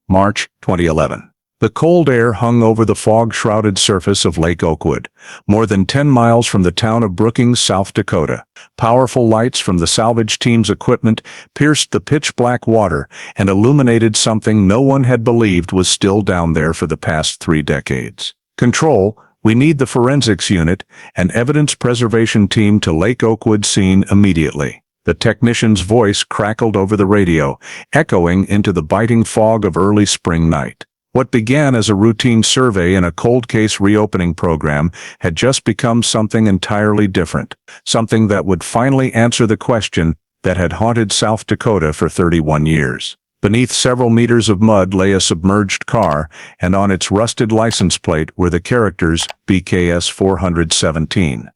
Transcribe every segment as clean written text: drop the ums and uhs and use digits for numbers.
March 2011. The cold air hung over the fog-shrouded surface of Lake Oakwood, more than 10 miles from the town of Brookings, South Dakota. Powerful lights from the salvage team's equipment pierced the pitch-black water and illuminated something no one had believed was still down there for the past 3 decades. Control, we need the forensics unit and evidence preservation team to Lake Oakwood scene immediately. The technician's voice crackled over the radio, echoing into the biting fog of early spring night. What began as a routine survey in a cold case reopening program had just become something entirely different, something that would finally answer the question that had haunted South Dakota for 31 years. Beneath several meters of mud lay a submerged car, and on its rusted license plate were the characters BKS 417.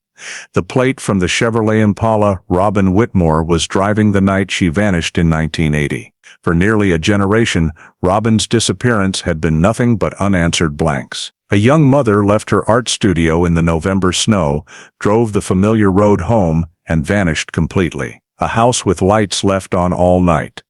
The plate from the Chevrolet Impala Robin Whitmore was driving the night she vanished in 1980. For nearly a generation, Robin's disappearance had been nothing but unanswered blanks. A young mother left her art studio in the November snow, drove the familiar road home, and vanished completely. A house with lights left on all night.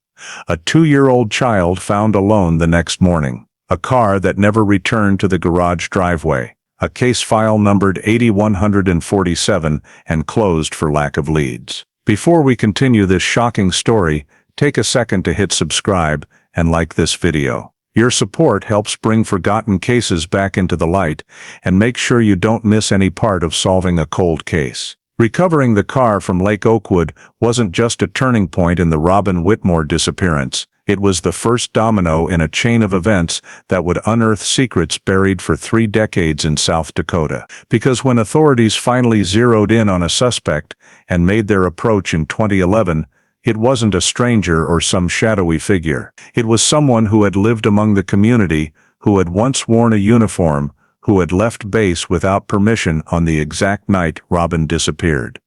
A 2-year-old child found alone the next morning. A car that never returned to the garage driveway. A case file numbered 8147 and closed for lack of leads. Before we continue this shocking story, take a second to hit subscribe and like this video. Your support helps bring forgotten cases back into the light, and make sure you don't miss any part of solving a cold case. Recovering the car from Lake Oakwood wasn't just a turning point in the Robin Whitmore disappearance. It was the first domino in a chain of events that would unearth secrets buried for 3 decades in South Dakota. Because when authorities finally zeroed in on a suspect and made their approach in 2011, it wasn't a stranger or some shadowy figure. It was someone who had lived among the community, who had once worn a uniform, who had left base without permission on the exact night Robin disappeared,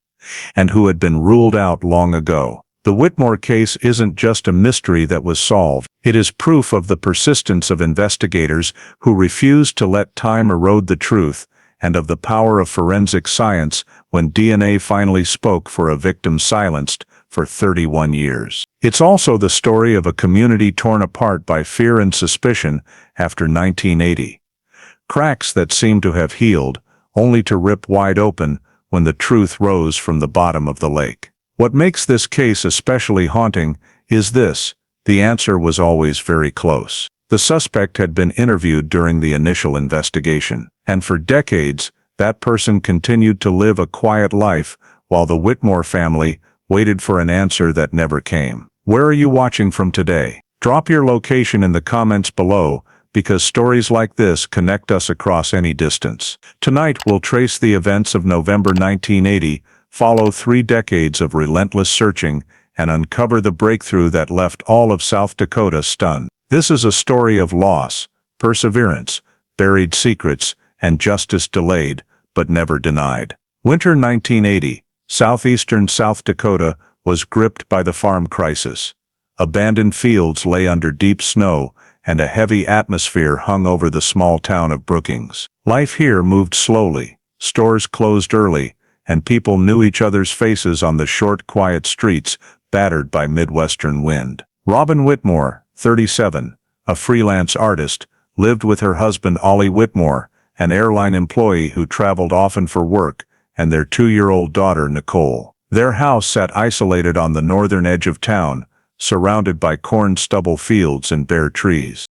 and who had been ruled out long ago. The Whitmore case isn't just a mystery that was solved. It is proof of the persistence of investigators who refused to let time erode the truth, and of the power of forensic science when DNA finally spoke for a victim silenced for 31 years. It's also the story of a community torn apart by fear and suspicion after 1980. Cracks that seemed to have healed, only to rip wide open when the truth rose from the bottom of the lake. What makes this case especially haunting is this: the answer was always very close. The suspect had been interviewed during the initial investigation, and for decades, that person continued to live a quiet life while the Whitmore family waited for an answer that never came. Where are you watching from today? Drop your location in the comments below, because stories like this connect us across any distance. Tonight we'll trace the events of November 1980, follow 3 decades of relentless searching, and uncover the breakthrough that left all of South Dakota stunned. This is a story of loss, perseverance, buried secrets, and justice delayed, but never denied. Winter 1980, southeastern South Dakota was gripped by the farm crisis. Abandoned fields lay under deep snow, and a heavy atmosphere hung over the small town of Brookings. Life here moved slowly, stores closed early, and people knew each other's faces on the short, quiet streets battered by Midwestern wind. Robin Whitmore, 37, a freelance artist, lived with her husband Ollie Whitmore, an airline employee who traveled often for work, and their 2-year-old daughter Nicole. Their house sat isolated on the northern edge of town, surrounded by corn stubble fields and bare trees.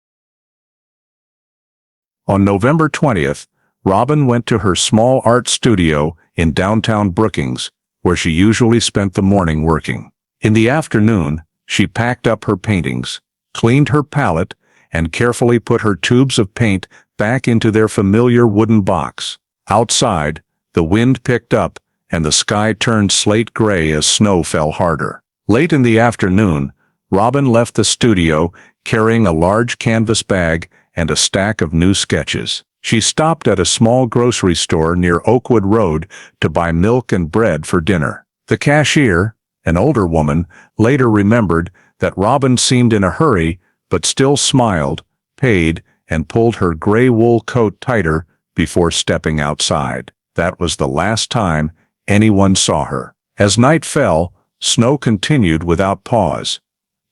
On November 20th, Robin went to her small art studio in downtown Brookings, where she usually spent the morning working. In the afternoon, she packed up her paintings, cleaned her palette, and carefully put her tubes of paint back into their familiar wooden box. Outside, the wind picked up, and the sky turned slate gray as snow fell harder. Late in the afternoon, Robin left the studio carrying a large canvas bag and a stack of new sketches. She stopped at a small grocery store near Oakwood Road to buy milk and bread for dinner. The cashier, an older woman, later remembered that Robin seemed in a hurry but still smiled, paid, and pulled her gray wool coat tighter before stepping outside. That was the last time anyone saw her. As night fell, snow continued without pause.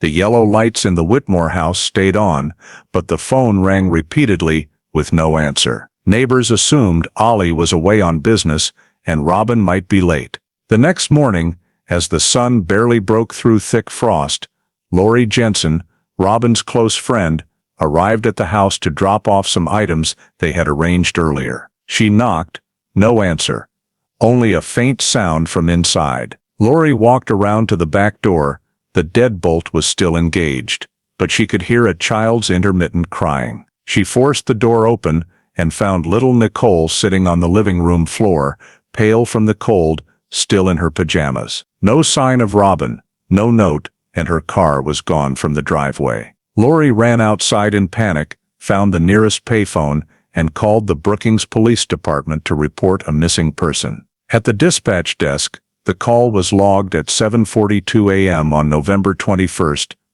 The yellow lights in the Whitmore house stayed on, but the phone rang repeatedly with no answer. Neighbors assumed Ollie was away on business and Robin might be late. The next morning, as the sun barely broke through thick frost, Lori Jensen, Robin's close friend, arrived at the house to drop off some items they had arranged earlier. She knocked, no answer. Only a faint sound from inside. Lori walked around to the back door. The deadbolt was still engaged, but she could hear a child's intermittent crying. She forced the door open and found little Nicole sitting on the living room floor, pale from the cold, still in her pajamas. No sign of Robin, no note, and her car was gone from the driveway. Lori ran outside in panic, found the nearest payphone, and called the Brookings Police Department to report a missing person. At the dispatch desk, the call was logged at 7:42 a.m. on November 21,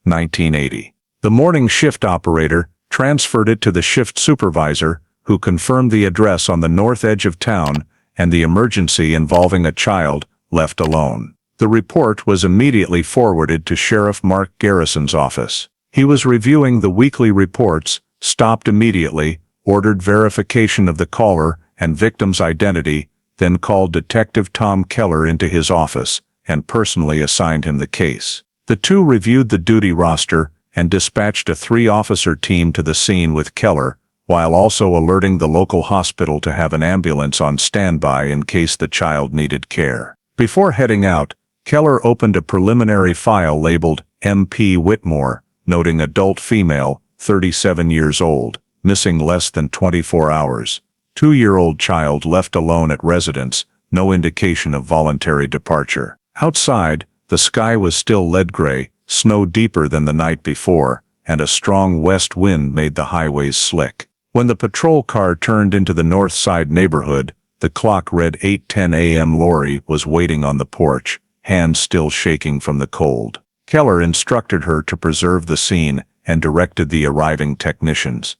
1980. The morning shift operator transferred it to the shift supervisor, who confirmed the address on the north edge of town and the emergency involving a child left alone. The report was immediately forwarded to Sheriff Mark Garrison's office. He was reviewing the weekly reports, stopped immediately, ordered verification of the caller and victim's identity, then called Detective Tom Keller into his office and personally assigned him the case. The two reviewed the duty roster and dispatched a 3-officer team to the scene with Keller, while also alerting the local hospital to have an ambulance on standby in case the child needed care. Before heading out, Keller opened a preliminary file labeled MP Whitmore, noting adult female, 37 years old, missing less than 24 hours. 2-year-old child left alone at residence, no indication of voluntary departure. Outside, the sky was still lead-gray, snow deeper than the night before, and a strong west wind made the highways slick. When the patrol car turned into the north side neighborhood, the clock read 8:10 a.m. Lori was waiting on the porch, hands still shaking from the cold. Keller instructed her to preserve the scene and directed the arriving technicians.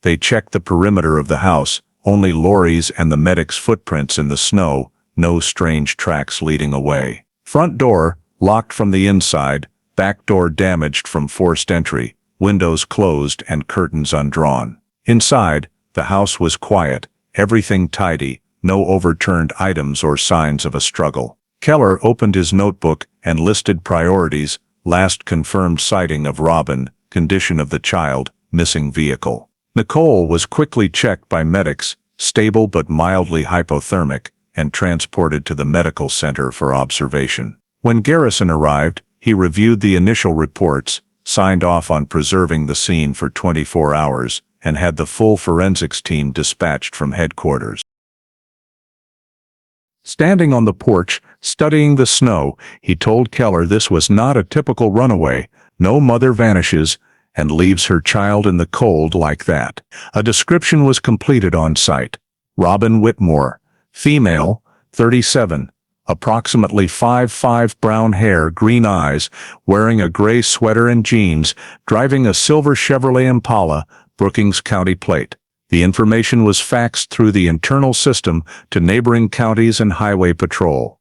They checked the perimeter of the house, only Lori's and the medic's footprints in the snow, no strange tracks leading away. Front door, locked from the inside, back door damaged from forced entry, windows closed and curtains undrawn. Inside, the house was quiet, everything tidy, no overturned items or signs of a struggle. Keller opened his notebook and listed priorities: last confirmed sighting of Robin, condition of the child, missing vehicle. Nicole was quickly checked by medics, stable but mildly hypothermic, and transported to the medical center for observation. When Garrison arrived, he reviewed the initial reports, signed off on preserving the scene for 24 hours, and had the full forensics team dispatched from headquarters. Standing on the porch, studying the snow, he told Keller this was not a typical runaway. No mother vanishes and leaves her child in the cold like that. A description was completed on site. Robin Whitmore, female, 37, approximately 5'5", brown hair, green eyes, wearing a gray sweater and jeans, driving a silver Chevrolet Impala, Brookings County plate. The information was faxed through the internal system to neighboring counties and highway patrol.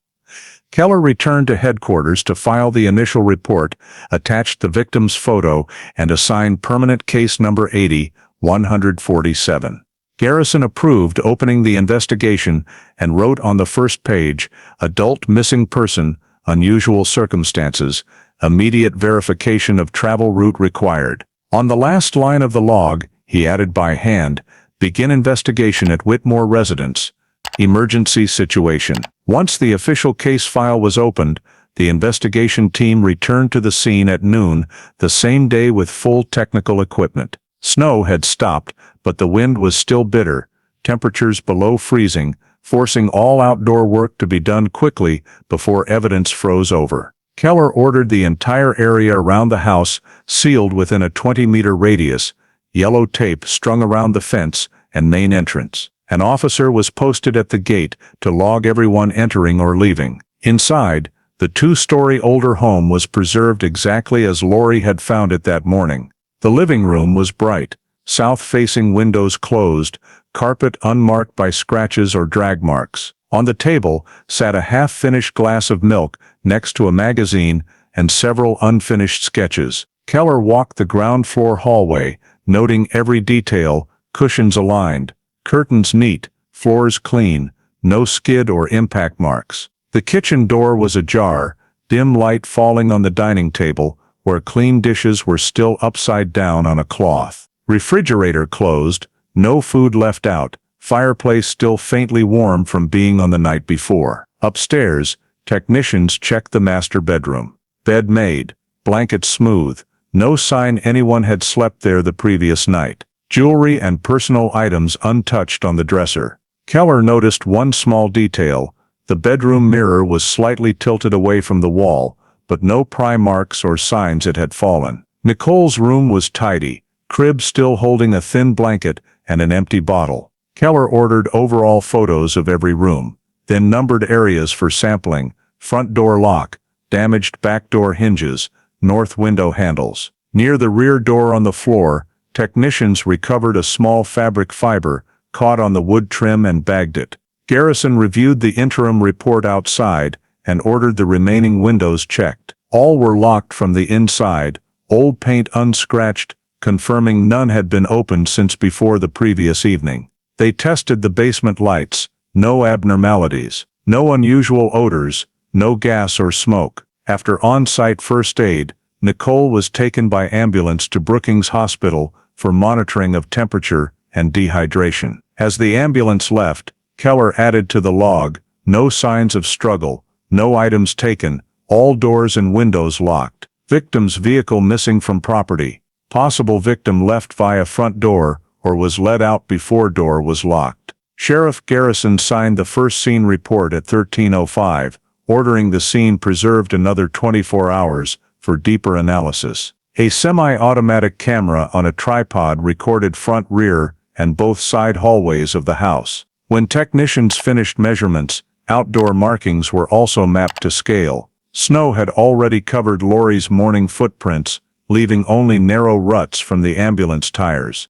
Keller returned to headquarters to file the initial report, attached the victim's photo, and assigned permanent case number 80-147. Garrison approved opening the investigation and wrote on the first page, "Adult missing person, unusual circumstances, immediate verification of travel route required." On the last line of the log, he added by hand, "Begin investigation at Whitmore residence. Emergency situation." Once the official case file was opened, the investigation team returned to the scene at noon the same day with full technical equipment. Snow had stopped, but the wind was still bitter, temperatures below freezing, forcing all outdoor work to be done quickly before evidence froze over. Keller ordered the entire area around the house sealed within a 20-meter radius, yellow tape strung around the fence and main entrance. An officer was posted at the gate to log everyone entering or leaving. Inside, the 2-story older home was preserved exactly as Lori had found it that morning. The living room was bright, south-facing windows closed, carpet unmarked by scratches or drag marks. On the table sat a half-finished glass of milk next to a magazine and several unfinished sketches. Keller walked the ground floor hallway, noting every detail: cushions aligned, curtains neat, floors clean, no skid or impact marks. The kitchen door was ajar, dim light falling on the dining table, where clean dishes were still upside down on a cloth. Refrigerator closed, no food left out, fireplace still faintly warm from being on the night before. Upstairs, technicians checked the master bedroom. Bed made, blankets smooth, no sign anyone had slept there the previous night. Jewelry and personal items untouched on the dresser. Keller noticed one small detail: the bedroom mirror was slightly tilted away from the wall, but no pry marks or signs it had fallen. Nicole's room was tidy, crib still holding a thin blanket and an empty bottle. Keller ordered overall photos of every room, then numbered areas for sampling: front door lock, damaged back door hinges, north window handles. Near the rear door on the floor, technicians recovered a small fabric fiber, caught on the wood trim, and bagged it. Garrison reviewed the interim report outside and ordered the remaining windows checked. All were locked from the inside, old paint unscratched, confirming none had been opened since before the previous evening. They tested the basement lights: no abnormalities, no unusual odors, no gas or smoke. After on-site first aid, Nicole was taken by ambulance to Brookings Hospital for monitoring of temperature and dehydration. As the ambulance left, Keller added to the log: no signs of struggle, no items taken, all doors and windows locked. Victim's vehicle missing from property. Possible victim left via front door or was let out before door was locked. Sheriff Garrison signed the first scene report at 13:05, ordering the scene preserved another 24 hours for deeper analysis. A semi-automatic camera on a tripod recorded front, rear, and both side hallways of the house. When technicians finished measurements, outdoor markings were also mapped to scale. Snow had already covered Lori's morning footprints, leaving only narrow ruts from the ambulance tires.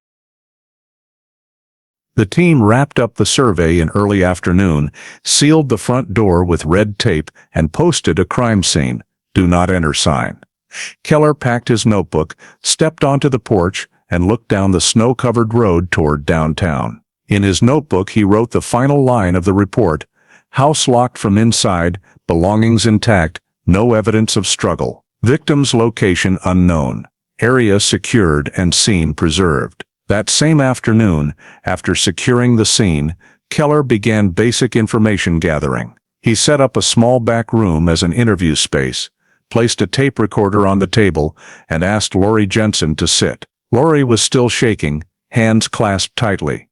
The team wrapped up the survey in early afternoon, sealed the front door with red tape, and posted a crime scene, "Do not enter" sign. Keller packed his notebook, stepped onto the porch, and looked down the snow-covered road toward downtown. In his notebook he wrote the final line of the report: house locked from inside, belongings intact, no evidence of struggle. Victim's location unknown. Area secured and scene preserved. That same afternoon, after securing the scene, Keller began basic information gathering. He set up a small back room as an interview space, placed a tape recorder on the table, and asked Lori Jensen to sit. Lori was still shaking, hands clasped tightly.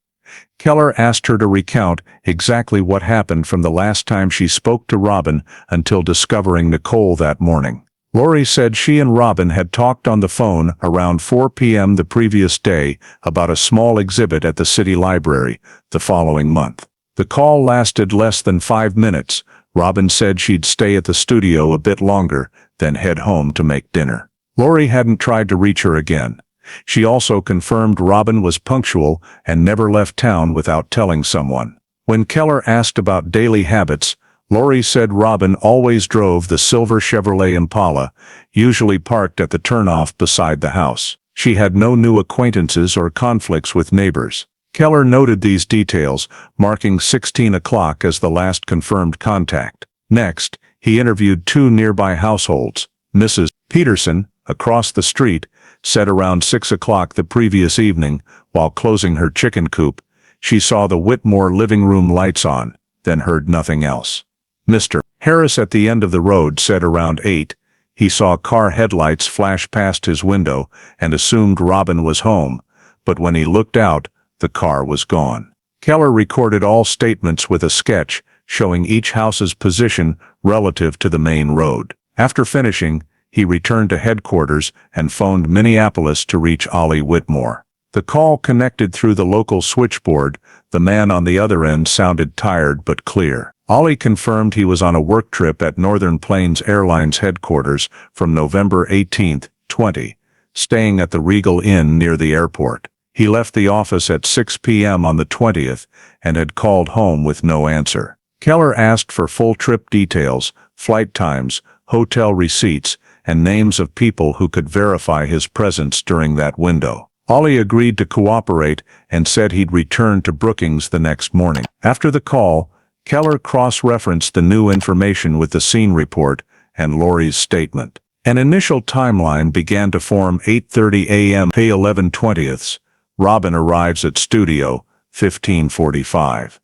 Keller asked her to recount exactly what happened from the last time she spoke to Robin until discovering Nicole that morning. Lori said she and Robin had talked on the phone around 4 p.m. the previous day about a small exhibit at the city library the following month. The call lasted less than 5 minutes. Robin said she'd stay at the studio a bit longer, then head home to make dinner. Lori hadn't tried to reach her again. She also confirmed Robin was punctual and never left town without telling someone. When Keller asked about daily habits, Lori said Robin always drove the silver Chevrolet Impala, usually parked at the turnoff beside the house. She had no new acquaintances or conflicts with neighbors. Keller noted these details, marking 16 o'clock as the last confirmed contact. Next, he interviewed two nearby households. Mrs. Peterson, across the street, said around 6 o'clock the previous evening, while closing her chicken coop, she saw the Whitmore living room lights on, then heard nothing else. Mr. Harris at the end of the road said around 8, he saw car headlights flash past his window and assumed Robin was home, but when he looked out, the car was gone. Keller recorded all statements with a sketch showing each house's position relative to the main road. After finishing, he returned to headquarters and phoned Minneapolis to reach Ollie Whitmore. The call connected through the local switchboard. The man on the other end sounded tired but clear. Ollie confirmed he was on a work trip at Northern Plains Airlines headquarters from November 18, 20, staying at the Regal Inn near the airport. He left the office at 6 p.m. on the 20th and had called home with no answer. Keller asked for full trip details, flight times, hotel receipts, and names of people who could verify his presence during that window. Ollie agreed to cooperate and said he'd return to Brookings the next morning. After the call, Keller cross-referenced the new information with the scene report and Lori's statement. An initial timeline began to form. 8:30 a.m. Pay 11/20. Robin arrives at studio, 15:45.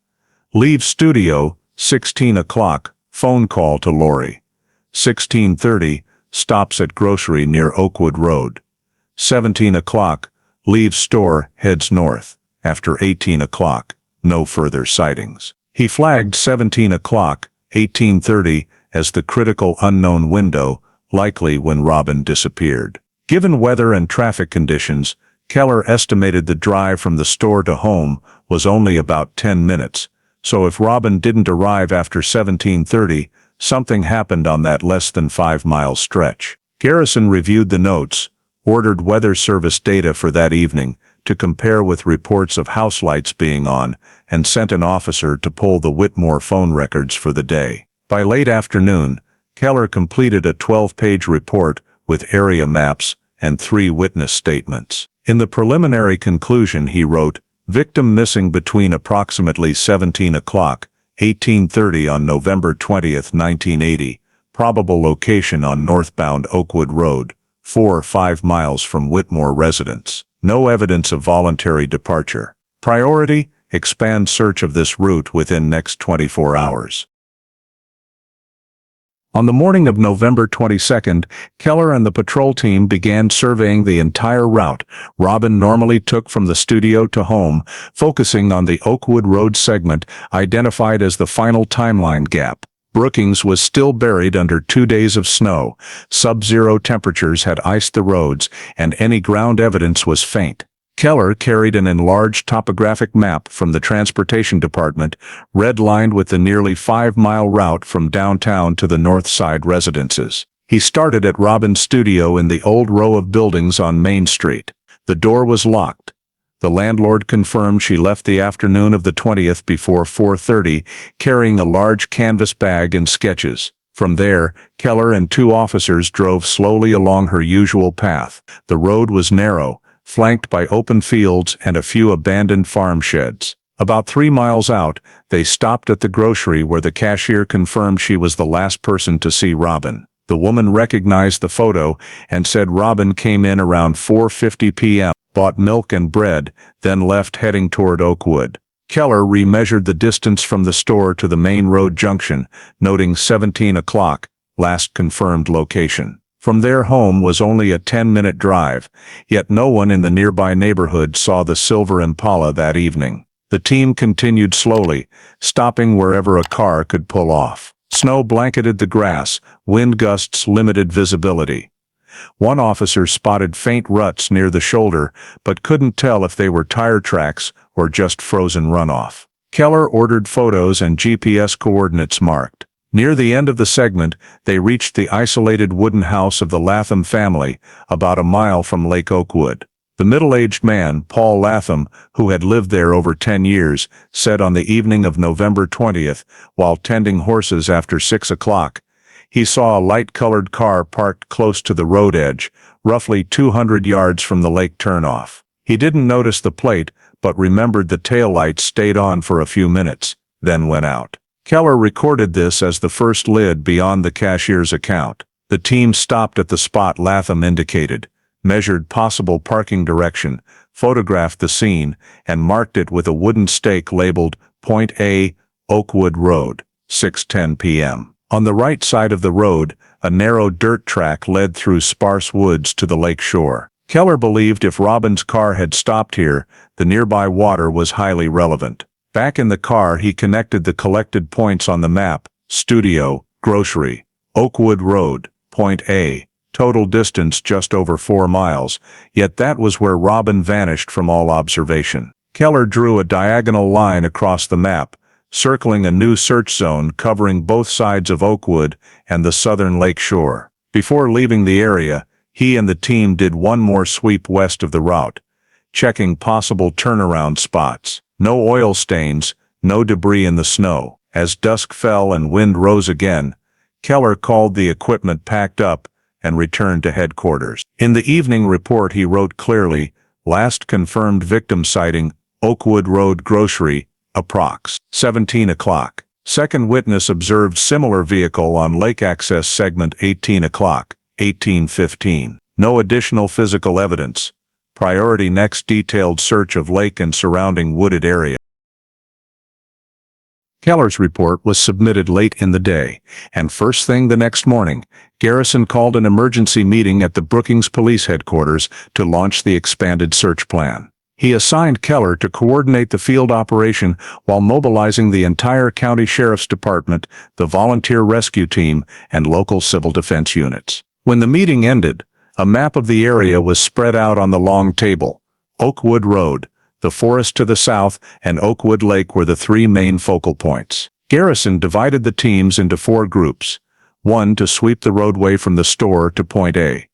Leaves studio, 16 o'clock, phone call to Lori. 16:30, stops at grocery near Oakwood Road. 17 o'clock, leaves store, heads north. After 18 o'clock, no further sightings. He flagged 17 o'clock, 18:30, as the critical unknown window, likely when Robin disappeared. Given weather and traffic conditions, Keller estimated the drive from the store to home was only about 10 minutes, so if Robin didn't arrive after 17:30, something happened on that less than 5-mile stretch. Garrison reviewed the notes, ordered weather service data for that evening to compare with reports of house lights being on, and sent an officer to pull the Whitmore phone records for the day. By late afternoon, Keller completed a 12-page report with area maps and 3 witness statements. In the preliminary conclusion he wrote, "Victim missing between approximately 17 o'clock, 18:30 on November 20, 1980, probable location on northbound Oakwood Road, 4 or 5 miles from Whitmore residence. No evidence of voluntary departure. Priority, expand search of this route within next 24 hours." On the morning of November 22, Keller and the patrol team began surveying the entire route Robin normally took from the studio to home, focusing on the Oakwood Road segment identified as the final timeline gap. Brookings was still buried under 2 days of snow, sub-zero temperatures had iced the roads, and any ground evidence was faint. Keller carried an enlarged topographic map from the transportation department, red-lined with the nearly 5-mile route from downtown to the north side residences. He started at Robin's studio in the old row of buildings on Main Street. The door was locked. The landlord confirmed she left the afternoon of the 20th before 4:30, carrying a large canvas bag and sketches. From there, Keller and 2 officers drove slowly along her usual path. The road was narrow, flanked by open fields and a few abandoned farm sheds. About 3 miles out, they stopped at the grocery where the cashier confirmed she was the last person to see Robin. The woman recognized the photo and said Robin came in around 4:50 p.m., bought milk and bread, then left heading toward Oakwood. Keller remeasured the distance from the store to the main road junction, noting 17 o'clock, last confirmed location. From their home was only a 10-minute drive, yet no one in the nearby neighborhood saw the silver Impala that evening. The team continued slowly, stopping wherever a car could pull off. Snow blanketed the grass, wind gusts limited visibility. One officer spotted faint ruts near the shoulder, but couldn't tell if they were tire tracks or just frozen runoff. Keller ordered photos and GPS coordinates marked. Near the end of the segment, they reached the isolated wooden house of the Latham family, about a mile from Lake Oakwood. The middle-aged man, Paul Latham, who had lived there over 10 years, said on the evening of November 20th, while tending horses after 6 o'clock, he saw a light-colored car parked close to the road edge, roughly 200 yards from the lake turnoff. He didn't notice the plate, but remembered the taillights stayed on for a few minutes, then went out. Keller recorded this as the first lid beyond the cashier's account. The team stopped at the spot Latham indicated, measured possible parking direction, photographed the scene, and marked it with a wooden stake labeled Point A, Oakwood Road, 6:10 p.m. On the right side of the road, a narrow dirt track led through sparse woods to the lake shore. Keller believed if Robin's car had stopped here, the nearby water was highly relevant. Back in the car he connected the collected points on the map: studio, grocery, Oakwood Road, Point A, total distance just over 4 miles, yet that was where Robin vanished from all observation. Keller drew a diagonal line across the map, circling a new search zone covering both sides of Oakwood and the southern lake shore. Before leaving the area, he and the team did one more sweep west of the route, checking possible turnaround spots. No oil stains, no debris in the snow. As dusk fell and wind rose again, Keller called the equipment packed up and returned to headquarters. In the evening report he wrote clearly, "Last confirmed victim sighting, Oakwood Road Grocery, approx. 17 o'clock. Second witness observed similar vehicle on lake access segment 18 o'clock, 18:15. No additional physical evidence. Priority next detailed search of lake and surrounding wooded area." Keller's report was submitted late in the day, and first thing the next morning, Garrison called an emergency meeting at the Brookings Police Headquarters to launch the expanded search plan. He assigned Keller to coordinate the field operation while mobilizing the entire county sheriff's department, the volunteer rescue team, and local civil defense units. When the meeting ended, a map of the area was spread out on the long table. Oakwood Road, the forest to the south, and Oakwood Lake were the three main focal points. Garrison divided the teams into 4 groups. 1 to sweep the roadway from the store to point A.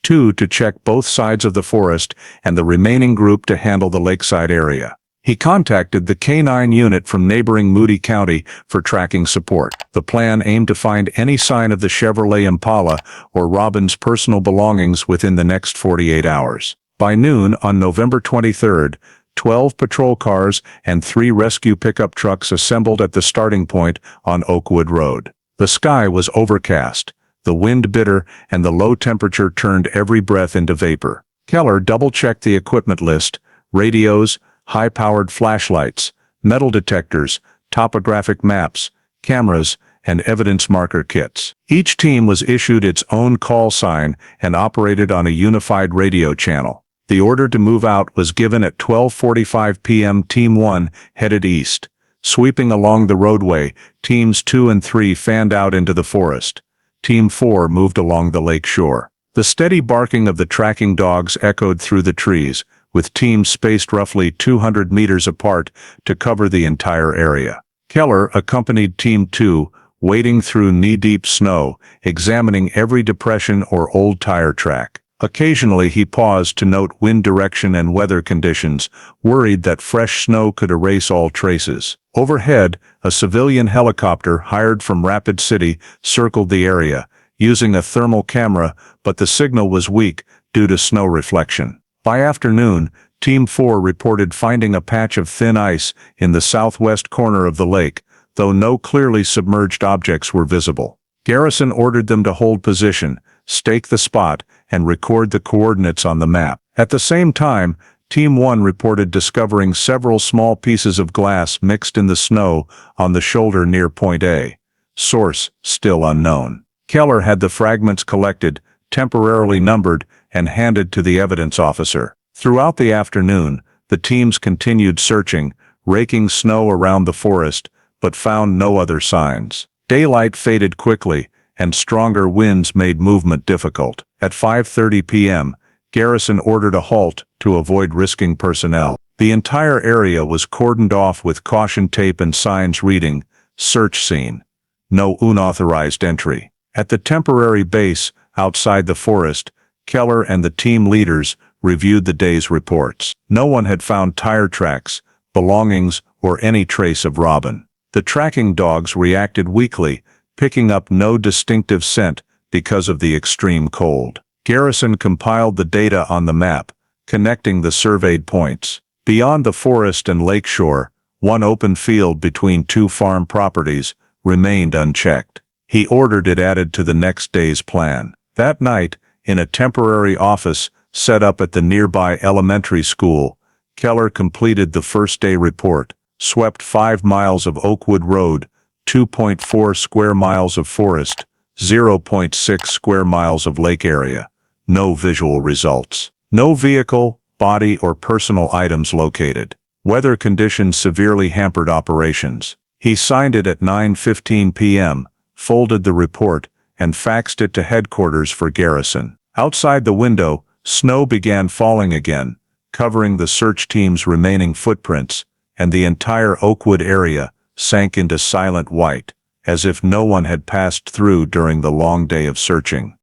2 to check both sides of the forest, and the remaining group to handle the lakeside area. He contacted the K-9 unit from neighboring Moody County for tracking support. The plan aimed to find any sign of the Chevrolet Impala or Robin's personal belongings within the next 48 hours. By noon on November 23rd, 12 patrol cars and 3 rescue pickup trucks assembled at the starting point on Oakwood Road. The sky was overcast, the wind bitter, and the low temperature turned every breath into vapor. Keller double-checked the equipment list: radios, high-powered flashlights, metal detectors, topographic maps, cameras, and evidence marker kits. Each team was issued its own call sign and operated on a unified radio channel. The order to move out was given at 12:45 p.m. Team 1 headed east. Sweeping along the roadway, Teams 2 and 3 fanned out into the forest. Team 4 moved along the lake shore. The steady barking of the tracking dogs echoed through the trees, with teams spaced roughly 200 meters apart to cover the entire area. Keller accompanied Team 2, wading through knee-deep snow, examining every depression or old tire track. Occasionally he paused to note wind direction and weather conditions, worried that fresh snow could erase all traces. Overhead, a civilian helicopter hired from Rapid City circled the area, using a thermal camera, but the signal was weak due to snow reflection. By afternoon, Team 4 reported finding a patch of thin ice in the southwest corner of the lake, though no clearly submerged objects were visible. Garrison ordered them to hold position, stake the spot, and record the coordinates on the map. At the same time, Team 1 reported discovering several small pieces of glass mixed in the snow on the shoulder near Point A. Source still unknown. Keller had the fragments collected, temporarily numbered, and handed to the evidence officer. Throughout the afternoon, the teams continued searching, raking snow around the forest, but found no other signs. Daylight faded quickly, and stronger winds made movement difficult. At 5:30 p.m., Garrison ordered a halt to avoid risking personnel. The entire area was cordoned off with caution tape and signs reading, "Search scene. No unauthorized entry." At the temporary base, outside the forest, Keller and the team leaders reviewed the day's reports. No one had found tire tracks, belongings, or any trace of Robin. The tracking dogs reacted weakly, picking up no distinctive scent because of the extreme cold. Garrison compiled the data on the map, connecting the surveyed points. Beyond the forest and lakeshore, one open field between 2 farm properties remained unchecked. He ordered it added to the next day's plan. That night, in a temporary office set up at the nearby elementary school, Keller completed the first-day report, swept 5 miles of Oakwood Road, 2.4 square miles of forest, 0.6 square miles of lake area. No visual results. No vehicle, body, or personal items located. Weather conditions severely hampered operations. He signed it at 9:15 p.m., folded the report, and faxed it to headquarters for Garrison. Outside the window, snow began falling again, covering the search team's remaining footprints, and the entire Oakwood area sank into silent white, as if no one had passed through during the long day of searching.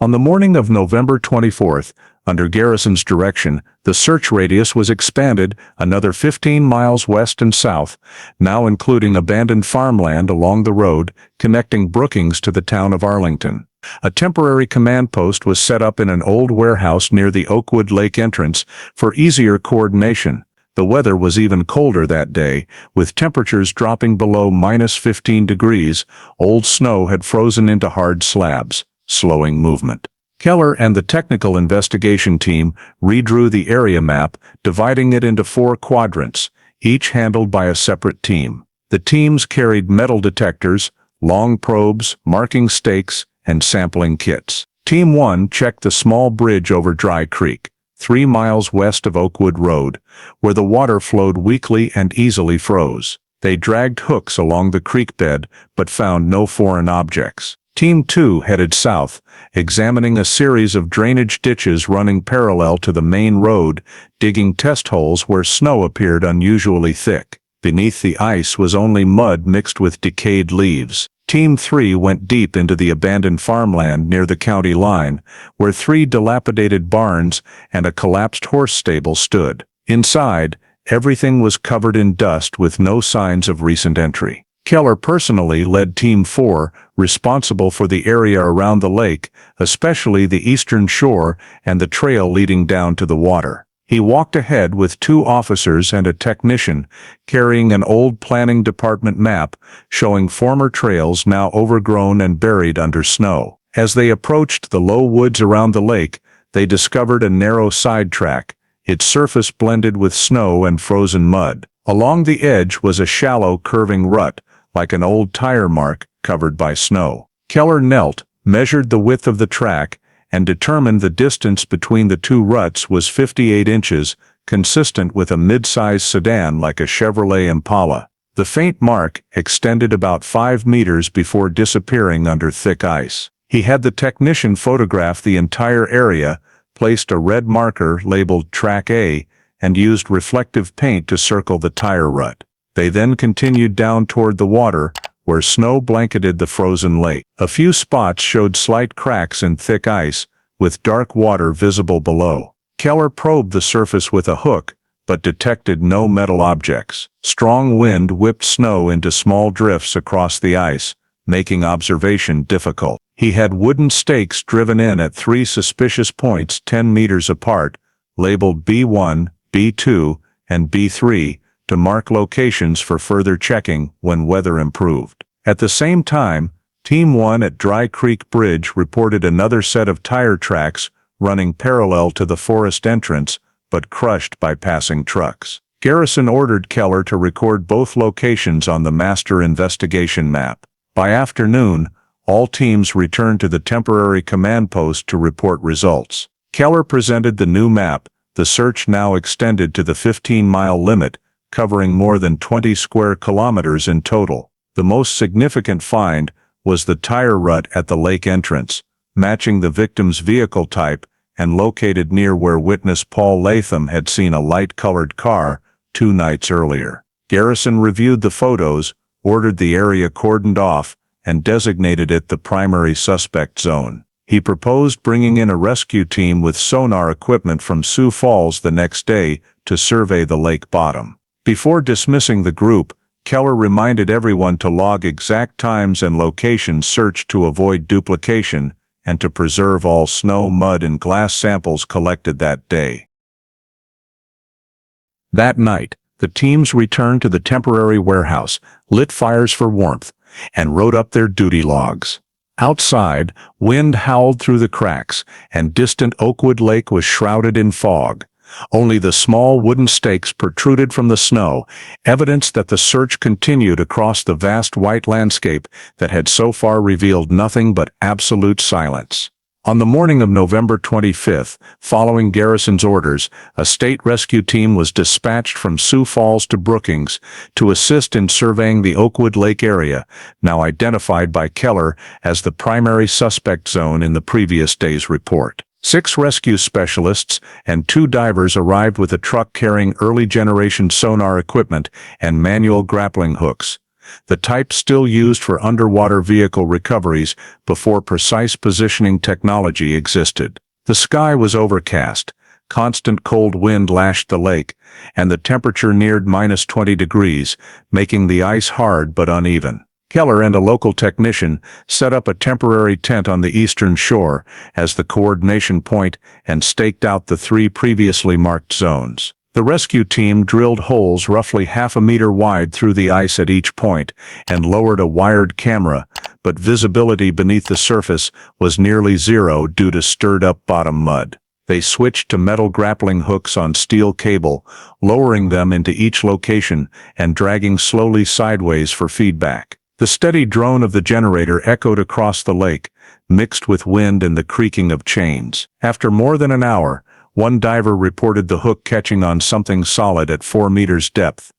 On the morning of November 24th, under Garrison's direction, the search radius was expanded another 15 miles west and south, now including abandoned farmland along the road connecting Brookings to the town of Arlington. A temporary command post was set up in an old warehouse near the Oakwood Lake entrance for easier coordination. The weather was even colder that day, with temperatures dropping below -15 degrees. Old snow had frozen into hard slabs, slowing movement. Keller and the technical investigation team redrew the area map, dividing it into 4 quadrants, each handled by a separate team. The teams carried metal detectors, long probes, marking stakes, and sampling kits. Team 1 checked the small bridge over Dry Creek, 3 miles west of Oakwood Road, where the water flowed weakly and easily froze. They dragged hooks along the creek bed, but found no foreign objects. Team 2 headed south, examining a series of drainage ditches running parallel to the main road, digging test holes where snow appeared unusually thick. Beneath the ice was only mud mixed with decayed leaves. Team 3 went deep into the abandoned farmland near the county line, where 3 dilapidated barns and a collapsed horse stable stood. Inside, everything was covered in dust with no signs of recent entry. Keller personally led Team 4, responsible for the area around the lake, especially the eastern shore and the trail leading down to the water. He walked ahead with 2 officers and a technician, carrying an old planning department map showing former trails now overgrown and buried under snow. As they approached the low woods around the lake, they discovered a narrow side track, its surface blended with snow and frozen mud. Along the edge was a shallow, curving rut, like an old tire mark covered by snow. Keller knelt, measured the width of the track, and determined the distance between the 2 ruts was 58 inches, consistent with a mid-size sedan like a Chevrolet Impala. The faint mark extended about 5 meters before disappearing under thick ice. He had the technician photograph the entire area, placed a red marker labeled Track A, and used reflective paint to circle the tire rut. They then continued down toward the water, where snow blanketed the frozen lake. A few spots showed slight cracks in thick ice, with dark water visible below. Keller probed the surface with a hook, but detected no metal objects. Strong wind whipped snow into small drifts across the ice, making observation difficult. He had wooden stakes driven in at 3 suspicious points 10 meters apart, labeled B1, B2, and B3, to mark locations for further checking when weather improved. At the same time, Team 1 at Dry Creek Bridge reported another set of tire tracks running parallel to the forest entrance, but crushed by passing trucks. Garrison ordered Keller to record both locations on the master investigation map. By afternoon, all teams returned to the temporary command post to report results. Keller presented the new map, the search now extended to the 15-mile limit, covering more than 20 square kilometers in total. The most significant find was the tire rut at the lake entrance, matching the victim's vehicle type and located near where witness Paul Latham had seen a light-colored car 2 nights earlier. Garrison reviewed the photos, ordered the area cordoned off, and designated it the primary suspect zone. He proposed bringing in a rescue team with sonar equipment from Sioux Falls the next day to survey the lake bottom. Before dismissing the group, Keller reminded everyone to log exact times and locations searched to avoid duplication and to preserve all snow, mud, and glass samples collected that day. That night, the teams returned to the temporary warehouse, lit fires for warmth, and wrote up their duty logs. Outside, wind howled through the cracks, and distant Oakwood Lake was shrouded in fog. Only the small wooden stakes protruded from the snow, evidence that the search continued across the vast white landscape that had so far revealed nothing but absolute silence. On the morning of November 25th, following Garrison's orders, a state rescue team was dispatched from Sioux Falls to Brookings to assist in surveying the Oakwood Lake area, now identified by Keller as the primary suspect zone in the previous day's report. 6 rescue specialists and 2 divers arrived with a truck carrying early-generation sonar equipment and manual grappling hooks. the type still used for underwater vehicle recoveries before precise positioning technology existed. The sky was overcast, constant cold wind lashed the lake, and the temperature neared -20 degrees, making the ice hard but uneven. Keller and a local technician set up a temporary tent on the eastern shore as the coordination point and staked out the 3 previously marked zones. The rescue team drilled holes roughly half a meter wide through the ice at each point and lowered a wired camera, but visibility beneath the surface was nearly zero due to stirred-up bottom mud. They switched to metal grappling hooks on steel cable, lowering them into each location and dragging slowly sideways for feedback. The steady drone of the generator echoed across the lake, mixed with wind and the creaking of chains. After more than an hour, one diver reported the hook catching on something solid at 4 meters depth.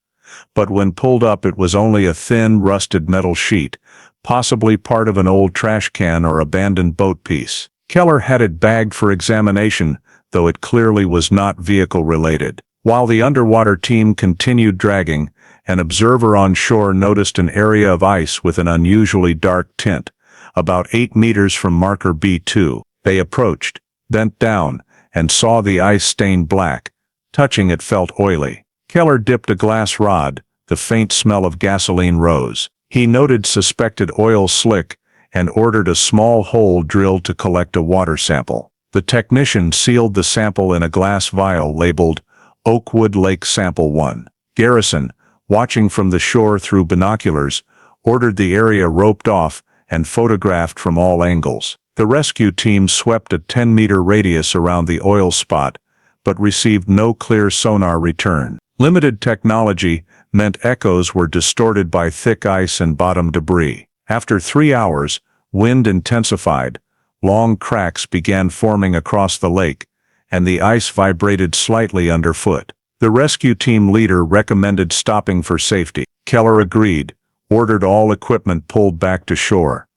But when pulled up, it was only a thin, rusted metal sheet, possibly part of an old trash can or abandoned boat piece. Keller had it bagged for examination, though it clearly was not vehicle-related. While the underwater team continued dragging, an observer on shore noticed an area of ice with an unusually dark tint, about 8 meters from marker B2. They approached, bent down, and saw the ice stain black. Touching it felt oily. Keller dipped a glass rod. The faint smell of gasoline rose. He noted suspected oil slick and ordered a small hole drilled to collect a water sample. The technician sealed the sample in a glass vial labeled Oakwood Lake Sample 1. Garrison, watching from the shore through binoculars, ordered the area roped off and photographed from all angles. The rescue team swept a 10-meter radius around the oil spot, but received no clear sonar return. Limited technology meant echoes were distorted by thick ice and bottom debris. After 3 hours, wind intensified, long cracks began forming across the lake, and the ice vibrated slightly underfoot. The rescue team leader recommended stopping for safety. Keller agreed, ordered all equipment pulled back to shore,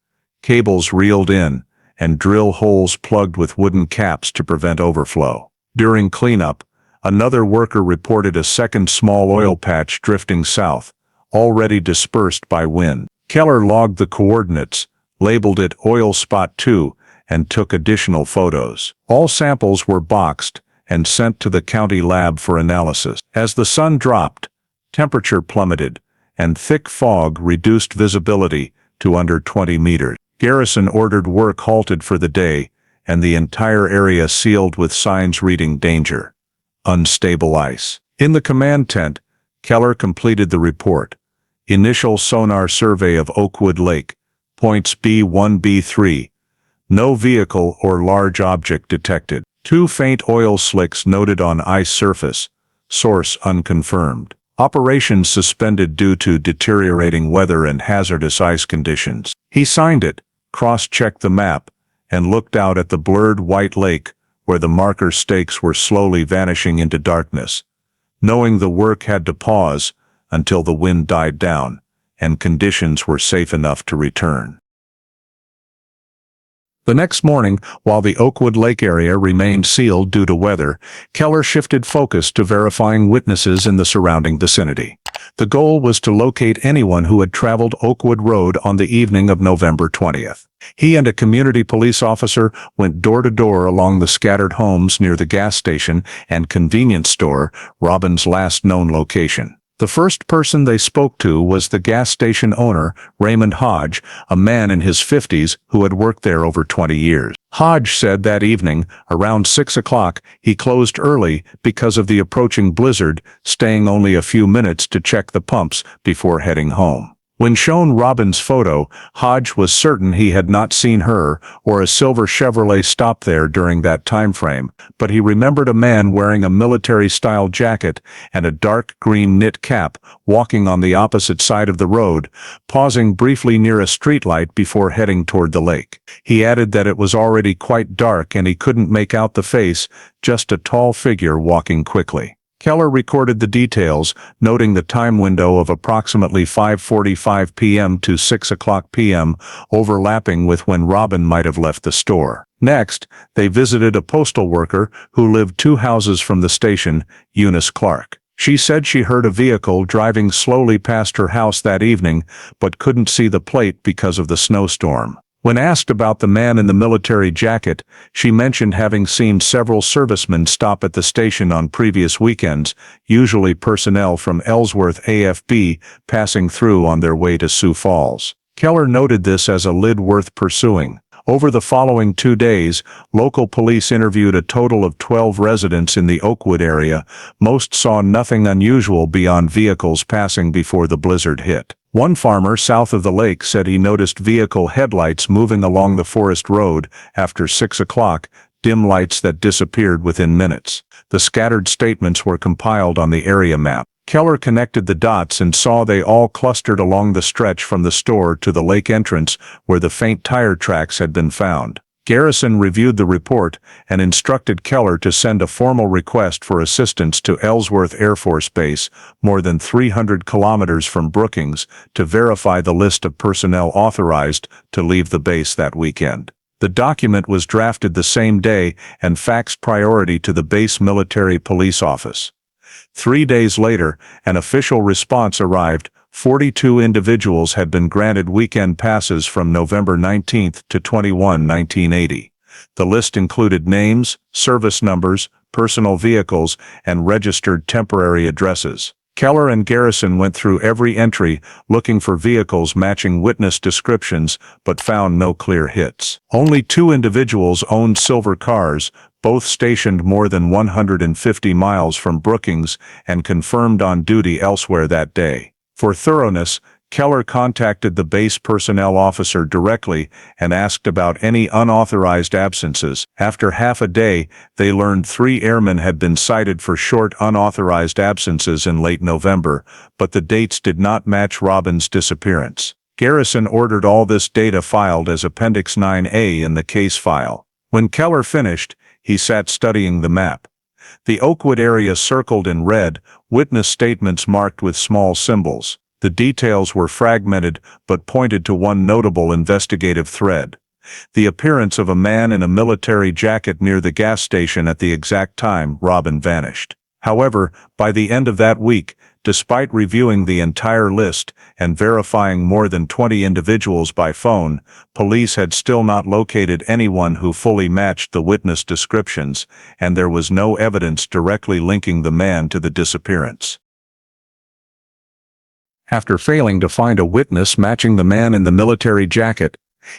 cables reeled in, and drill holes plugged with wooden caps to prevent overflow. During cleanup, another worker reported a second small oil patch drifting south, already dispersed by wind. Keller logged the coordinates, labeled it Oil Spot 2, and took additional photos. All samples were boxed and sent to the county lab for analysis. As the sun dropped, temperature plummeted, and thick fog reduced visibility to under 20 meters. Garrison ordered work halted for the day, and the entire area sealed with signs reading danger. Unstable ice. In the command tent, Keller completed the report. Initial sonar survey of Oakwood Lake. Points B1, B3. No vehicle or large object detected. 2 faint oil slicks noted on ice surface. Source unconfirmed. Operations suspended due to deteriorating weather and hazardous ice conditions. He signed it, cross-checked the map, and looked out at the blurred white lake where the marker stakes were slowly vanishing into darkness, knowing the work had to pause until the wind died down and conditions were safe enough to return. The next morning, while the Oakwood Lake area remained sealed due to weather, Keller shifted focus to verifying witnesses in the surrounding vicinity. The goal was to locate anyone who had traveled Oakwood Road on the evening of November 20th. He and a community police officer went door to door along the scattered homes near the gas station and convenience store, Robin's last known location. The first person they spoke to was the gas station owner, Raymond Hodge, a man in his 50s who had worked there over 20 years. Hodge said that evening, around 6 o'clock, he closed early because of the approaching blizzard, staying only a few minutes to check the pumps before heading home. When shown Robin's photo, Hodge was certain he had not seen her or a silver Chevrolet stop there during that time frame, but he remembered a man wearing a military-style jacket and a dark green knit cap walking on the opposite side of the road, pausing briefly near a streetlight before heading toward the lake. He added that it was already quite dark and he couldn't make out the face, just a tall figure walking quickly. Keller recorded the details, noting the time window of approximately 5:45 p.m. to 6 o'clock p.m., overlapping with when Robin might have left the store. Next, they visited a postal worker who lived 2 houses from the station, Eunice Clark. She said she heard a vehicle driving slowly past her house that evening, but couldn't see the plate because of the snowstorm. When asked about the man in the military jacket, she mentioned having seen several servicemen stop at the station on previous weekends, usually personnel from Ellsworth AFB passing through on their way to Sioux Falls. Keller noted this as a lead worth pursuing. Over the following 2 days, local police interviewed a total of 12 residents in the Oakwood area. Most saw nothing unusual beyond vehicles passing before the blizzard hit. One farmer south of the lake said he noticed vehicle headlights moving along the forest road after 6 o'clock, dim lights that disappeared within minutes. The scattered statements were compiled on the area map. Keller connected the dots and saw they all clustered along the stretch from the store to the lake entrance where the faint tire tracks had been found. Garrison reviewed the report and instructed Keller to send a formal request for assistance to Ellsworth Air Force Base, more than 300 kilometers from Brookings, to verify the list of personnel authorized to leave the base that weekend. The document was drafted the same day and faxed priority to the base military police office. 3 days later, an official response arrived. 42 individuals had been granted weekend passes from November 19 to 21, 1980. The list included names, service numbers, personal vehicles, and registered temporary addresses. Keller and Garrison went through every entry looking for vehicles matching witness descriptions but found no clear hits. Only 2 individuals owned silver cars, both stationed more than 150 miles from Brookings and confirmed on duty elsewhere that day. For thoroughness, Keller contacted the base personnel officer directly and asked about any unauthorized absences. After half a day, they learned 3 airmen had been cited for short unauthorized absences in late November, but the dates did not match Robin's disappearance. Garrison ordered all this data filed as Appendix 9A in the case file. When Keller finished, he sat studying the map. The Oakwood area circled in red, witness statements marked with small symbols. The details were fragmented but pointed to one notable investigative thread: the appearance of a man in a military jacket near the gas station at the exact time Robin vanished. However, by the end of that week, despite reviewing the entire list and verifying more than 20 individuals by phone, police had still not located anyone who fully matched the witness descriptions, and there was no evidence directly linking the man to the disappearance. After failing to find a witness matching the man in the military jacket,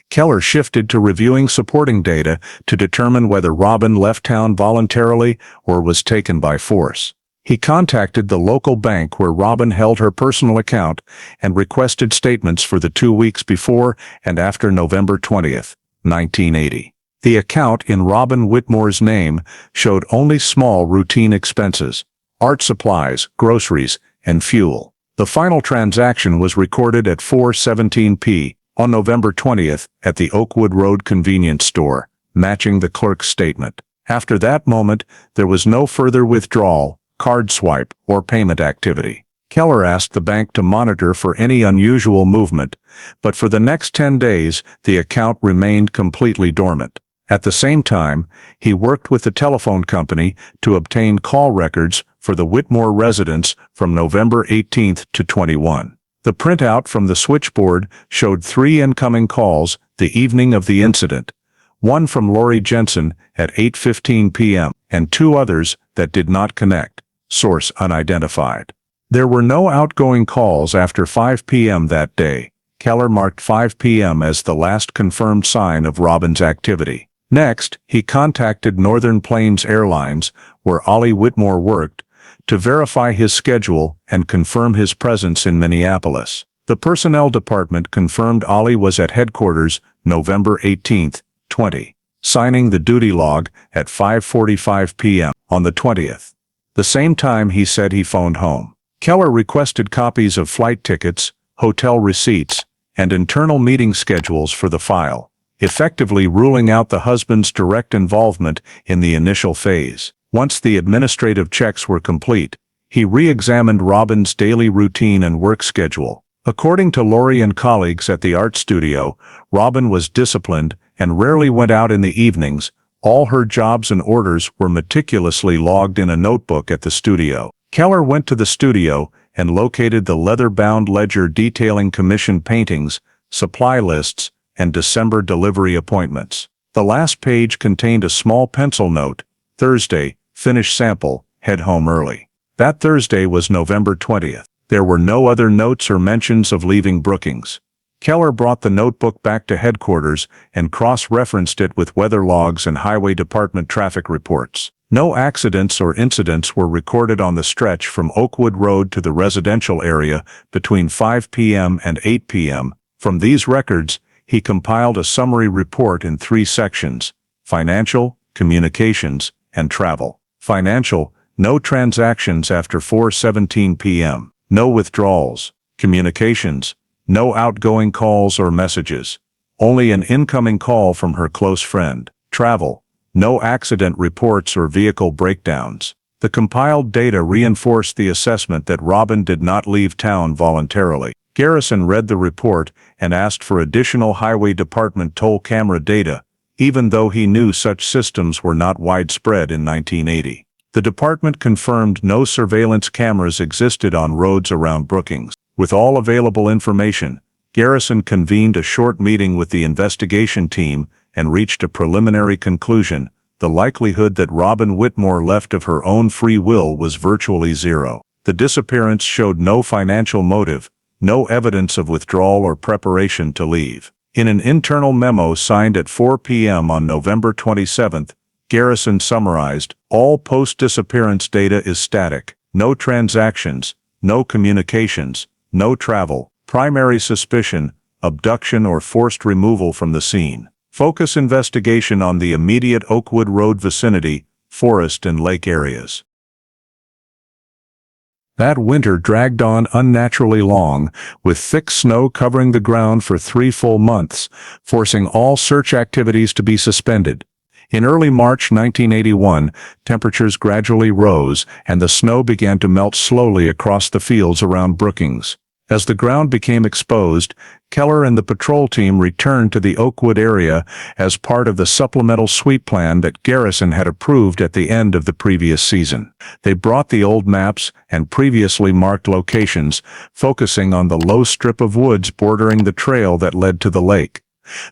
Keller shifted to reviewing supporting data to determine whether Robin left town voluntarily or was taken by force. He contacted the local bank where Robin held her personal account and requested statements for the 2 weeks before and after November 20th, 1980. The account in Robin Whitmore's name showed only small routine expenses: art supplies, groceries, and fuel. The final transaction was recorded at 4:17 p. on November 20th at the Oakwood Road convenience store, matching the clerk's statement. After that moment, there was no further withdrawal, card swipe, or payment activity. Keller asked the bank to monitor for any unusual movement, but for the next 10 days, the account remained completely dormant. At the same time, he worked with the telephone company to obtain call records for the Whitmore residence from November 18th to 21. The printout from the switchboard showed 3 incoming calls the evening of the incident, one from Lori Jensen at 8:15 p.m. and 2 others that did not connect, source unidentified. There were no outgoing calls after 5 p.m. that day. Keller marked 5 p.m. as the last confirmed sign of Robin's activity. Next, he contacted Northern Plains Airlines, where Ollie Whitmore worked, to verify his schedule and confirm his presence in Minneapolis. The personnel department confirmed Ollie was at headquarters November 18th, 20, signing the duty log at 5:45 p.m. on the 20th, the same time he said he phoned home. Keller requested copies of flight tickets, hotel receipts, and internal meeting schedules for the file, effectively ruling out the husband's direct involvement in the initial phase. Once the administrative checks were complete, he re-examined Robin's daily routine and work schedule. According to Lori and colleagues at the art studio, Robin was disciplined and rarely went out in the evenings. All her jobs and orders were meticulously logged in a notebook at the studio. Keller went to the studio and located the leather-bound ledger detailing commissioned paintings, supply lists, and December delivery appointments. The last page contained a small pencil note: Thursday, finish sample, head home early. That Thursday was November 20th. There were no other notes or mentions of leaving Brookings. Keller brought the notebook back to headquarters and cross-referenced it with weather logs and Highway Department traffic reports. No accidents or incidents were recorded on the stretch from Oakwood Road to the residential area between 5 p.m. and 8 p.m. From these records, he compiled a summary report in 3 sections: financial, communications, and travel. Financial: no transactions after 4:17 p.m. No withdrawals. Communications: no outgoing calls or messages. Only an incoming call from her close friend. Travel: no accident reports or vehicle breakdowns. The compiled data reinforced the assessment that Robin did not leave town voluntarily. Garrison read the report and asked for additional Highway Department toll camera data, even though he knew such systems were not widespread in 1980. The department confirmed no surveillance cameras existed on roads around Brookings. With all available information, Garrison convened a short meeting with the investigation team and reached a preliminary conclusion: the likelihood that Robin Whitmore left of her own free will was virtually zero. The disappearance showed no financial motive, no evidence of withdrawal or preparation to leave. In an internal memo signed at 4 p.m. on November 27th, Garrison summarized: all post-disappearance data is static. No transactions, no communications, no travel. Primary suspicion: abduction or forced removal from the scene. Focus investigation on the immediate Oakwood Road vicinity, forest and lake areas. That winter dragged on unnaturally long, with thick snow covering the ground for 3 full months, forcing all search activities to be suspended. In early March 1981, temperatures gradually rose and the snow began to melt slowly across the fields around Brookings. As the ground became exposed, Keller and the patrol team returned to the Oakwood area as part of the supplemental sweep plan that Garrison had approved at the end of the previous season. They brought the old maps and previously marked locations, focusing on the low strip of woods bordering the trail that led to the lake,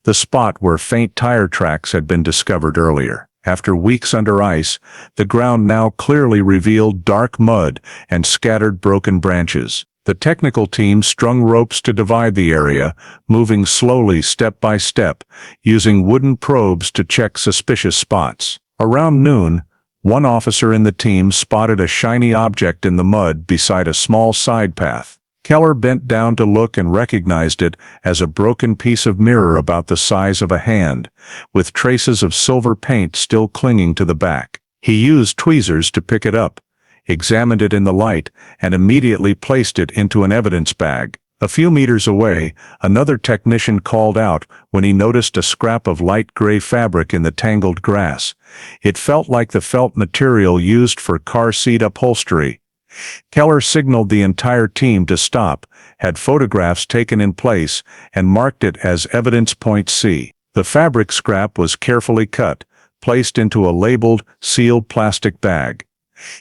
the spot where faint tire tracks had been discovered earlier. After weeks under ice, the ground now clearly revealed dark mud and scattered broken branches. The technical team strung ropes to divide the area, moving slowly step by step, using wooden probes to check suspicious spots. Around noon, one officer in the team spotted a shiny object in the mud beside a small side path. Keller bent down to look and recognized it as a broken piece of mirror about the size of a hand, with traces of silver paint still clinging to the back. He used tweezers to pick it up, examined it in the light, and immediately placed it into an evidence bag. A few meters away, another technician called out when he noticed a scrap of light gray fabric in the tangled grass. It felt like the felt material used for car seat upholstery. Keller signaled the entire team to stop, had photographs taken in place, and marked it as evidence point C. The fabric scrap was carefully cut, placed into a labeled, sealed plastic bag.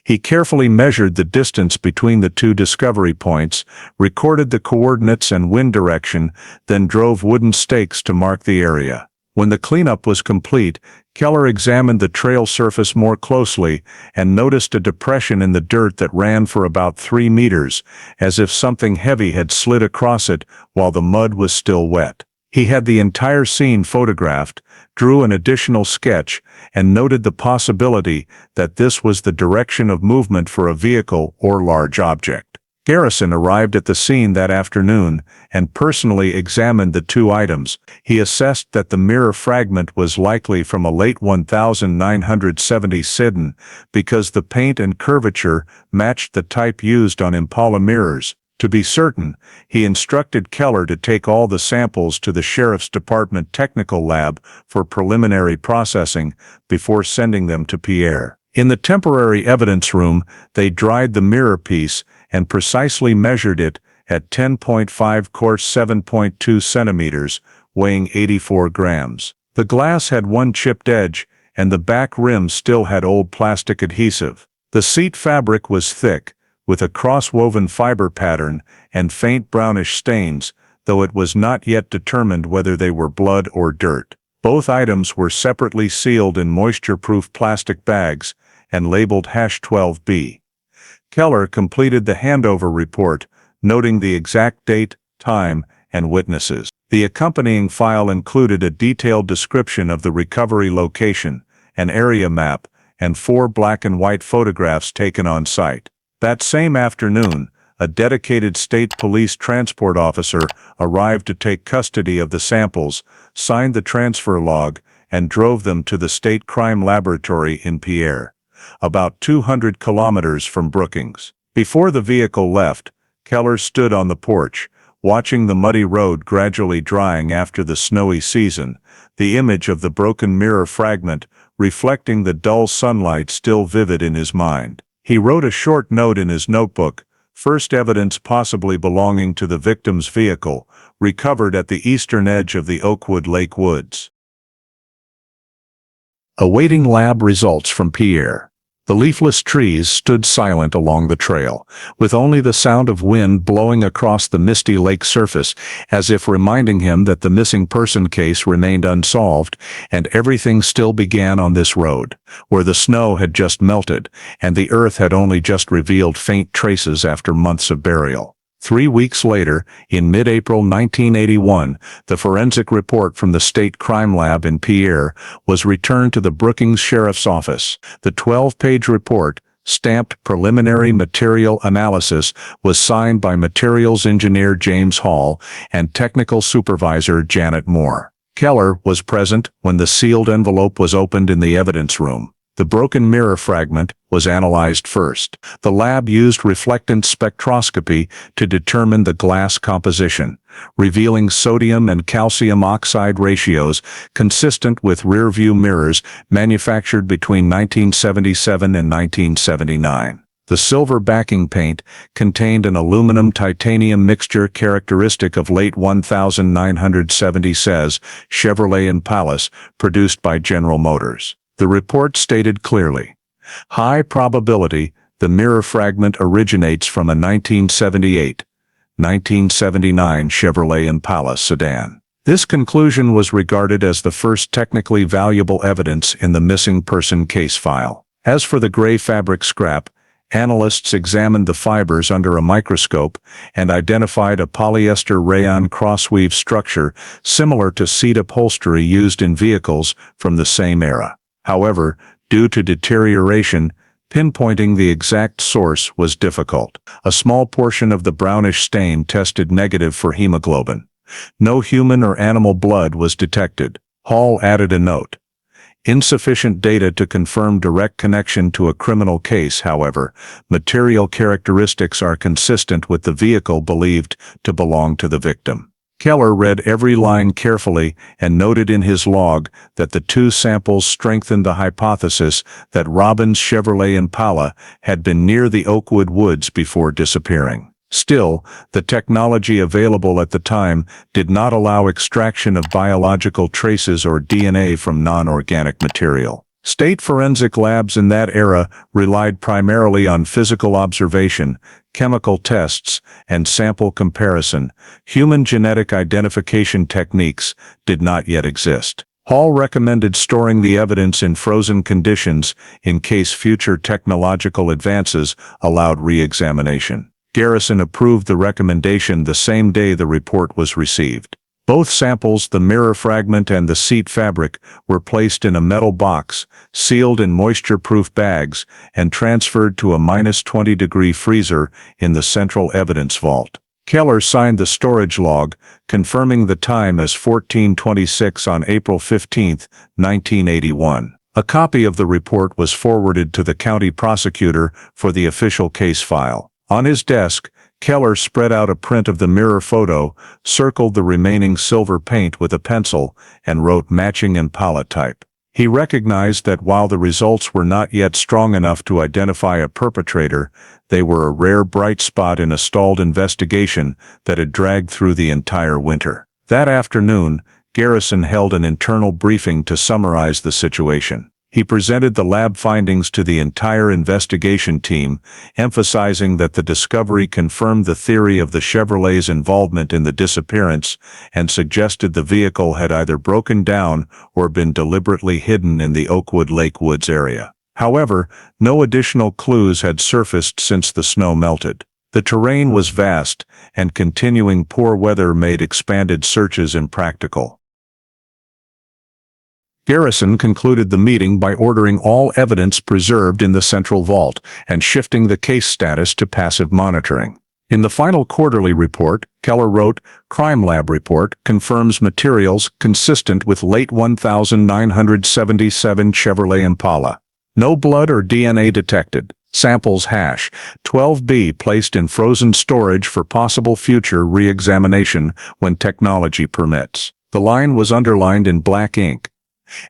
He carefully measured the distance between the 2 discovery points, recorded the coordinates and wind direction, then drove wooden stakes to mark the area. When the cleanup was complete, Keller examined the trail surface more closely and noticed a depression in the dirt that ran for about 3 meters, as if something heavy had slid across it while the mud was still wet. He had the entire scene photographed, drew an additional sketch, and noted the possibility that this was the direction of movement for a vehicle or large object. Garrison arrived at the scene that afternoon and personally examined the 2 items. He assessed that the mirror fragment was likely from a late 1970 Sidon because the paint and curvature matched the type used on Impala mirrors. To be certain, he instructed Keller to take all the samples to the Sheriff's Department Technical Lab for preliminary processing before sending them to Pierre. In the temporary evidence room, they dried the mirror piece and precisely measured it at 10.5 course 7.2 centimeters, weighing 84 grams. The glass had one chipped edge, and the back rim still had old plastic adhesive. The seat fabric was thick, with a cross-woven fiber pattern and faint brownish stains, though it was not yet determined whether they were blood or dirt. Both items were separately sealed in moisture-proof plastic bags and labeled #12B. Keller completed the handover report, noting the exact date, time, and witnesses. The accompanying file included a detailed description of the recovery location, an area map, and 4 black and white photographs taken on site. That same afternoon, a dedicated state police transport officer arrived to take custody of the samples, signed the transfer log, and drove them to the state crime laboratory in Pierre, about 200 kilometers from Brookings. Before the vehicle left, Keller stood on the porch, watching the muddy road gradually drying after the snowy season, the image of the broken mirror fragment reflecting the dull sunlight still vivid in his mind. He wrote a short note in his notebook, first evidence possibly belonging to the victim's vehicle, recovered at the eastern edge of the Oakwood Lake woods. Awaiting lab results from Pierre. The leafless trees stood silent along the trail, with only the sound of wind blowing across the misty lake surface, as if reminding him that the missing person case remained unsolved, and everything still began on this road, where the snow had just melted, and the earth had only just revealed faint traces after months of burial. 3 weeks later, in mid-April 1981, the forensic report from the state crime lab in Pierre was returned to the Brookings Sheriff's Office. The 12-page report, stamped Preliminary Material Analysis, was signed by materials engineer James Hall and technical supervisor Janet Moore. Keller was present when the sealed envelope was opened in the evidence room. The broken mirror fragment was analyzed first. The lab used reflectance spectroscopy to determine the glass composition, revealing sodium and calcium oxide ratios consistent with rear-view mirrors manufactured between 1977 and 1979. The silver backing paint contained an aluminum-titanium mixture characteristic of late 1970s Chevrolet Impalas produced by General Motors. The report stated clearly, high probability the mirror fragment originates from a 1978-1979 Chevrolet Impala sedan. This conclusion was regarded as the first technically valuable evidence in the missing person case file. As for the gray fabric scrap, analysts examined the fibers under a microscope and identified a polyester rayon crossweave structure similar to seat upholstery used in vehicles from the same era. However, due to deterioration, pinpointing the exact source was difficult. A small portion of the brownish stain tested negative for hemoglobin. No human or animal blood was detected. Hall added a note. Insufficient data to confirm direct connection to a criminal case, however, material characteristics are consistent with the vehicle believed to belong to the victim. Keller read every line carefully and noted in his log that the 2 samples strengthened the hypothesis that Robin's Chevrolet Impala had been near the Oakwood woods before disappearing. Still, the technology available at the time did not allow extraction of biological traces or DNA from non-organic material. State forensic labs in that era relied primarily on physical observation, chemical tests, and sample comparison. Human genetic identification techniques did not yet exist. Hall recommended storing the evidence in frozen conditions in case future technological advances allowed re-examination. Garrison approved the recommendation the same day the report was received. Both samples, the mirror fragment and the seat fabric, were placed in a metal box, sealed in moisture-proof bags, and transferred to a -20-degree freezer in the central evidence vault. Keller signed the storage log, confirming the time as 14:26 on April 15, 1981. A copy of the report was forwarded to the county prosecutor for the official case file. On his desk, Keller spread out a print of the mirror photo, circled the remaining silver paint with a pencil, and wrote matching Impala type. He recognized that while the results were not yet strong enough to identify a perpetrator, they were a rare bright spot in a stalled investigation that had dragged through the entire winter. That afternoon, Garrison held an internal briefing to summarize the situation. He presented the lab findings to the entire investigation team, emphasizing that the discovery confirmed the theory of the Chevrolet's involvement in the disappearance and suggested the vehicle had either broken down or been deliberately hidden in the Oakwood Lake Woods area. However, no additional clues had surfaced since the snow melted. The terrain was vast, and continuing poor weather made expanded searches impractical. Garrison concluded the meeting by ordering all evidence preserved in the central vault and shifting the case status to passive monitoring. In the final quarterly report, Keller wrote, "Crime Lab report confirms materials consistent with late 1977 Chevrolet Impala. No blood or DNA detected. Samples hash 12B placed in frozen storage for possible future re-examination when technology permits." The line was underlined in black ink,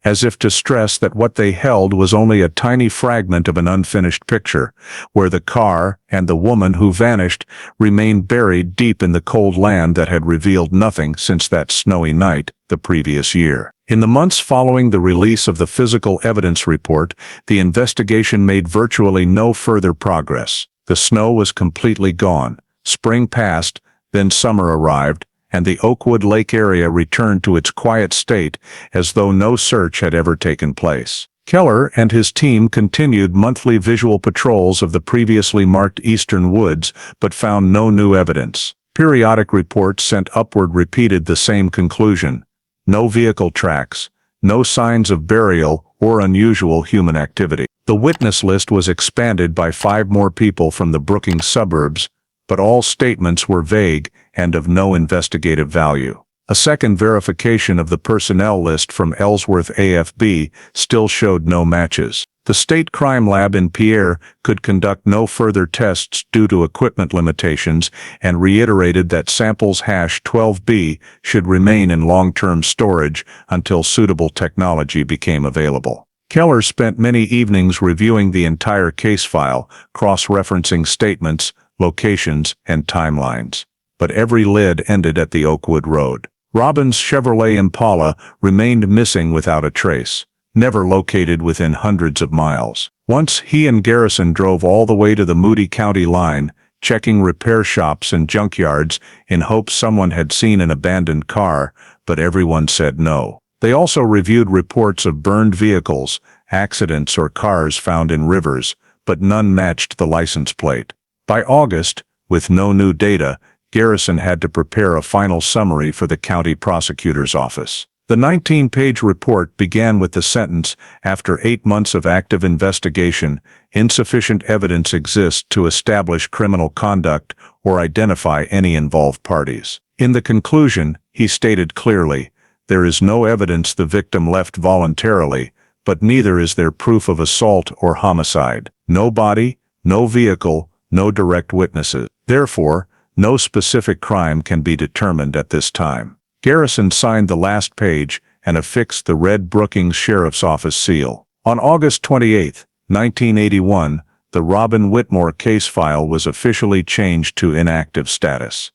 as if to stress that what they held was only a tiny fragment of an unfinished picture, where the car and the woman who vanished remained buried deep in the cold land that had revealed nothing since that snowy night the previous year. In the months following the release of the physical evidence report, the investigation made virtually no further progress. The snow was completely gone. Spring passed, then summer arrived, and the Oakwood Lake area returned to its quiet state as though no search had ever taken place. Keller and his team continued monthly visual patrols of the previously marked eastern woods, but found no new evidence. Periodic reports sent upward repeated the same conclusion: no vehicle tracks, no signs of burial or unusual human activity. The witness list was expanded by 5 more people from the Brookings suburbs, but all statements were vague and of no investigative value. A second verification of the personnel list from Ellsworth AFB still showed no matches. The state crime lab in Pierre could conduct no further tests due to equipment limitations and reiterated that samples hash 12B should remain in long-term storage until suitable technology became available. Keller spent many evenings reviewing the entire case file, cross-referencing statements, locations, and timelines. But every lid ended at the Oakwood Road. Robin's Chevrolet Impala remained missing without a trace, never located within hundreds of miles. Once he and Garrison drove all the way to the Moody County line, checking repair shops and junkyards in hopes someone had seen an abandoned car, but everyone said no. They also reviewed reports of burned vehicles, accidents or cars found in rivers, but none matched the license plate. By August, with no new data, Garrison had to prepare a final summary for the county prosecutor's office. The 19-page report began with the sentence, "After 8 months of active investigation, insufficient evidence exists to establish criminal conduct or identify any involved parties." In the conclusion, he stated clearly, "There is no evidence the victim left voluntarily, but neither is there proof of assault or homicide. No body, no vehicle, no direct witnesses. Therefore, no specific crime can be determined at this time." Garrison signed the last page and affixed the red Brookings Sheriff's Office seal. On August 28, 1981, the Robin Whitmore case file was officially changed to inactive status,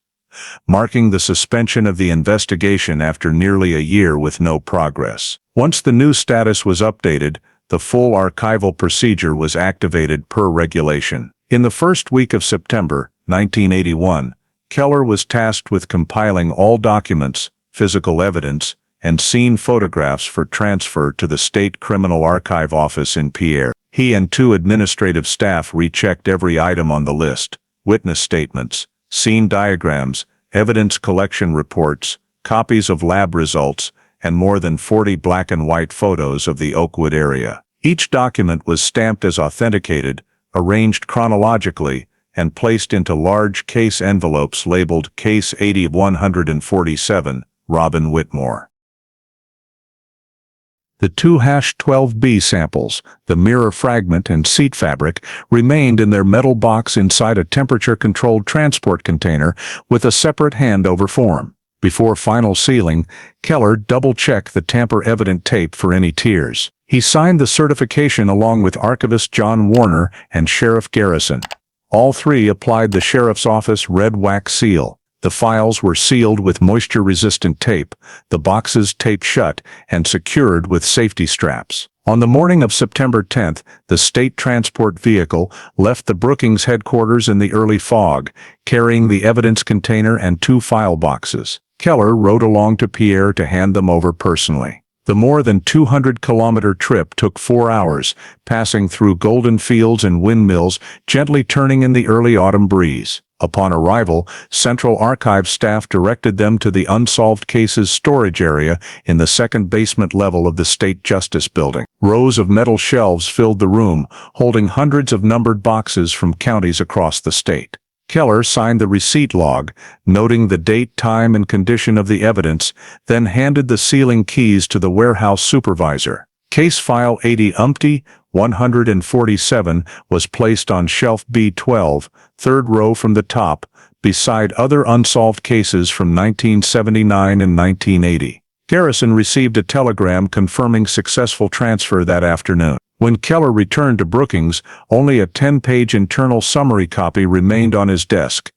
marking the suspension of the investigation after nearly a year with no progress. Once the new status was updated, the full archival procedure was activated per regulation. In the first week of September 1981, Keller was tasked with compiling all documents, physical evidence, and scene photographs for transfer to the State Criminal Archive Office in Pierre. He and 2 administrative staff rechecked every item on the list: witness statements, scene diagrams, evidence collection reports, copies of lab results, and more than 40 black and white photos of the Oakwood area. Each document was stamped as authenticated, arranged chronologically, and placed into large case envelopes labeled Case 80-147, Robin Whitmore. The 2 #12B samples, the mirror fragment and seat fabric, remained in their metal box inside a temperature-controlled transport container with a separate handover form. Before final sealing, Keller double-checked the tamper-evident tape for any tears. He signed the certification along with archivist John Warner and Sheriff Garrison. All 3 applied the sheriff's office red wax seal. The files were sealed with moisture-resistant tape, the boxes taped shut and secured with safety straps. On the morning of September 10th, the state transport vehicle left the Brookings headquarters in the early fog, carrying the evidence container and 2 file boxes. Keller rode along to Pierre to hand them over personally. The more than 200-kilometer trip took 4 hours, passing through golden fields and windmills, gently turning in the early autumn breeze. Upon arrival, Central Archive staff directed them to the unsolved cases storage area in the second basement level of the State Justice Building. Rows of metal shelves filled the room, holding hundreds of numbered boxes from counties across the state. Keller signed the receipt log, noting the date, time, and condition of the evidence, then handed the sealing keys to the warehouse supervisor. Case file 80-147 was placed on shelf B12, third row from the top, beside other unsolved cases from 1979 and 1980. Garrison received a telegram confirming successful transfer that afternoon. When Keller returned to Brookings, only a 10-page internal summary copy remained on his desk.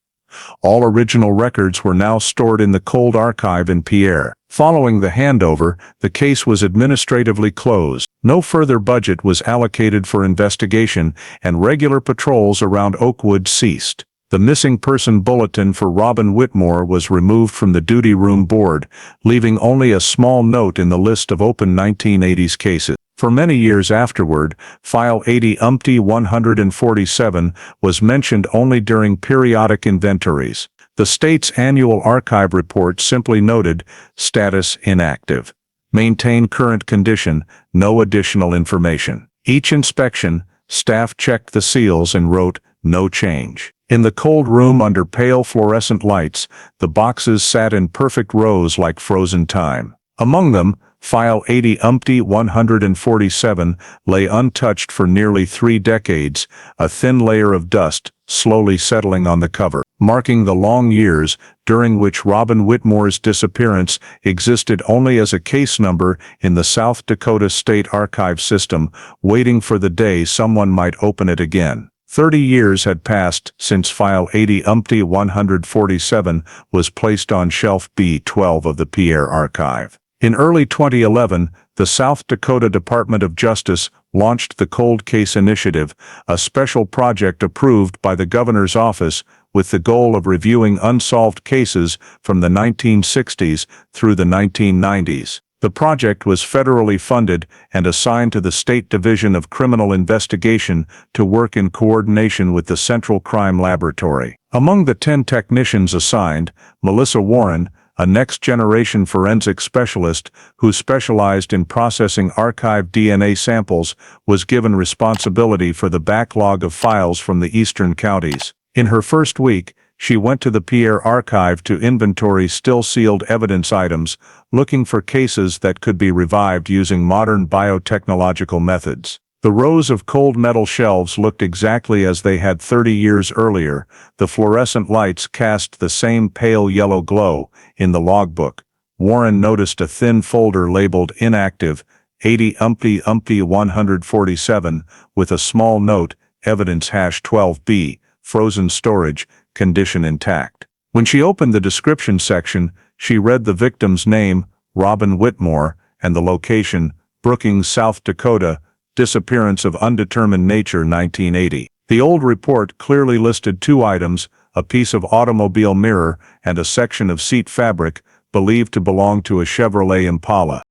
All original records were now stored in the cold archive in Pierre. Following the handover, the case was administratively closed. No further budget was allocated for investigation, and regular patrols around Oakwood ceased. The missing person bulletin for Robin Whitmore was removed from the duty room board, leaving only a small note in the list of open 1980s cases. For many years afterward, File 80-147 was mentioned only during periodic inventories. The state's annual archive report simply noted, "Status inactive. Maintain current condition, no additional information." Each inspection, staff checked the seals and wrote, "No change." In the cold room under pale fluorescent lights, the boxes sat in perfect rows like frozen time. Among them, File 80-147 lay untouched for nearly 3 decades, a thin layer of dust slowly settling on the cover, marking the long years during which Robin Whitmore's disappearance existed only as a case number in the South Dakota State Archive system, waiting for the day someone might open it again. 30 years had passed since File 80-147 was placed on shelf B12 of the Pierre archive. In early 2011, the South Dakota Department of Justice launched the Cold Case Initiative, a special project approved by the governor's office with the goal of reviewing unsolved cases from the 1960s through the 1990s. The project was federally funded and assigned to the State Division of Criminal Investigation to work in coordination with the Central Crime Laboratory. Among the 10 technicians assigned, Melissa Warren, a next-generation forensic specialist who specialized in processing archived DNA samples, was given responsibility for the backlog of files from the eastern counties. In her first week, she went to the Pierre archive to inventory still-sealed evidence items, looking for cases that could be revived using modern biotechnological methods. The rows of cold metal shelves looked exactly as they had 30 years earlier. The fluorescent lights cast the same pale yellow glow. In the logbook, Warren noticed a thin folder labeled Inactive, 80-147, with a small note, Evidence #12B, Frozen Storage, Condition Intact. When she opened the description section, she read the victim's name, Robin Whitmore, and the location, Brookings, South Dakota, disappearance of undetermined nature 1980. The old report clearly listed 2 items, a piece of automobile mirror and a section of seat fabric believed to belong to a Chevrolet Impala.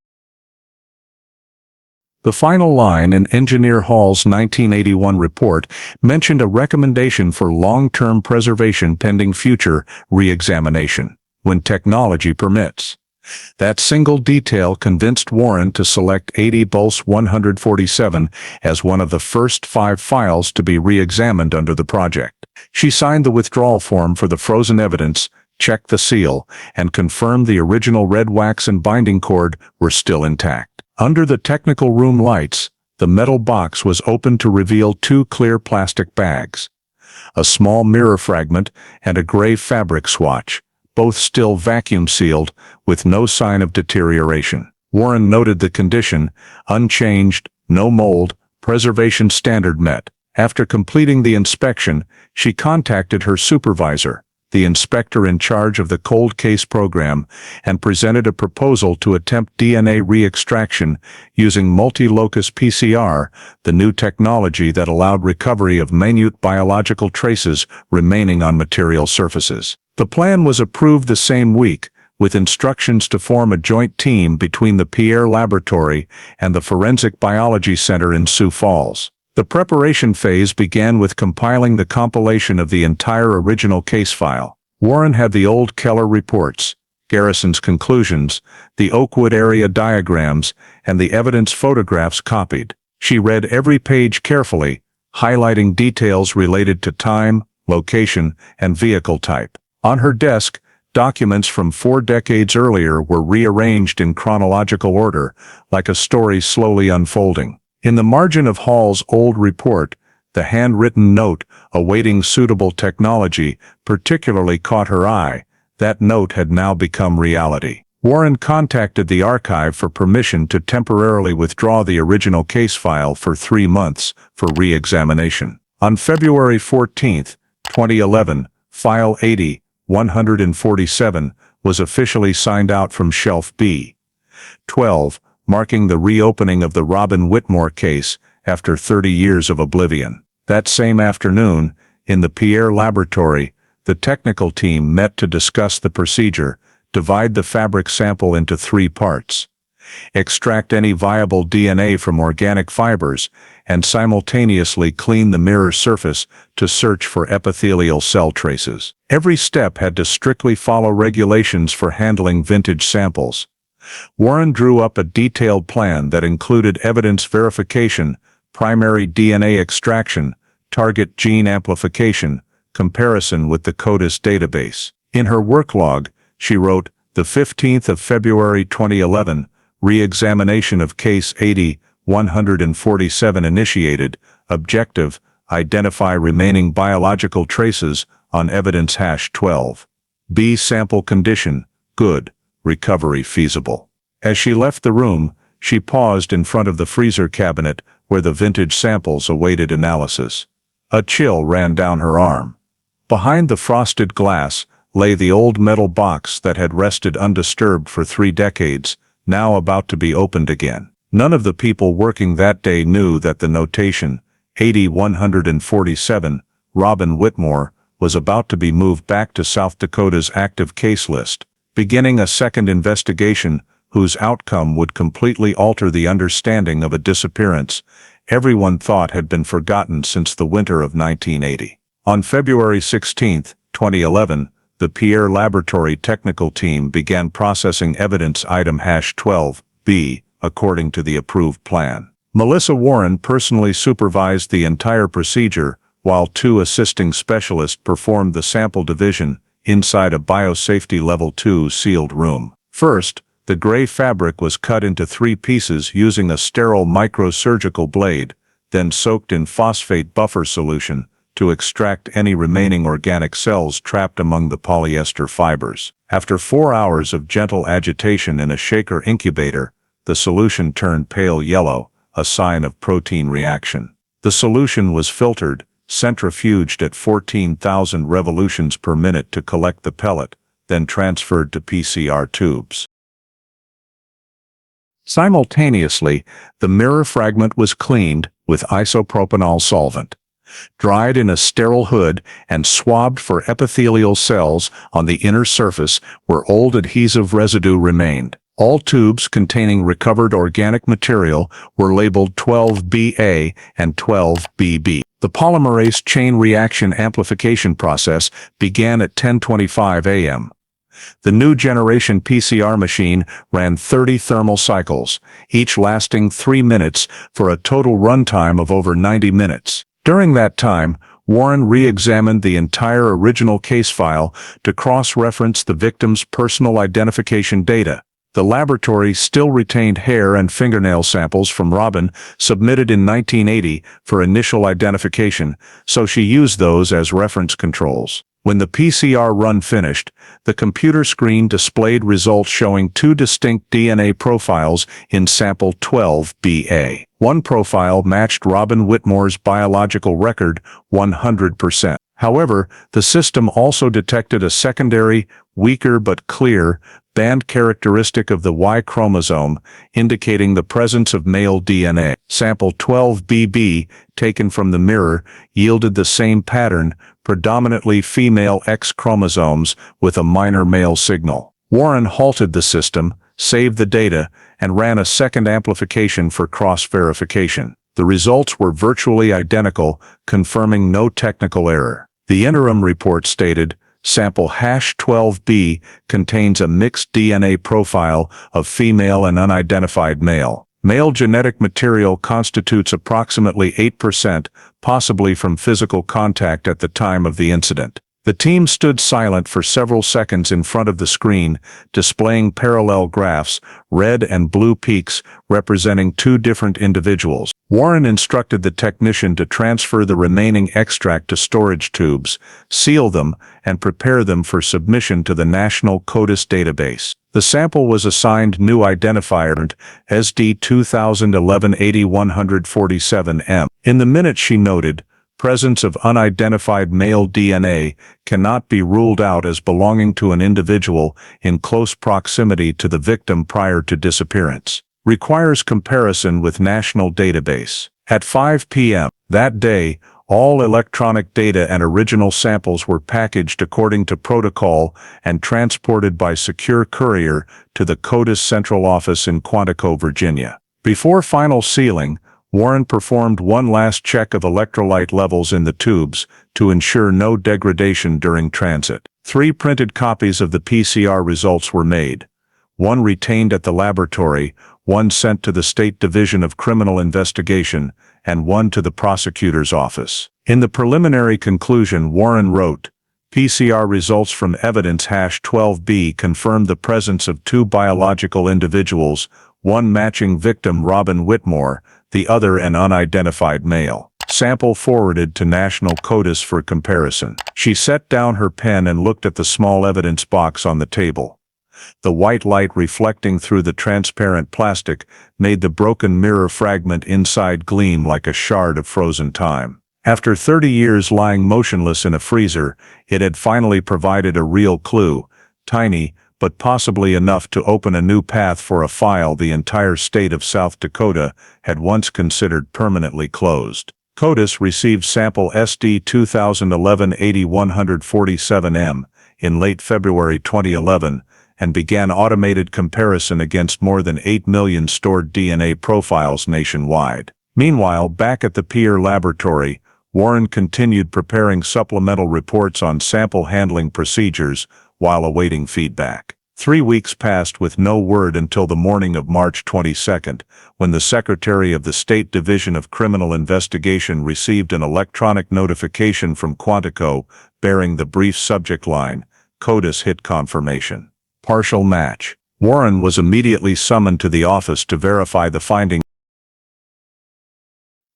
The final line in Engineer Hall's 1981 report mentioned a recommendation for long-term preservation pending future re-examination, when technology permits. That single detail convinced Warren to select 80-147 as one of the first 5 files to be re-examined under the project. She signed the withdrawal form for the frozen evidence, checked the seal, and confirmed the original red wax and binding cord were still intact. Under the technical room lights, the metal box was opened to reveal 2 clear plastic bags, a small mirror fragment, and a gray fabric swatch, both still vacuum-sealed, with no sign of deterioration. Warren noted the condition, unchanged, no mold, preservation standard met. After completing the inspection, she contacted her supervisor, the inspector in charge of the cold case program, and presented a proposal to attempt DNA re-extraction using multi-locus PCR, the new technology that allowed recovery of minute biological traces remaining on material surfaces. The plan was approved the same week, with instructions to form a joint team between the Pierre Laboratory and the Forensic Biology Center in Sioux Falls. The preparation phase began with compiling the compilation of the entire original case file. Warren had the old Keller reports, Garrison's conclusions, the Oakwood area diagrams, and the evidence photographs copied. She read every page carefully, highlighting details related to time, location, and vehicle type. On her desk, documents from 4 decades earlier were rearranged in chronological order, like a story slowly unfolding. In the margin of Hall's old report, the handwritten note awaiting suitable technology particularly caught her eye. That note had now become reality. Warren contacted the archive for permission to temporarily withdraw the original case file for 3 months for re-examination. On February 14, 2011, File 80-147 was officially signed out from Shelf B. 12, marking the reopening of the Robin Whitmore case after 30 years of oblivion. That same afternoon, in the Pierre Laboratory, the technical team met to discuss the procedure, divide the fabric sample into 3 parts, extract any viable DNA from organic fibers, and simultaneously clean the mirror surface to search for epithelial cell traces. Every step had to strictly follow regulations for handling vintage samples. Warren drew up a detailed plan that included evidence verification, primary DNA extraction, target gene amplification, comparison with the CODIS database. In her work log, she wrote, "The 15th of February 2011, re-examination of case 80-147 initiated. Objective, identify remaining biological traces on evidence #12. B sample condition, good. Recovery feasible." As she left the room, she paused in front of the freezer cabinet where the vintage samples awaited analysis. A chill ran down her arm. Behind the frosted glass lay the old metal box that had rested undisturbed for 3 decades, now about to be opened again. None of the people working that day knew that the notation, 80-147, Robin Whitmore, was about to be moved back to South Dakota's active case list, beginning a second investigation whose outcome would completely alter the understanding of a disappearance everyone thought had been forgotten since the winter of 1980. On February 16, 2011, the Pierre Laboratory technical team began processing evidence item #12B, according to the approved plan. Melissa Warren personally supervised the entire procedure, while 2 assisting specialists performed the sample division inside a biosafety level 2 sealed room. First, the gray fabric was cut into 3 pieces using a sterile microsurgical blade, then soaked in phosphate buffer solution to extract any remaining organic cells trapped among the polyester fibers. After 4 hours of gentle agitation in a shaker incubator, the solution turned pale yellow, a sign of protein reaction. The solution was filtered, centrifuged at 14,000 revolutions per minute to collect the pellet, then transferred to PCR tubes. Simultaneously, the mirror fragment was cleaned with isopropanol solvent, dried in a sterile hood, and swabbed for epithelial cells on the inner surface where old adhesive residue remained. All tubes containing recovered organic material were labeled 12BA and 12BB. The polymerase chain reaction amplification process began at 10:25 a.m. The new generation PCR machine ran 30 thermal cycles, each lasting 3 minutes for a total runtime of over 90 minutes. During that time, Warren re-examined the entire original case file to cross-reference the victim's personal identification data. The laboratory still retained hair and fingernail samples from Robin submitted in 1980 for initial identification, so she used those as reference controls. When the PCR run finished, the computer screen displayed results showing 2 distinct DNA profiles in sample 12BA. One profile matched Robin Whitmore's biological record 100%. However, the system also detected a secondary, weaker but clear, band characteristic of the Y chromosome, indicating the presence of male DNA. Sample 12BB, taken from the mirror, yielded the same pattern, predominantly female X chromosomes with a minor male signal. Warren halted the system, saved the data, and ran a second amplification for cross-verification. The results were virtually identical, confirming no technical error. The interim report stated, sample #12B contains a mixed DNA profile of female and unidentified male. Male genetic material constitutes approximately 8%, possibly from physical contact at the time of the incident. The team stood silent for several seconds in front of the screen, displaying parallel graphs, red and blue peaks representing two different individuals. Warren instructed the technician to transfer the remaining extract to storage tubes, seal them, and prepare them for submission to the National CODIS database. The sample was assigned new identifier SD 2011-80-147M. In the minutes she noted, presence of unidentified male DNA cannot be ruled out as belonging to an individual in close proximity to the victim prior to disappearance. Requires comparison with national database. At 5 p.m. that day, all electronic data and original samples were packaged according to protocol and transported by secure courier to the CODIS central office in Quantico, Virginia. Before final sealing, Warren performed one last check of electrolyte levels in the tubes to ensure no degradation during transit. 3 printed copies of the PCR results were made. 1 retained at the laboratory, 1 sent to the State Division of Criminal Investigation, and 1 to the prosecutor's office. In the preliminary conclusion, Warren wrote, PCR results from evidence #12B confirmed the presence of 2 biological individuals, one matching victim Robin Whitmore, the other an unidentified male. Sample forwarded to National CODIS for comparison. She set down her pen and looked at the small evidence box on the table. The white light reflecting through the transparent plastic made the broken mirror fragment inside gleam like a shard of frozen time. After 30 years lying motionless in a freezer, it had finally provided a real clue, tiny, but possibly enough to open a new path for a file the entire state of South Dakota had once considered permanently closed. CODIS received sample SD 2011-80-147M in late February 2011 and began automated comparison against more than 8 million stored DNA profiles nationwide. Meanwhile, back at the Peer laboratory, Warren continued preparing supplemental reports on sample handling procedures while awaiting feedback. 3 weeks passed with no word until the morning of March 22, when the Secretary of the State Division of Criminal Investigation received an electronic notification from Quantico bearing the brief subject line, CODIS hit confirmation. Partial match. Warren was immediately summoned to the office to verify the finding.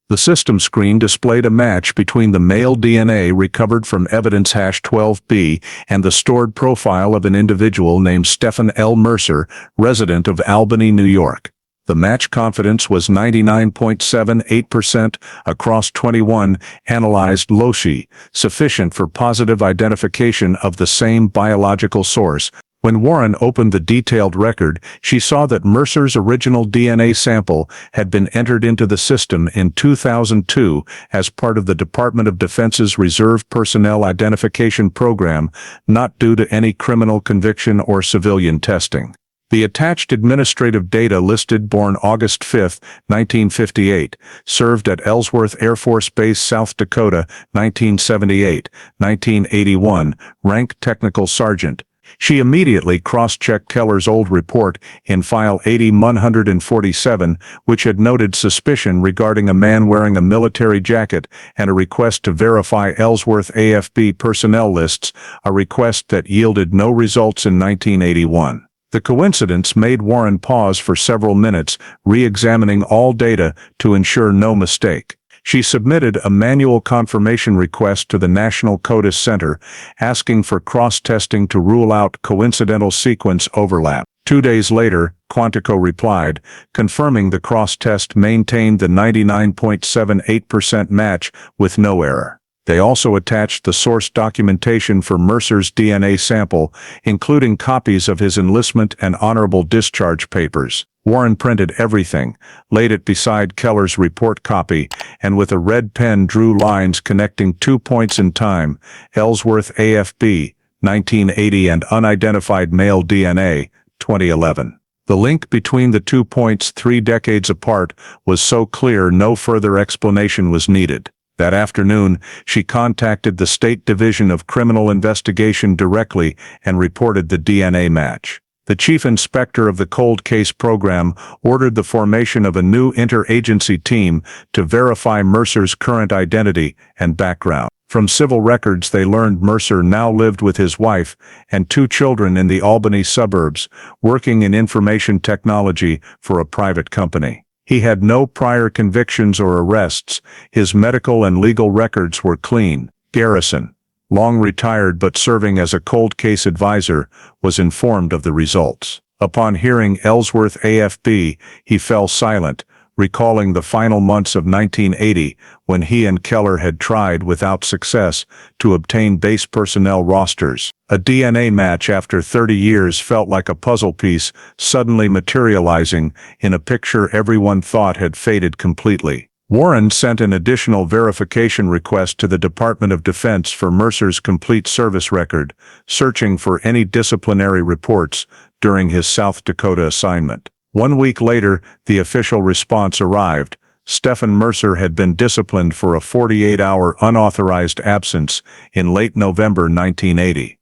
The system screen displayed a match between the male DNA recovered from evidence #12B and the stored profile of an individual named Stephen L. Mercer, resident of Albany, New York. The match confidence was 99.78% across 21 analyzed loci, sufficient for positive identification of the same biological source. When Warren opened the detailed record, she saw that Mercer's original DNA sample had been entered into the system in 2002 as part of the Department of Defense's Reserve Personnel Identification Program, not due to any criminal conviction or civilian testing. The attached administrative data listed born August 5, 1958, served at Ellsworth Air Force Base, South Dakota, 1978, 1981, rank Technical Sergeant. She immediately cross-checked Keller's old report in file 80-147, which had noted suspicion regarding a man wearing a military jacket and a request to verify Ellsworth AFB personnel lists, a request that yielded no results in 1981. The coincidence made Warren pause for several minutes, re-examining all data to ensure no mistake. She submitted a manual confirmation request to the National CODIS Center, asking for cross-testing to rule out coincidental sequence overlap. 2 days later, Quantico replied, confirming the cross-test maintained the 99.78% match with no error. They also attached the source documentation for Mercer's DNA sample, including copies of his enlistment and honorable discharge papers. Warren printed everything, laid it beside Keller's report copy, and with a red pen drew lines connecting 2 points in time: Ellsworth AFB, 1980, and unidentified male DNA, 2011. The link between the 2 points 3 decades apart was so clear no further explanation was needed. That afternoon, she contacted the State Division of Criminal Investigation directly and reported the DNA match. The chief inspector of the cold case program ordered the formation of a new interagency team to verify Mercer's current identity and background. From civil records, they learned Mercer now lived with his wife and 2 children in the Albany suburbs, working in information technology for a private company. He had no prior convictions or arrests. His medical and legal records were clean. Garrison, long retired but serving as a cold case advisor, was informed of the results. Upon hearing Ellsworth AFB, he fell silent, recalling the final months of 1980 when he and Keller had tried without success to obtain base personnel rosters. A DNA match after 30 years felt like a puzzle piece suddenly materializing in a picture everyone thought had faded completely. Warren sent an additional verification request to the Department of Defense for Mercer's complete service record, searching for any disciplinary reports during his South Dakota assignment. 1 week later, the official response arrived. Stephen Mercer had been disciplined for a 48-hour unauthorized absence in late November 1980.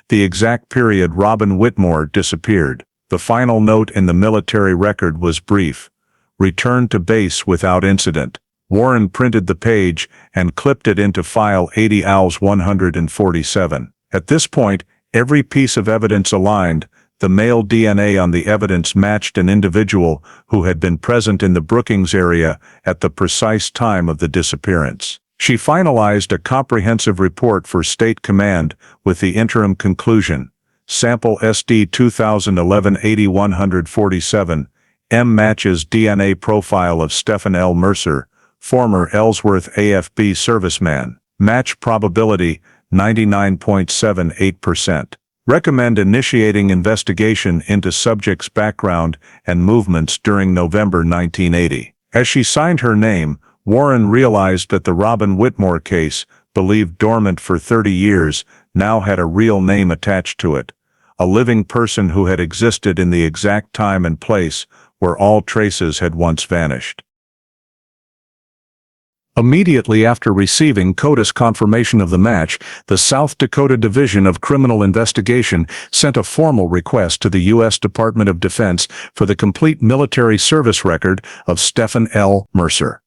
The exact period Robin Whitmore disappeared. The final note in the military record was brief: returned to base without incident. Warren printed the page and clipped it into file 80 ALS 147. At this point, every piece of evidence aligned. The male DNA on the evidence matched an individual who had been present in the Brookings area at the precise time of the disappearance. She finalized a comprehensive report for State Command with the interim conclusion: sample SD 2011-80-147, M matches DNA profile of Stephen L. Mercer, former Ellsworth AFB serviceman. Match probability 99.78%. Recommend initiating investigation into subject's background and movements during November 1980. As she signed her name, Warren realized that the Robin Whitmore case, believed dormant for 30 years, now had a real name attached to it. A living person who had existed in the exact time and place where all traces had once vanished. Immediately after receiving CODIS confirmation of the match, the South Dakota Division of Criminal Investigation sent a formal request to the U.S. Department of Defense for the complete military service record of Stephen L. Mercer.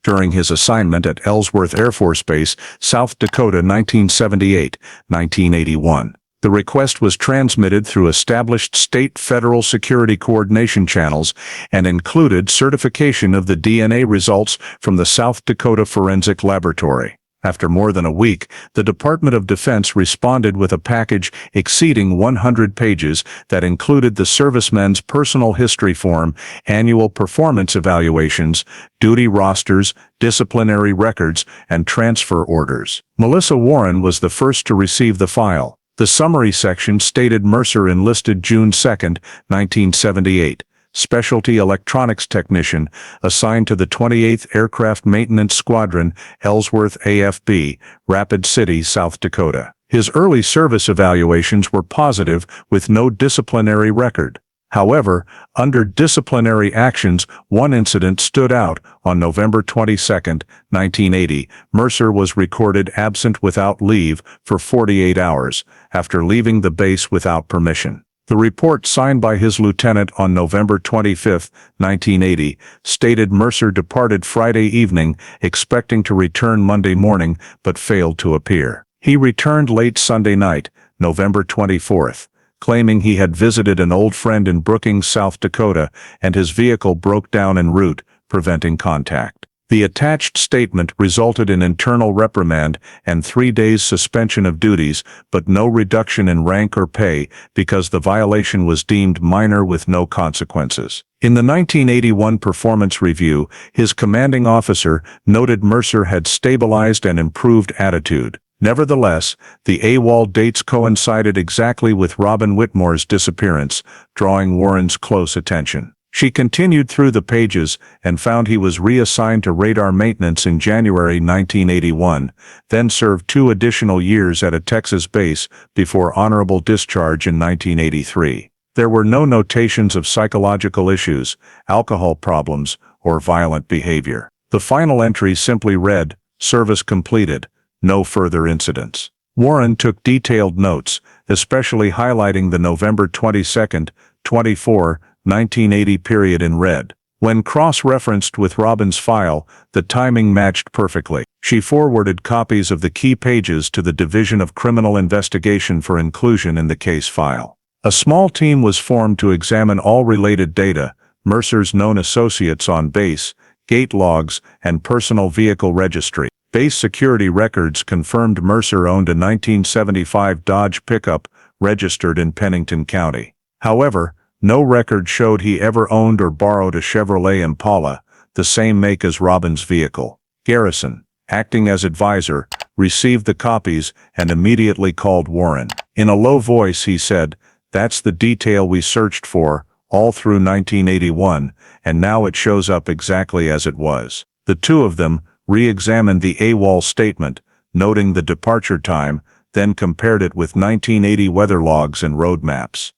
During his assignment at Ellsworth Air Force Base, South Dakota, 1978-1981. The request was transmitted through established state-federal security coordination channels and included certification of the DNA results from the South Dakota Forensic Laboratory. After more than a week, the Department of Defense responded with a package exceeding 100 pages that included the servicemen's personal history form, annual performance evaluations, duty rosters, disciplinary records, and transfer orders. Melissa Warren was the first to receive the file. The summary section stated Mercer enlisted June 2, 1978, specialty electronics technician, assigned to the 28th Aircraft Maintenance Squadron, Ellsworth AFB, Rapid City, South Dakota. His early service evaluations were positive, with no disciplinary record. However, under disciplinary actions, one incident stood out. On November 22, 1980, Mercer was recorded absent without leave for 48 hours, after leaving the base without permission. The report signed by his lieutenant on November 25, 1980, stated Mercer departed Friday evening, expecting to return Monday morning, but failed to appear. He returned late Sunday night, November 24th. Claiming he had visited an old friend in Brookings, South Dakota, and his vehicle broke down en route, preventing contact. The attached statement resulted in internal reprimand and 3 days suspension of duties, but no reduction in rank or pay because the violation was deemed minor with no consequences. In the 1981 performance review, his commanding officer noted Mercer had stabilized and improved attitude. Nevertheless, the AWOL dates coincided exactly with Robin Whitmore's disappearance, drawing Warren's close attention. She continued through the pages and found he was reassigned to radar maintenance in January 1981, then served 2 additional years at a Texas base before honorable discharge in 1983. There were no notations of psychological issues, alcohol problems, or violent behavior. The final entry simply read, "Service completed, no further incidents." Warren took detailed notes, especially highlighting the November 22, 24, 1980 period in red. When cross-referenced with Robin's file, the timing matched perfectly. She forwarded copies of the key pages to the Division of Criminal Investigation for inclusion in the case file. A small team was formed to examine all related data, Mercer's known associates on base, gate logs, and personal vehicle registry. Base security records confirmed Mercer owned a 1975 Dodge pickup registered in Pennington County. However, no record showed he ever owned or borrowed a Chevrolet Impala, the same make as Robin's vehicle. Garrison, acting as advisor, received the copies and immediately called Warren. In a low voice he said, "That's the detail we searched for all through 1981, and now it shows up exactly as it was." The two of them re-examined the AWOL statement, noting the departure time, then compared it with 1980 weather logs and road maps.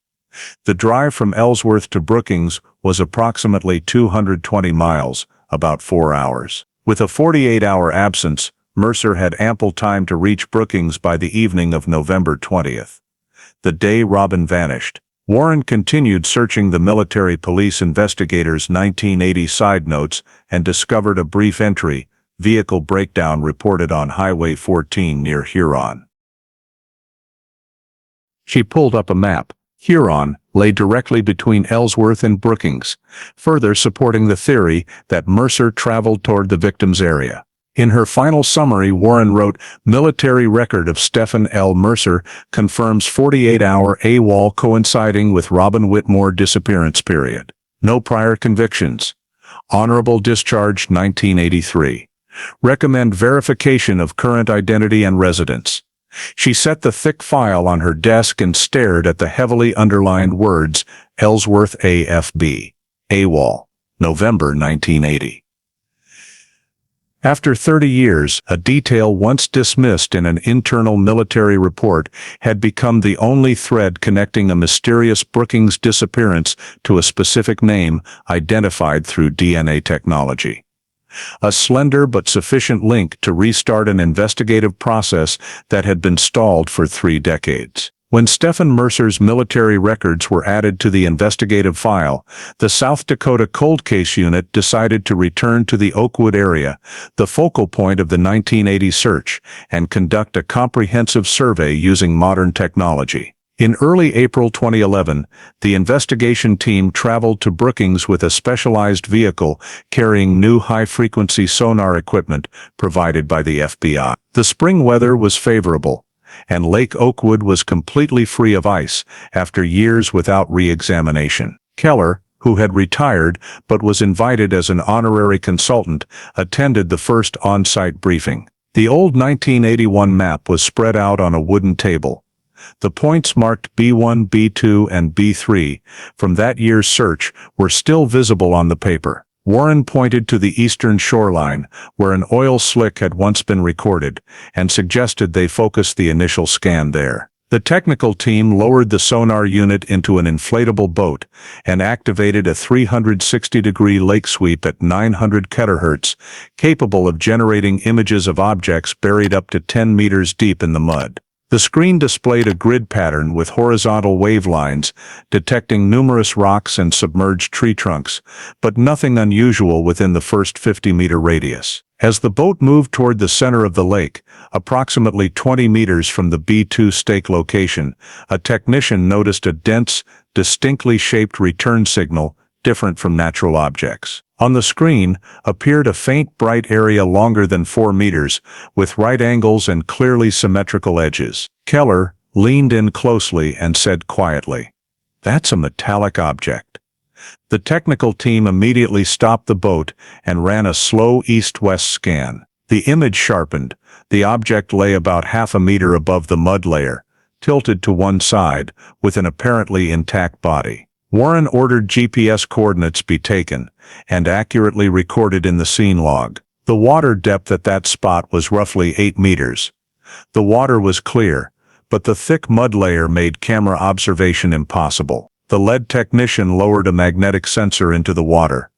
The drive from Ellsworth to Brookings was approximately 220 miles, about 4 hours. With a 48-hour absence, Mercer had ample time to reach Brookings by the evening of November 20th. The day Robin vanished. Warren continued searching the military police investigators' 1980 side notes and discovered a brief entry, "Vehicle breakdown reported on Highway 14 near Huron." She pulled up a map. Huron lay directly between Ellsworth and Brookings, further supporting the theory that Mercer traveled toward the victim's area. In her final summary, Warren wrote, "Military record of Stephen L. Mercer confirms 48-hour AWOL coinciding with Robin Whitmore disappearance period. No prior convictions. Honorable discharge 1983. Recommend verification of current identity and residence." She set the thick file on her desk and stared at the heavily underlined words, Ellsworth AFB. AWOL. November 1980. After 30 years, a detail once dismissed in an internal military report had become the only thread connecting a mysterious Brookings disappearance to a specific name identified through DNA technology. A slender but sufficient link to restart an investigative process that had been stalled for 3 decades. When Stephen Mercer's military records were added to the investigative file, the South Dakota Cold Case Unit decided to return to the Oakwood area, the focal point of the 1980 search, and conduct a comprehensive survey using modern technology. In early April 2011, the investigation team traveled to Brookings with a specialized vehicle carrying new high-frequency sonar equipment provided by the FBI. The spring weather was favorable, and Lake Oakwood was completely free of ice after years without re-examination. Keller, who had retired but was invited as an honorary consultant, attended the first on-site briefing. The old 1981 map was spread out on a wooden table. The points marked B1, B2, and B3 from that year's search were still visible on the paper. Warren pointed to the eastern shoreline, where an oil slick had once been recorded, and suggested they focus the initial scan there. The technical team lowered the sonar unit into an inflatable boat and activated a 360-degree lake sweep at 900 kHz, capable of generating images of objects buried up to 10 meters deep in the mud. The screen displayed a grid pattern with horizontal wave lines, detecting numerous rocks and submerged tree trunks, but nothing unusual within the first 50-meter radius. As the boat moved toward the center of the lake, approximately 20 meters from the B2 stake location, a technician noticed a dense, distinctly shaped return signal different from natural objects. On the screen appeared a faint bright area longer than 4 meters, with right angles and clearly symmetrical edges. Keller leaned in closely and said quietly, "That's a metallic object." The technical team immediately stopped the boat and ran a slow east-west scan. The image sharpened. The object lay about half a meter above the mud layer, tilted to one side, with an apparently intact body. Warren ordered GPS coordinates be taken and accurately recorded in the scene log. The water depth at that spot was roughly 8 meters. The water was clear, but the thick mud layer made camera observation impossible. The lead technician lowered a magnetic sensor into the water.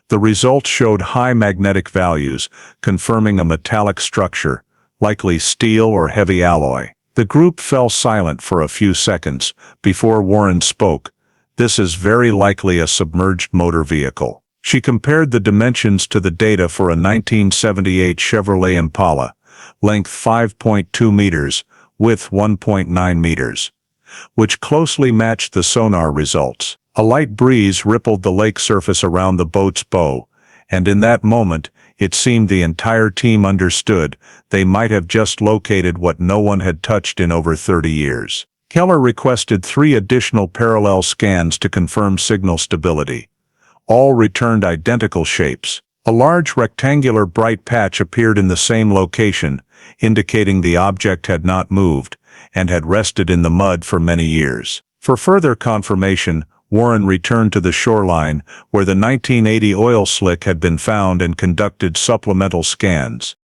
The results showed high magnetic values, confirming a metallic structure, likely steel or heavy alloy. The group fell silent for a few seconds before Warren spoke. "This is very likely a submerged motor vehicle." She compared the dimensions to the data for a 1978 Chevrolet Impala, length 5.2 meters, width 1.9 meters, which closely matched the sonar results. A light breeze rippled the lake surface around the boat's bow, and in that moment, it seemed the entire team understood they might have just located what no one had touched in over 30 years. Keller requested 3 additional parallel scans to confirm signal stability. All returned identical shapes. A large rectangular bright patch appeared in the same location, indicating the object had not moved and had rested in the mud for many years. For further confirmation, Warren returned to the shoreline where the 1980 oil slick had been found and conducted supplemental scans.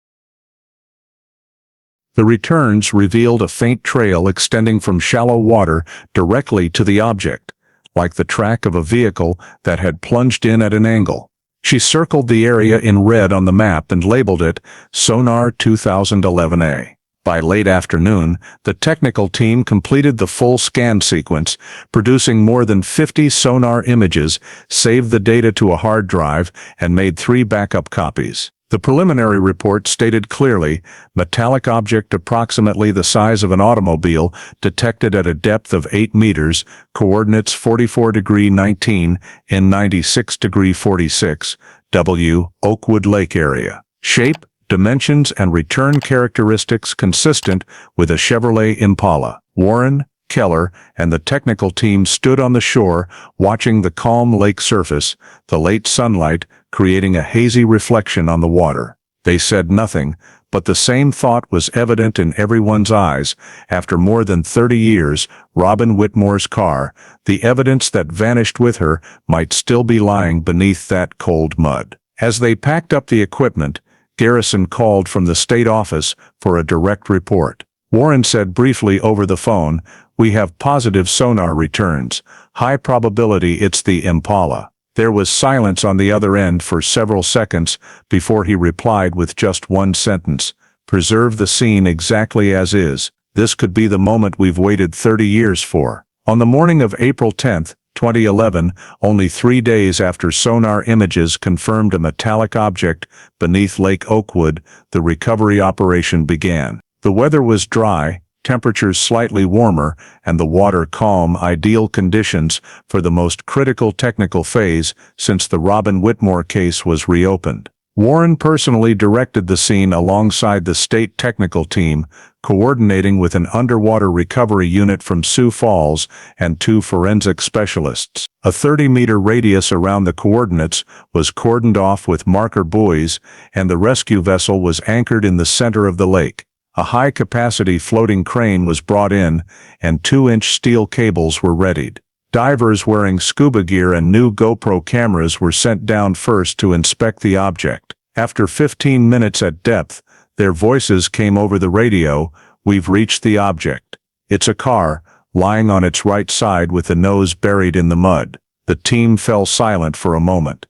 The returns revealed a faint trail extending from shallow water directly to the object, like the track of a vehicle that had plunged in at an angle. She circled the area in red on the map and labeled it Sonar 2011A. By late afternoon, the technical team completed the full scan sequence, producing more than 50 sonar images, saved the data to a hard drive, and made 3 backup copies. The preliminary report stated clearly, metallic object approximately the size of an automobile detected at a depth of 8 meters, coordinates 44°19 and 96°46, W, Oakwood Lake area. Shape, dimensions and return characteristics consistent with a Chevrolet Impala. Warren, Keller, and the technical team stood on the shore, watching the calm lake surface, the late sunlight creating a hazy reflection on the water. They said nothing, but the same thought was evident in everyone's eyes. After more than 30 years, Robin Whitmore's car, the evidence that vanished with her, might still be lying beneath that cold mud. As they packed up the equipment, Garrison called from the state office for a direct report. Warren said briefly over the phone, "We have positive sonar returns. High probability it's the Impala." There was silence on the other end for several seconds before he replied with just one sentence, "Preserve the scene exactly as is. This could be the moment we've waited 30 years for." On the morning of April 10, 2011, only 3 days after sonar images confirmed a metallic object beneath Lake Oakwood, the recovery operation began. The weather was dry, temperatures slightly warmer, and the water calm, ideal conditions for the most critical technical phase since the Robin Whitmore case was reopened. Warren personally directed the scene alongside the state technical team, coordinating with an underwater recovery unit from Sioux Falls and 2 forensic specialists. A 30-meter radius around the coordinates was cordoned off with marker buoys, and the rescue vessel was anchored in the center of the lake. A high-capacity floating crane was brought in, and 2-inch steel cables were readied. Divers wearing scuba gear and new GoPro cameras were sent down first to inspect the object. After 15 minutes at depth, their voices came over the radio, "We've reached the object. It's a car, lying on its right side with the nose buried in the mud." The team fell silent for a moment.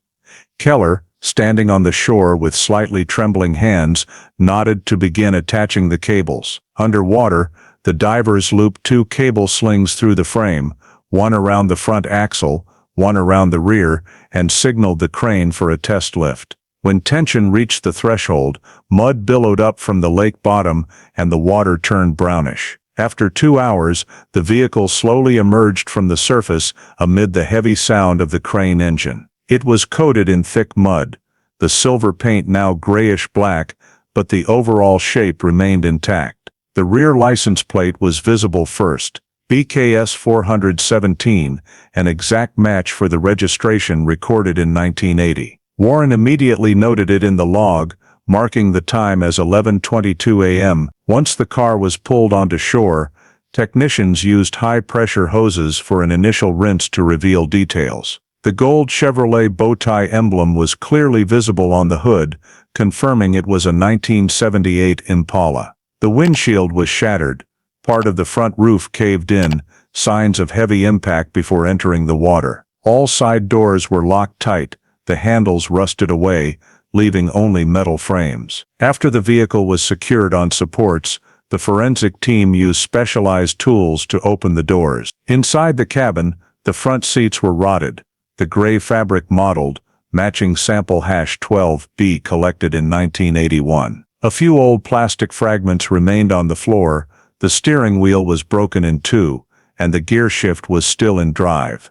Keller, standing on the shore with slightly trembling hands, nodded to begin attaching the cables. Underwater, the divers looped 2 cable slings through the frame, one around the front axle, one around the rear, and signaled the crane for a test lift. When tension reached the threshold, mud billowed up from the lake bottom and the water turned brownish. After 2 hours, the vehicle slowly emerged from the surface amid the heavy sound of the crane engine. It was coated in thick mud, the silver paint now grayish-black, but the overall shape remained intact. The rear license plate was visible first, BKS 417, an exact match for the registration recorded in 1980. Warren immediately noted it in the log, marking the time as 11:22 a.m. Once the car was pulled onto shore, technicians used high-pressure hoses for an initial rinse to reveal details. The gold Chevrolet bowtie emblem was clearly visible on the hood, confirming it was a 1978 Impala. The windshield was shattered, part of the front roof caved in, signs of heavy impact before entering the water. All side doors were locked tight, the handles rusted away, leaving only metal frames. After the vehicle was secured on supports, the forensic team used specialized tools to open the doors. Inside the cabin, the front seats were rotted, the gray fabric mottled, matching sample hash 12B collected in 1981. A few old plastic fragments remained on the floor, the steering wheel was broken in two, and the gear shift was still in drive.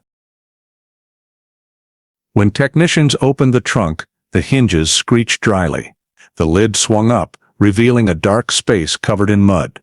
When technicians opened the trunk, the hinges screeched dryly. The lid swung up, revealing a dark space covered in mud.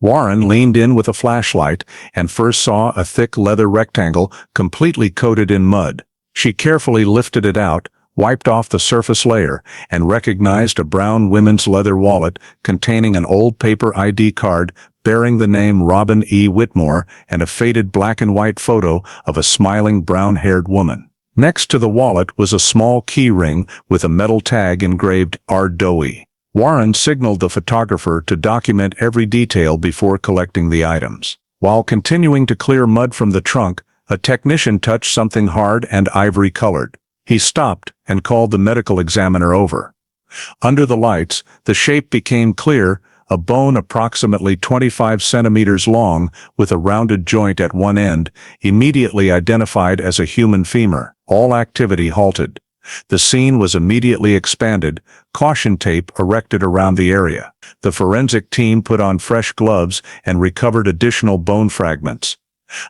Warren leaned in with a flashlight and first saw a thick leather rectangle completely coated in mud. She carefully lifted it out, wiped off the surface layer, and recognized a brown women's leather wallet containing an old paper ID card bearing the name Robin E. Whitmore and a faded black and white photo of a smiling brown-haired woman. Next to the wallet was a small key ring with a metal tag engraved R. Dowie. Warren signaled the photographer to document every detail before collecting the items. While continuing to clear mud from the trunk, a technician touched something hard and ivory-colored. He stopped and called the medical examiner over. Under the lights, the shape became clear, a bone approximately 25 centimeters long with a rounded joint at one end, immediately identified as a human femur. All activity halted. The scene was immediately expanded, caution tape erected around the area. The forensic team put on fresh gloves and recovered additional bone fragments.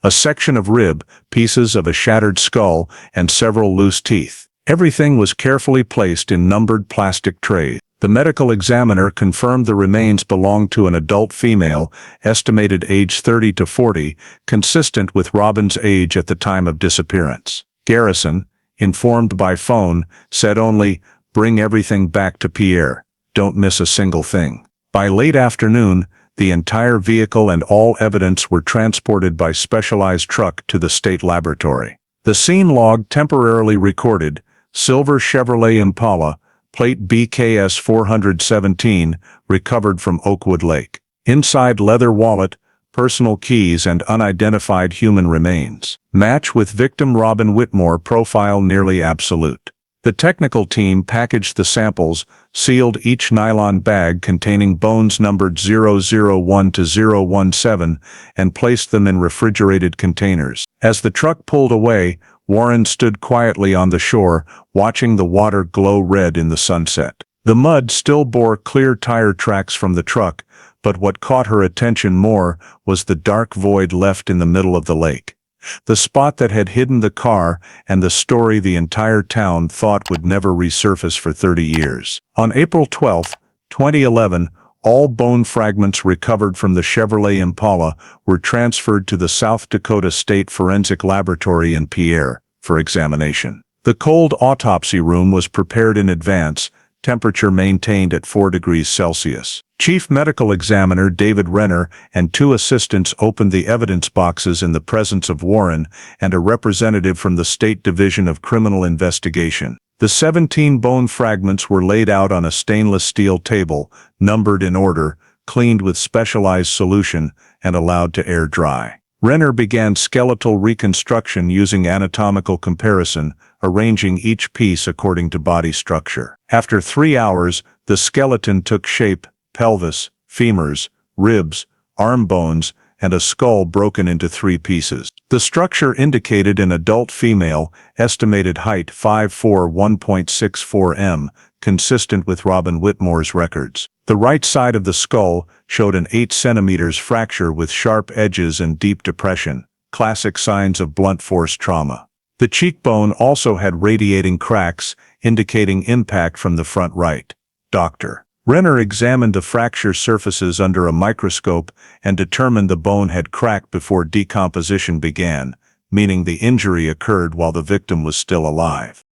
A section of rib, pieces of a shattered skull, and several loose teeth. Everything was carefully placed in numbered plastic trays. The medical examiner confirmed the remains belonged to an adult female, estimated age 30 to 40, consistent with Robin's age at the time of disappearance. Garrison, informed by phone, said only, "Bring everything back to Pierre. Don't miss a single thing." By late afternoon, the entire vehicle and all evidence were transported by specialized truck to the state laboratory. The scene log temporarily recorded, silver Chevrolet Impala, plate BKS 417, recovered from Oakwood Lake. Inside leather wallet, personal keys and unidentified human remains. Match with victim Robin Whitmore profile nearly absolute. The technical team packaged the samples, sealed each nylon bag containing bones numbered 001 to 017, and placed them in refrigerated containers. As the truck pulled away, Warren stood quietly on the shore, watching the water glow red in the sunset. The mud still bore clear tire tracks from the truck, but what caught her attention more was the dark void left in the middle of the lake. The spot that had hidden the car and the story the entire town thought would never resurface for 30 years. On April 12, 2011, all bone fragments recovered from the Chevrolet Impala were transferred to the South Dakota State Forensic Laboratory in Pierre for examination. The cold autopsy room was prepared in advance, temperature maintained at 4 degrees Celsius. Chief Medical Examiner David Renner and two assistants opened the evidence boxes in the presence of Warren and a representative from the State Division of Criminal Investigation. The 17 bone fragments were laid out on a stainless steel table, numbered in order, cleaned with specialized solution, and allowed to air dry. Renner began skeletal reconstruction using anatomical comparison, arranging each piece according to body structure. After 3 hours, the skeleton took shape: pelvis, femurs, ribs, arm bones, and a skull broken into 3 pieces. The structure indicated an adult female, estimated height 5'4", 1.64 m, consistent with Robin Whitmore's records. The right side of the skull showed an 8 centimeters fracture with sharp edges and deep depression, classic signs of blunt force trauma. The cheekbone also had radiating cracks, indicating impact from the front right. Dr. Renner examined the fracture surfaces under a microscope and determined the bone had cracked before decomposition began, meaning the injury occurred while the victim was still alive.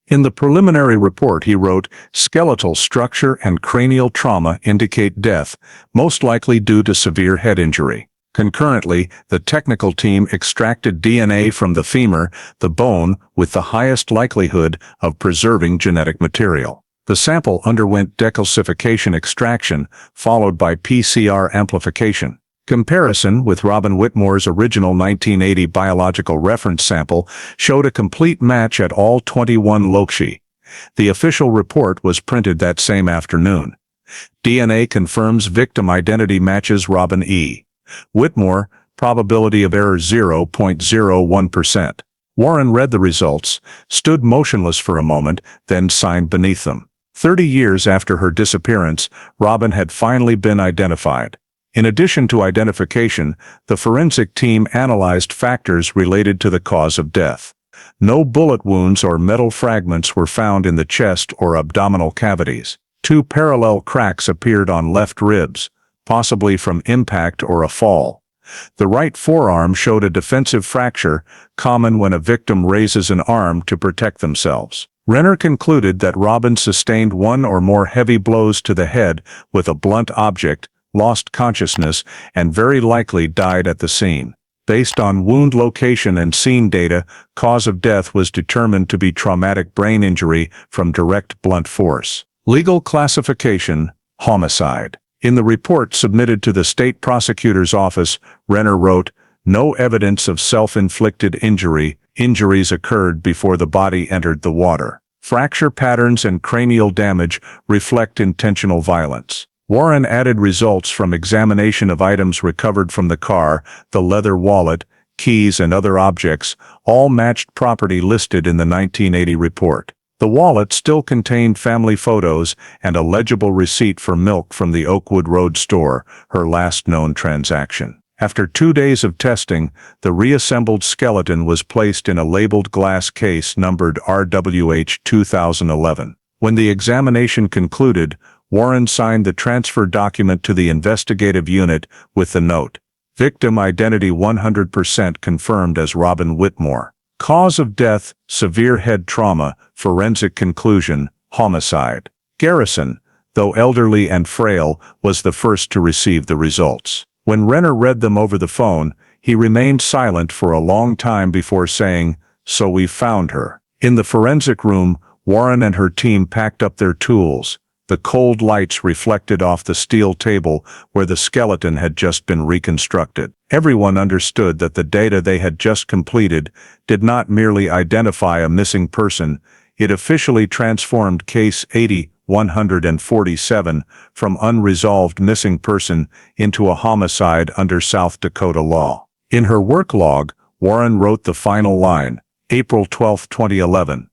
In the preliminary report he wrote, "Skeletal structure and cranial trauma indicate death, most likely due to severe head injury." Concurrently, the technical team extracted DNA from the femur, the bone with the highest likelihood of preserving genetic material. The sample underwent decalcification extraction, followed by PCR amplification. Comparison with Robin Whitmore's original 1980 biological reference sample showed a complete match at all 21 loci. The official report was printed that same afternoon. DNA confirms victim identity matches Robin E. Whitmore, probability of error 0.01%. Warren read the results, stood motionless for a moment, then signed beneath them. 30 years after her disappearance, Robin had finally been identified. In addition to identification, the forensic team analyzed factors related to the cause of death. No bullet wounds or metal fragments were found in the chest or abdominal cavities. 2 parallel cracks appeared on left ribs, possibly from impact or a fall. The right forearm showed a defensive fracture, common when a victim raises an arm to protect themselves. Renner concluded that Robin sustained 1 or more heavy blows to the head with a blunt object, lost consciousness, and very likely died at the scene. Based on wound location and scene data, cause of death was determined to be traumatic brain injury from direct blunt force. Legal classification: homicide. In the report submitted to the state prosecutor's office, Renner wrote, "No evidence of self-inflicted injury. Injuries occurred before the body entered the water. Fracture patterns and cranial damage reflect intentional violence." Warren added results from examination of items recovered from the car, the leather wallet, keys and other objects, all matched property listed in the 1980 report. The wallet still contained family photos and a legible receipt for milk from the Oakwood Road store, her last known transaction. After 2 days of testing, the reassembled skeleton was placed in a labeled glass case numbered RWH 2011. When the examination concluded, Warren signed the transfer document to the investigative unit with the note, "Victim identity 100% confirmed as Robin Whitmore. Cause of death, severe head trauma, forensic conclusion, homicide." Garrison, though elderly and frail, was the first to receive the results. When Renner read them over the phone, he remained silent for a long time before saying, "So we found her." In the forensic room, Warren and her team packed up their tools. The cold lights reflected off the steel table where the skeleton had just been reconstructed. Everyone understood that the data they had just completed did not merely identify a missing person, it officially transformed Case 80-147 from unresolved missing person into a homicide under South Dakota law. In her work log, Warren wrote the final line, April 12, 2011.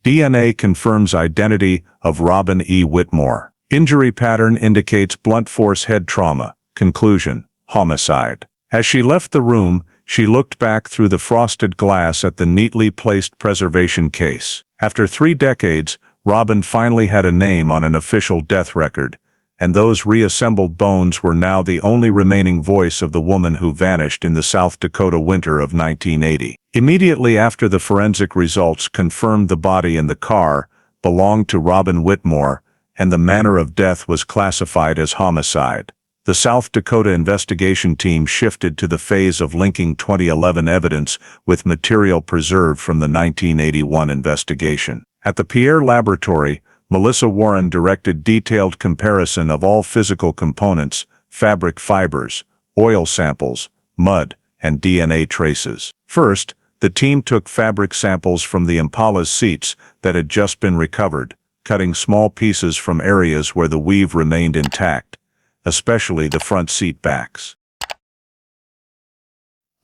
DNA confirms identity of Robin E. Whitmore. Injury pattern indicates blunt force head trauma. Conclusion: homicide. As she left the room, she looked back through the frosted glass at the neatly placed preservation case. After 3 decades, Robin finally had a name on an official death record, and those reassembled bones were now the only remaining voice of the woman who vanished in the South Dakota winter of 1980. Immediately after the forensic results confirmed the body in the car belonged to Robin Whitmore, and the manner of death was classified as homicide, the South Dakota investigation team shifted to the phase of linking 2011 evidence with material preserved from the 1981 investigation. At the Pierre Laboratory, Melissa Warren directed detailed comparison of all physical components, fabric fibers, oil samples, mud, and DNA traces. First, the team took fabric samples from the Impala's seats that had just been recovered, cutting small pieces from areas where the weave remained intact, especially the front seat backs.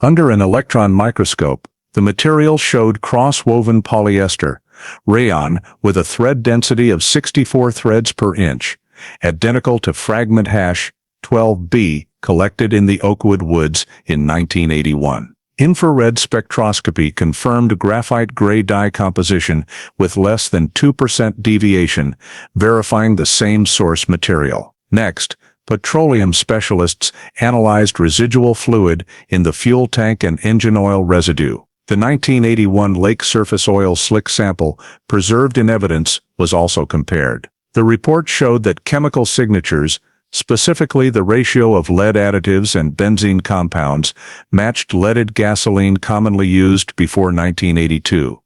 Under an electron microscope, the material showed cross-woven polyester, rayon with a thread density of 64 threads per inch, identical to fragment hash 12B collected in the Oakwood Woods in 1981. Infrared spectroscopy confirmed graphite gray dye composition with less than 2% deviation, verifying the same source material. Next, petroleum specialists analyzed residual fluid in the fuel tank and engine oil residue. The 1981 lake surface oil slick sample, preserved in evidence, was also compared. The report showed that chemical signatures, specifically the ratio of lead additives and benzene compounds, matched leaded gasoline commonly used before 1982.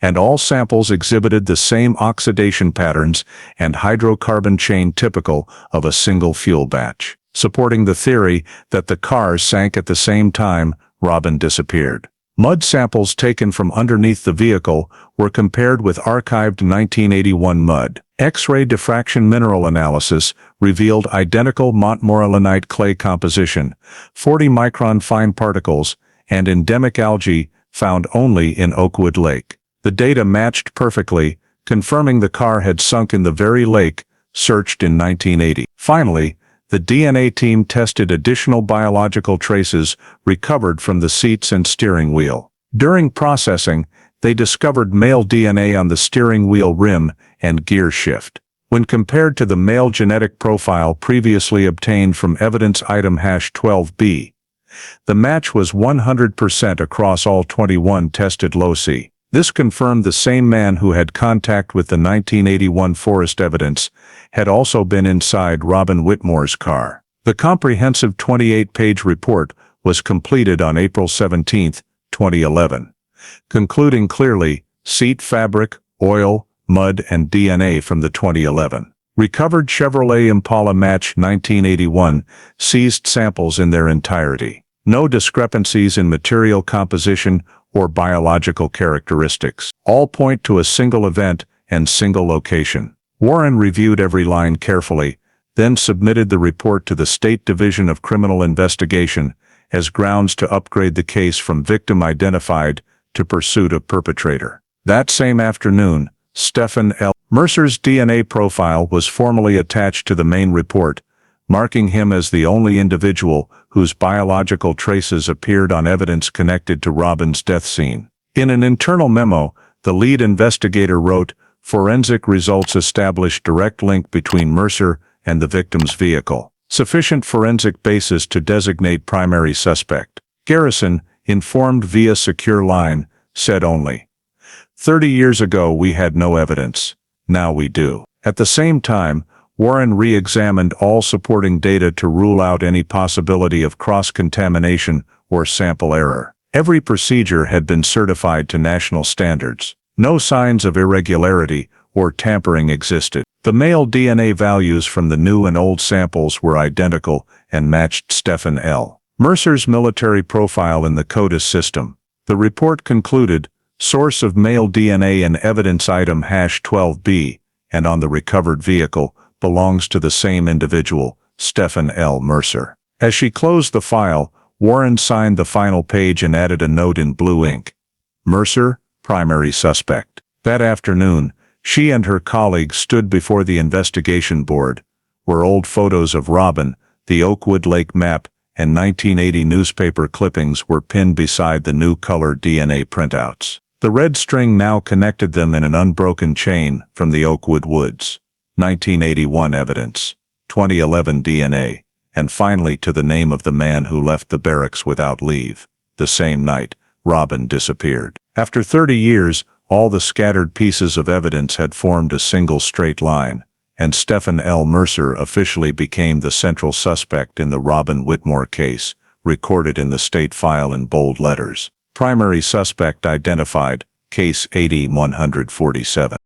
And all samples exhibited the same oxidation patterns and hydrocarbon chain typical of a single fuel batch, supporting the theory that the car sank at the same time Robin disappeared. Mud samples taken from underneath the vehicle were compared with archived 1981 mud. X-ray diffraction mineral analysis revealed identical montmorillonite clay composition, 40-micron fine particles, and endemic algae found only in Oakwood Lake. The data matched perfectly, confirming the car had sunk in the very lake searched in 1980. Finally, the DNA team tested additional biological traces recovered from the seats and steering wheel. During processing, they discovered male DNA on the steering wheel rim and gear shift. When compared to the male genetic profile previously obtained from evidence item hash 12B, the match was 100% across all 21 tested loci. This confirmed the same man who had contact with the 1981 forest evidence had also been inside Robin Whitmore's car. The comprehensive 28-page report was completed on April 17, 2011, concluding clearly seat fabric, oil, mud, and DNA from the 2011 recovered Chevrolet Impala match 1981 seized samples in their entirety. No discrepancies in material composition or biological characteristics. All point to a single event and single location. Warren reviewed every line carefully, then submitted the report to the State Division of Criminal Investigation as grounds to upgrade the case from victim identified to pursuit of perpetrator. That same afternoon, Stephen L. Mercer's DNA profile was formally attached to the main report, marking him as the only individual whose biological traces appeared on evidence connected to Robin's death scene. In an internal memo, the lead investigator wrote, "Forensic results establish direct link between Mercer and the victim's vehicle. Sufficient forensic basis to designate primary suspect." Garrison, informed via secure line, said only, "30 years ago we had no evidence. Now we do." At the same time, Warren re-examined all supporting data to rule out any possibility of cross-contamination or sample error. Every procedure had been certified to national standards. No signs of irregularity or tampering existed. The male DNA values from the new and old samples were identical and matched Stephen L. Mercer's military profile in the CODIS system. The report concluded, source of male DNA in evidence item hash 12B, and on the recovered vehicle, belongs to the same individual, Stephen L. Mercer. As she closed the file, Warren signed the final page and added a note in blue ink. Mercer, primary suspect. That afternoon, she and her colleagues stood before the investigation board, where old photos of Robin, the Oakwood Lake map, and 1980 newspaper clippings were pinned beside the new color DNA printouts. The red string now connected them in an unbroken chain from the Oakwood Woods. 1981 evidence, 2011 DNA, and finally to the name of the man who left the barracks without leave. The same night, Robin disappeared. After 30 years, all the scattered pieces of evidence had formed a single straight line, and Stephen L. Mercer officially became the central suspect in the Robin Whitmore case, recorded in the state file in bold letters. Primary suspect identified, case 80-147.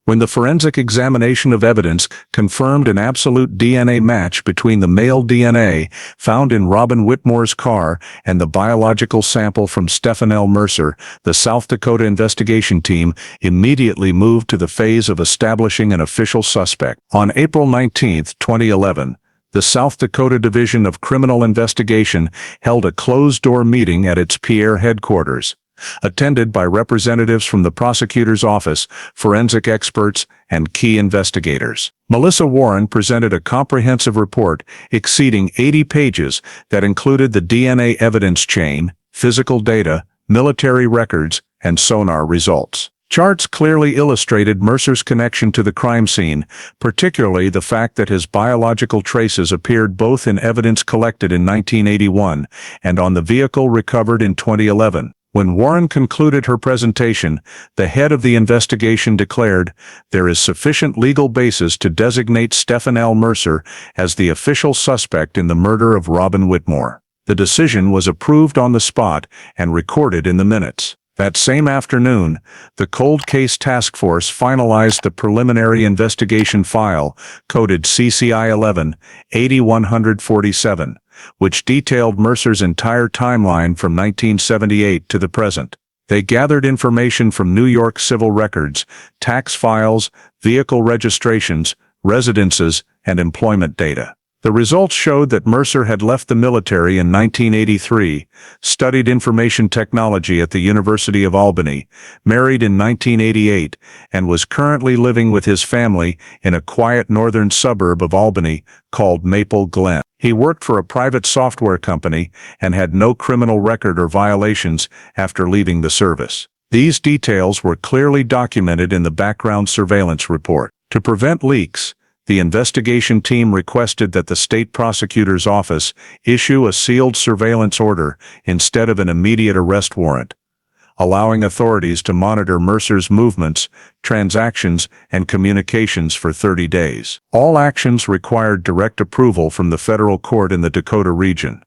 When the forensic examination of evidence confirmed an absolute DNA match between the male DNA found in Robin Whitmore's car and the biological sample from Stephen L. Mercer, the South Dakota investigation team immediately moved to the phase of establishing an official suspect. On April 19, 2011, the South Dakota Division of Criminal Investigation held a closed-door meeting at its Pierre headquarters. attended by representatives from the prosecutor's office, forensic experts, and key investigators. Melissa Warren presented a comprehensive report exceeding 80 pages that included the DNA evidence chain, physical data, military records, and sonar results. Charts clearly illustrated Mercer's connection to the crime scene, particularly the fact that his biological traces appeared both in evidence collected in 1981 and on the vehicle recovered in 2011. When Warren concluded her presentation, the head of the investigation declared, "There is sufficient legal basis to designate Stephen L. Mercer as the official suspect in the murder of Robin Whitmore." The decision was approved on the spot and recorded in the minutes. That same afternoon, the Cold Case Task Force finalized the preliminary investigation file, coded CCI 11-8147, which detailed Mercer's entire timeline from 1978 to the present. They gathered information from New York civil records, tax files, vehicle registrations, residences, and employment data. The results showed that Mercer had left the military in 1983, studied information technology at the University of Albany, married in 1988, and was currently living with his family in a quiet northern suburb of Albany called Maple Glen. He worked for a private software company and had no criminal record or violations after leaving the service. These details were clearly documented in the background surveillance report. To prevent leaks, the investigation team requested that the state prosecutor's office issue a sealed surveillance order instead of an immediate arrest warrant, allowing authorities to monitor Mercer's movements, transactions, and communications for 30 days. All actions required direct approval from the federal court in the Dakota region.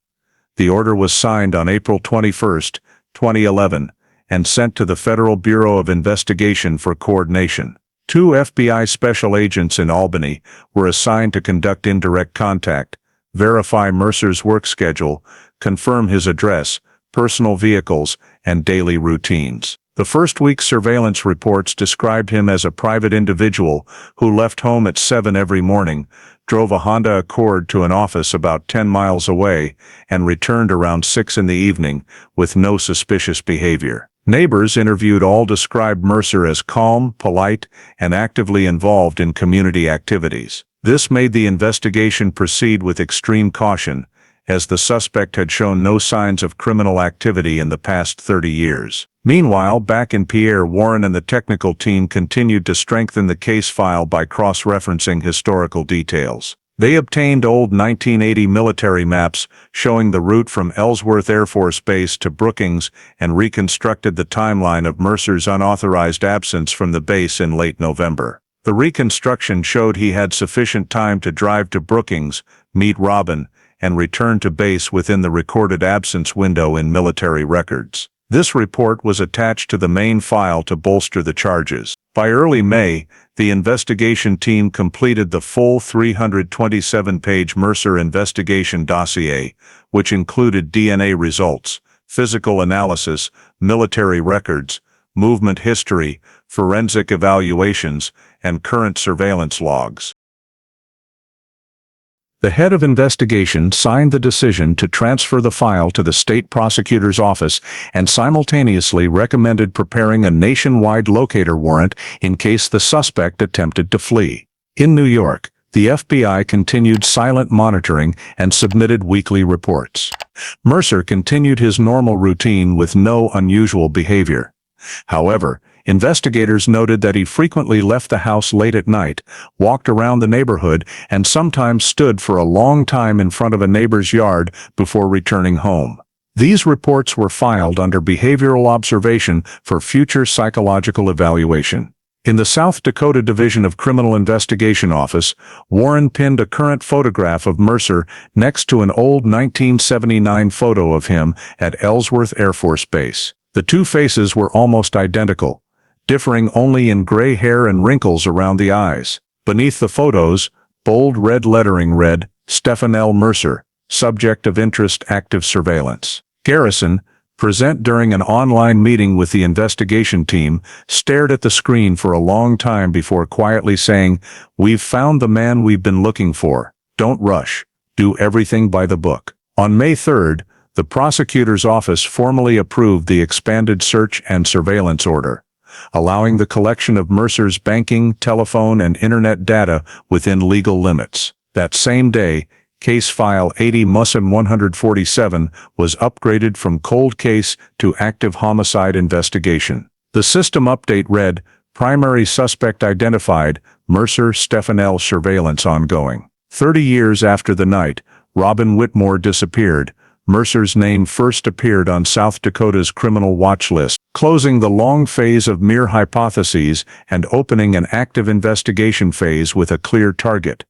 The order was signed on April 21, 2011, and sent to the Federal Bureau of Investigation for coordination. 2 FBI special agents in Albany were assigned to conduct indirect contact, verify Mercer's work schedule, confirm his address, personal vehicles, and daily routines. The first week's surveillance reports described him as a private individual who left home at 7 every morning, drove a Honda Accord to an office about 10 miles away, and returned around 6 in the evening with no suspicious behavior. Neighbors interviewed all described Mercer as calm, polite, and actively involved in community activities. This made the investigation proceed with extreme caution, as the suspect had shown no signs of criminal activity in the past 30 years. Meanwhile, back in Pierre, Warren and the technical team continued to strengthen the case file by cross-referencing historical details. They obtained old 1980 military maps showing the route from Ellsworth Air Force Base to Brookings and reconstructed the timeline of Mercer's unauthorized absence from the base in late November. The reconstruction showed he had sufficient time to drive to Brookings, meet Robin, and return to base within the recorded absence window in military records. This report was attached to the main file to bolster the charges. By early May, the investigation team completed the full 327-page Mercer investigation dossier, which included DNA results, physical analysis, military records, movement history, forensic evaluations, and current surveillance logs. The head of investigation signed the decision to transfer the file to the state prosecutor's office and simultaneously recommended preparing a nationwide locator warrant in case the suspect attempted to flee. In New York, the FBI continued silent monitoring and submitted weekly reports. Mercer continued his normal routine with no unusual behavior. However, investigators noted that he frequently left the house late at night, walked around the neighborhood, and sometimes stood for a long time in front of a neighbor's yard before returning home. These reports were filed under behavioral observation for future psychological evaluation. In the South Dakota Division of Criminal Investigation Office, Warren pinned a current photograph of Mercer next to an old 1979 photo of him at Ellsworth Air Force Base. The two faces were almost identical, differing only in gray hair and wrinkles around the eyes. Beneath the photos, bold red lettering read, "Stephen L. Mercer, Subject of Interest, Active Surveillance." Garrison, present during an online meeting with the investigation team, stared at the screen for a long time before quietly saying, "We've found the man we've been looking for. Don't rush. Do everything by the book." On May 3rd, the prosecutor's office formally approved the expanded search and surveillance order, allowing the collection of Mercer's banking, telephone, and internet data within legal limits. That same day, Case File 80-147 was upgraded from cold case to active homicide investigation. The system update read, "Primary suspect identified, Mercer Stephen L. surveillance ongoing." 30 years after the night Robin Whitmore disappeared, Mercer's name first appeared on South Dakota's criminal watch list, closing the long phase of mere hypotheses and opening an active investigation phase with a clear target.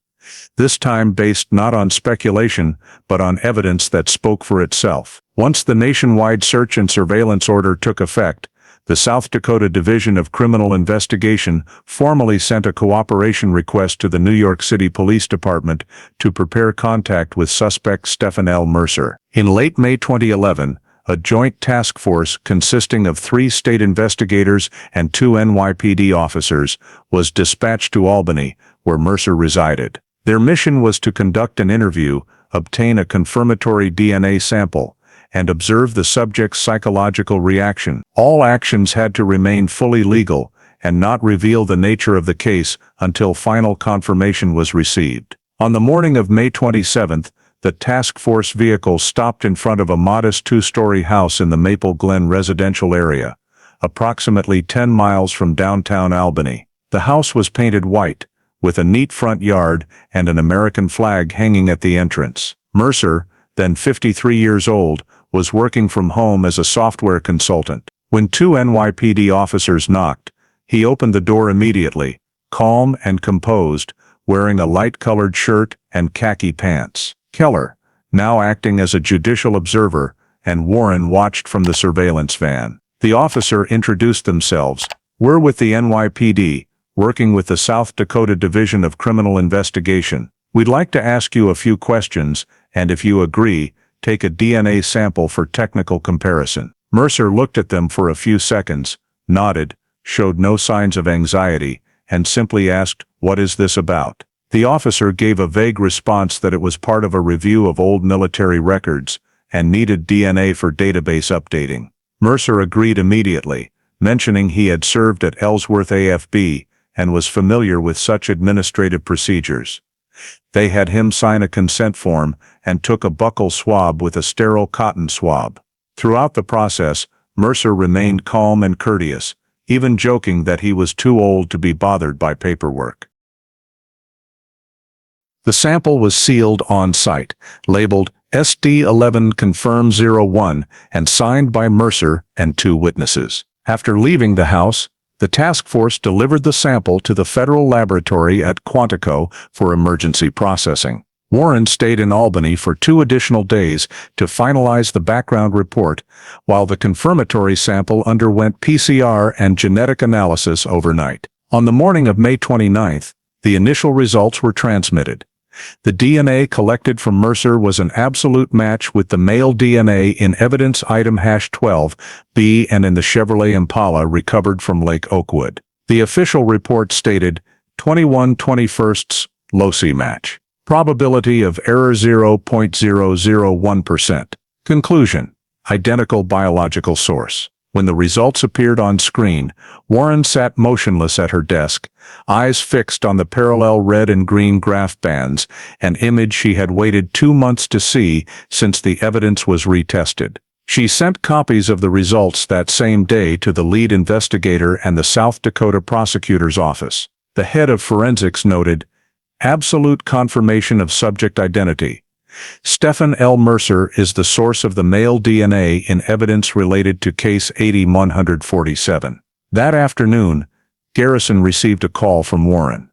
This time based not on speculation, but on evidence that spoke for itself. Once the nationwide search and surveillance order took effect, the South Dakota Division of Criminal Investigation formally sent a cooperation request to the New York City Police Department to prepare contact with suspect Stephen L. Mercer. In late May 2011, a joint task force consisting of 3 state investigators and 2 NYPD officers was dispatched to Albany, where Mercer resided. Their mission was to conduct an interview, obtain a confirmatory DNA sample, and observe the subject's psychological reaction. All actions had to remain fully legal and not reveal the nature of the case until final confirmation was received. On the morning of May 27th, the task force vehicle stopped in front of a modest 2-story house in the Maple Glen residential area, approximately 10 miles from downtown Albany. The house was painted white, with a neat front yard and an American flag hanging at the entrance. Mercer, then 53 years old, was working from home as a software consultant. When 2 NYPD officers knocked, he opened the door immediately, calm and composed, wearing a light-colored shirt and khaki pants. Keller, now acting as a judicial observer, and Warren watched from the surveillance van. The officer introduced themselves. "We're with the NYPD, working with the South Dakota Division of Criminal Investigation. We'd like to ask you a few questions, and if you agree, take a DNA sample for technical comparison." Mercer looked at them for a few seconds, nodded, showed no signs of anxiety, and simply asked, "What is this about?" The officer gave a vague response that it was part of a review of old military records and needed DNA for database updating. Mercer agreed immediately, mentioning he had served at Ellsworth AFB and was familiar with such administrative procedures. They had him sign a consent form and took a buccal swab with a sterile cotton swab. Throughout the process, Mercer remained calm and courteous, even joking that he was too old to be bothered by paperwork. The sample was sealed on site, labeled SD11 Confirm 01, and signed by Mercer and 2 witnesses. After leaving the house, the task force delivered the sample to the federal laboratory at Quantico for emergency processing. Warren stayed in Albany for 2 additional days to finalize the background report, while the confirmatory sample underwent PCR and genetic analysis overnight. On the morning of May 29th, the initial results were transmitted. The DNA collected from Mercer was an absolute match with the male DNA in evidence item #12B and in the Chevrolet Impala recovered from Lake Oakwood. The official report stated 21/21 loci match. Probability of error 0.001%. Conclusion: identical biological source. When the results appeared on screen, Warren sat motionless at her desk, eyes fixed on the parallel red and green graph bands, an image she had waited 2 months to see since the evidence was retested. She sent copies of the results that same day to the lead investigator and the South Dakota prosecutor's office. The head of forensics noted, "Absolute confirmation of subject identity. Stephen L. Mercer is the source of the male DNA in evidence related to case 80-147. That afternoon, Garrison received a call from Warren.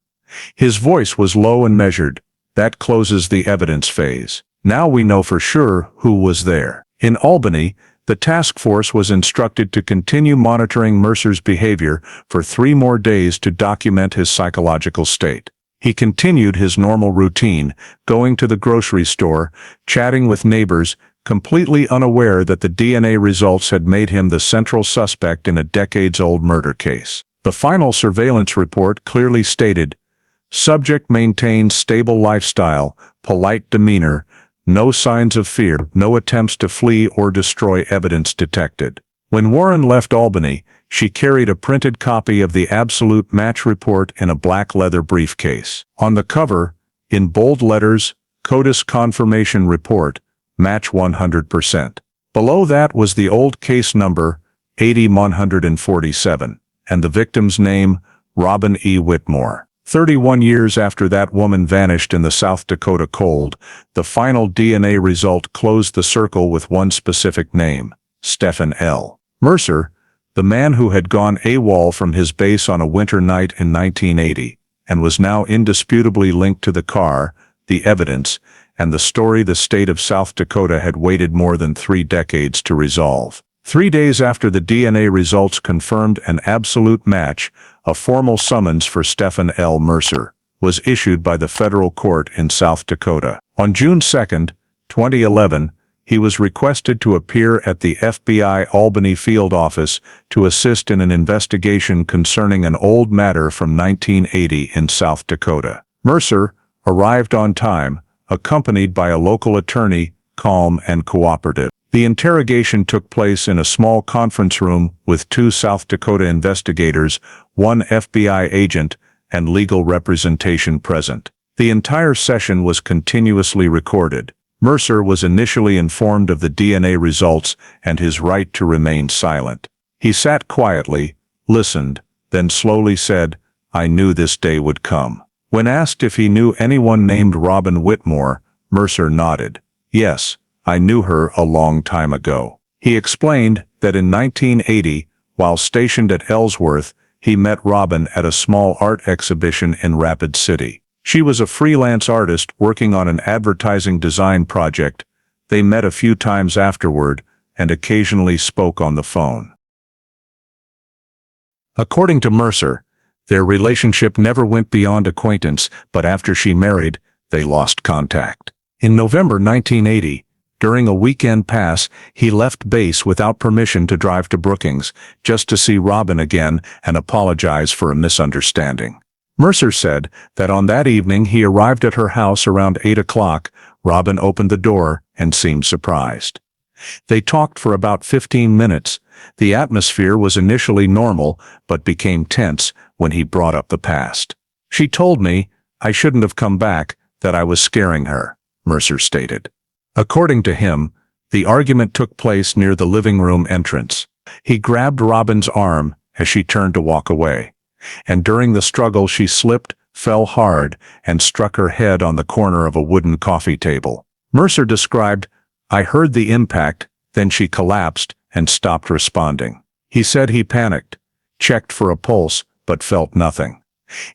His voice was low and measured. "That closes the evidence phase. Now we know for sure who was there." In Albany, the task force was instructed to continue monitoring Mercer's behavior for 3 more days to document his psychological state. He continued his normal routine, going to the grocery store, chatting with neighbors, completely unaware that the DNA results had made him the central suspect in a decades-old murder case. The final surveillance report clearly stated, "Subject maintains stable lifestyle, polite demeanor, No signs of fear, no attempts to flee or destroy evidence detected. When Warren left Albany, she carried a printed copy of the absolute match report in a black leather briefcase. On the cover, in bold letters, CODIS confirmation report, match 100%. Below that was the old case number, 80-147, and the victim's name, Robin E. Whitmore. 31 years after that woman vanished in the South Dakota cold, the final DNA result closed the circle with one specific name, Stephen L. Mercer, the man who had gone AWOL from his base on a winter night in 1980, and was now indisputably linked to the car, the evidence, and the story the state of South Dakota had waited more than 3 decades to resolve. 3 days after the DNA results confirmed an absolute match, a formal summons for Stephen L. Mercer was issued by the federal court in South Dakota. On June 2, 2011, he was requested to appear at the FBI Albany field office to assist in an investigation concerning an old matter from 1980 in South Dakota. Mercer arrived on time, accompanied by a local attorney, calm and cooperative. The interrogation took place in a small conference room with 2 South Dakota investigators, 1 FBI agent, and legal representation present. The entire session was continuously recorded. Mercer was initially informed of the DNA results and his right to remain silent. He sat quietly, listened, then slowly said, "I knew this day would come." When asked if he knew anyone named Robin Whitmore, Mercer nodded. "Yes, I knew her a long time ago." He explained that in 1980, while stationed at Ellsworth, he met Robin at a small art exhibition in Rapid City. She was a freelance artist working on an advertising design project. They met a few times afterward and occasionally spoke on the phone. According to Mercer, their relationship never went beyond acquaintance, but after she married, they lost contact. In November 1980, during a weekend pass, he left base without permission to drive to Brookings, just to see Robin again and apologize for a misunderstanding. Mercer said that on that evening he arrived at her house around 8 o'clock. Robin opened the door and seemed surprised. They talked for about 15 minutes. The atmosphere was initially normal, but became tense when he brought up the past. "She told me I shouldn't have come back, that I was scaring her," Mercer stated. According to him, the argument took place near the living room entrance. He grabbed Robin's arm as she turned to walk away, and during the struggle she slipped, fell hard, and struck her head on the corner of a wooden coffee table. Mercer described, "I heard the impact, then she collapsed and stopped responding." He said he panicked, checked for a pulse, but felt nothing.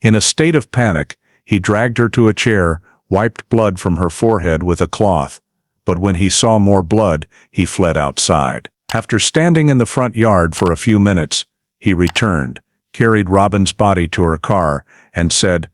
In a state of panic, he dragged her to a chair, wiped blood from her forehead with a cloth, but when he saw more blood, he fled outside. After standing in the front yard for a few minutes, he returned, carried Robin's body to her car, and said,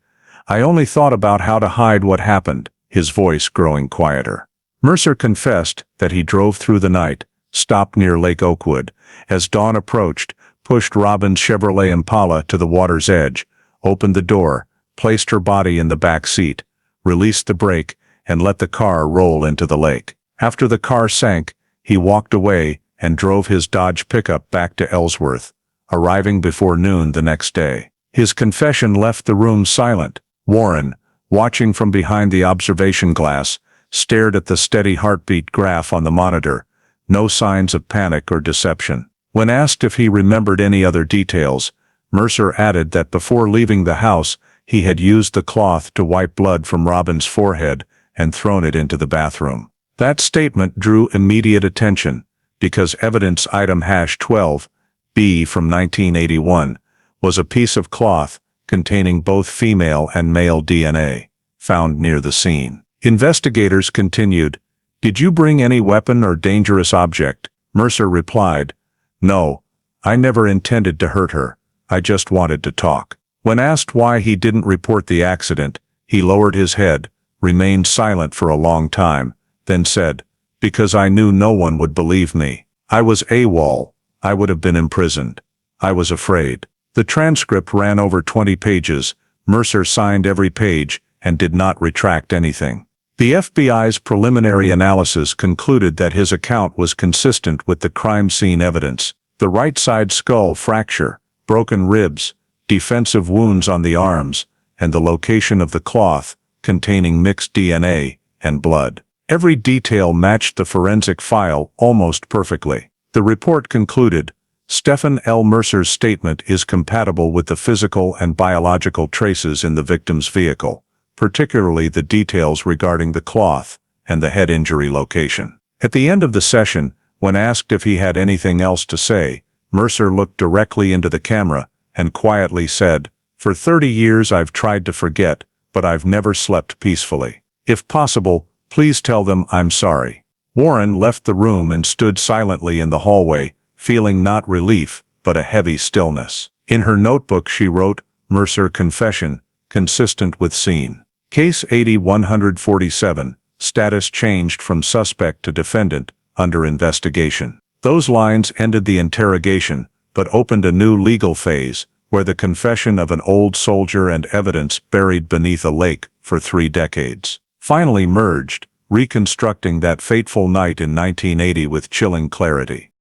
"I only thought about how to hide what happened," his voice growing quieter. Mercer confessed that he drove through the night, stopped near Lake Oakwood. As dawn approached, pushed Robin's Chevrolet Impala to the water's edge, opened the door, placed her body in the back seat, released the brake, and let the car roll into the lake. After the car sank, he walked away and drove his Dodge pickup back to Ellsworth, arriving before noon the next day. His confession left the room silent. Warren, watching from behind the observation glass, stared at the steady heartbeat graph on the monitor. No signs of panic or deception. When asked if he remembered any other details, Mercer added that before leaving the house, he had used the cloth to wipe blood from Robin's forehead and thrown it into the bathroom. That statement drew immediate attention, because evidence item #12B from 1981 was a piece of cloth containing both female and male DNA, found near the scene. Investigators continued, "Did you bring any weapon or dangerous object?" Mercer replied, "No, I never intended to hurt her. I just wanted to talk." When asked why he didn't report the accident, he lowered his head, remained silent for a long time, then said, "Because I knew no one would believe me. I was AWOL. I would have been imprisoned. I was afraid." The transcript ran over 20 pages. Mercer signed every page and did not retract anything. The FBI's preliminary analysis concluded that his account was consistent with the crime scene evidence: the right side skull fracture, broken ribs, defensive wounds on the arms, and the location of the cloth, containing mixed DNA and blood. Every detail matched the forensic file almost perfectly. The report concluded, Stephen L. Mercer's statement is compatible with the physical and biological traces in the victim's vehicle, particularly the details regarding the cloth and the head injury location. At the end of the session, when asked if he had anything else to say, Mercer looked directly into the camera and quietly said, "For 30 years I've tried to forget, but I've never slept peacefully. If possible, please tell them I'm sorry." Warren left the room and stood silently in the hallway, feeling not relief, but a heavy stillness. In her notebook she wrote, "Mercer confession, consistent with scene. Case 80-147, status changed from suspect to defendant, under investigation." Those lines ended the interrogation, but opened a new legal phase, where the confession of an old soldier and evidence buried beneath a lake for 3 decades finally merged, reconstructing that fateful night in 1980 with chilling clarity.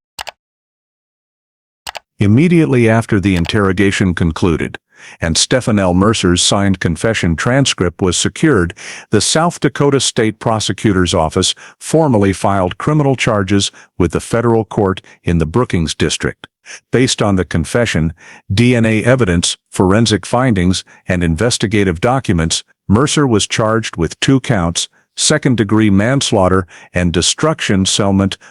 Immediately after the interrogation concluded, and Stephen L. Mercer's signed confession transcript was secured, the South Dakota State Prosecutor's Office formally filed criminal charges with the federal court in the Brookings District. Based on the confession, DNA evidence, forensic findings, and investigative documents, Mercer was charged with 2 counts, second-degree manslaughter and destruction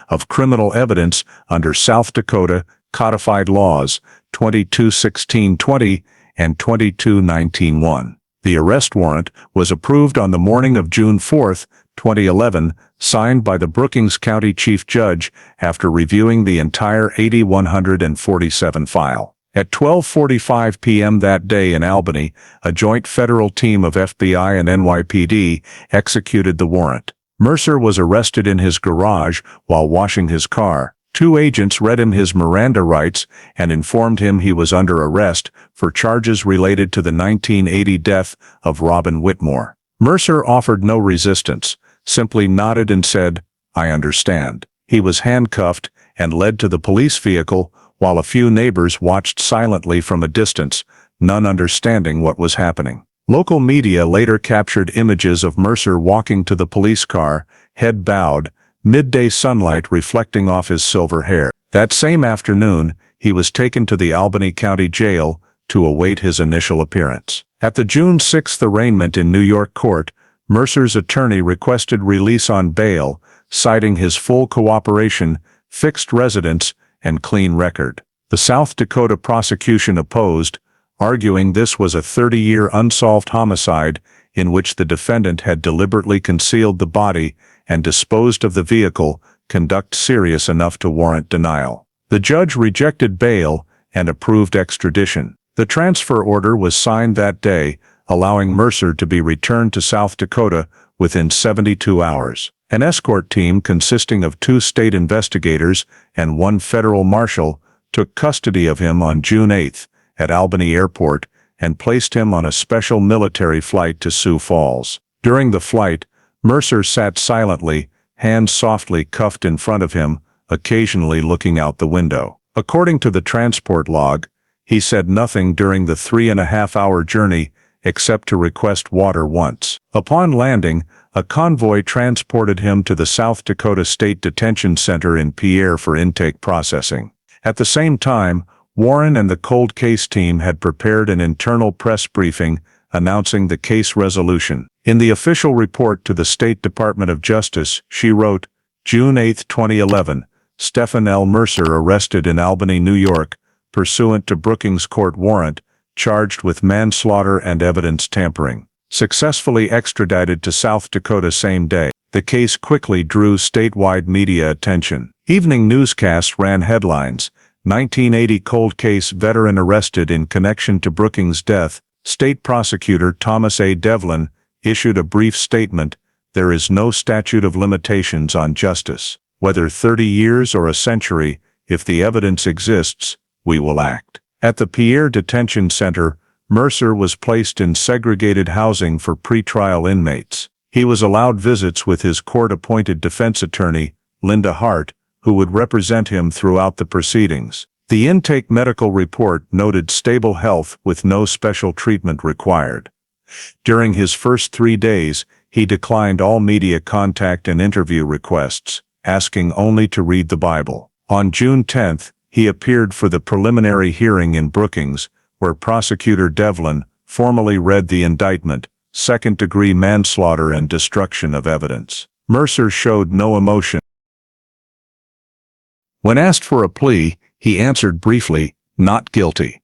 of criminal evidence under South Dakota Codified Laws 22-16-20 and 22-19-1. The arrest warrant was approved on the morning of June 4, 2011, signed by the Brookings County Chief Judge after reviewing the entire 80-147 file. At 12:45 p.m. that day in Albany, a joint federal team of FBI and NYPD executed the warrant. Mercer was arrested in his garage while washing his car. 2 agents read him his Miranda rights and informed him he was under arrest for charges related to the 1980 death of Robin Whitmore. Mercer offered no resistance, simply nodded and said, "I understand." He was handcuffed and led to the police vehicle, while a few neighbors watched silently from a distance, none understanding what was happening. Local media later captured images of Mercer walking to the police car, head bowed, midday sunlight reflecting off his silver hair. That same afternoon, he was taken to the Albany County Jail to await his initial appearance. At the June 6 arraignment in New York court, Mercer's attorney requested release on bail, citing his full cooperation, fixed residence, and clean record. The South Dakota prosecution opposed, arguing this was a 30-year unsolved homicide in which the defendant had deliberately concealed the body and disposed of the vehicle, conduct serious enough to warrant denial. The judge rejected bail and approved extradition. The transfer order was signed that day, allowing Mercer to be returned to South Dakota within 72 hours. An escort team consisting of 2 state investigators and 1 federal marshal took custody of him on June 8 at Albany Airport and placed him on a special military flight to Sioux Falls. During the flight, Mercer sat silently, hands softly cuffed in front of him, occasionally looking out the window. According to the transport log, he said nothing during the 3.5-hour journey except to request water once. Upon landing, a convoy transported him to the South Dakota State Detention Center in Pierre for intake processing. At the same time, Warren and the cold case team had prepared an internal press briefing announcing the case resolution. In the official report to the State Department of Justice, she wrote, June 8, 2011, Stephen L. Mercer arrested in Albany, New York, pursuant to Brookings court warrant, charged with manslaughter and evidence tampering. Successfully extradited to South Dakota same day. The case quickly drew statewide media attention. Evening newscasts ran headlines, 1980 cold case veteran arrested in connection to Brookings' death. State prosecutor Thomas A. Devlin issued a brief statement, "There is no statute of limitations on justice. Whether 30 years or a century, if the evidence exists, we will act." At the Pierre Detention Center, Mercer was placed in segregated housing for pretrial inmates. He was allowed visits with his court-appointed defense attorney, Linda Hart, who would represent him throughout the proceedings. The intake medical report noted stable health with no special treatment required. During his first 3 days, he declined all media contact and interview requests, asking only to read the Bible. On June 10, he appeared for the preliminary hearing in Brookings, where Prosecutor Devlin formally read the indictment, second-degree manslaughter and destruction of evidence. Mercer showed no emotion. When asked for a plea, he answered briefly, "Not guilty."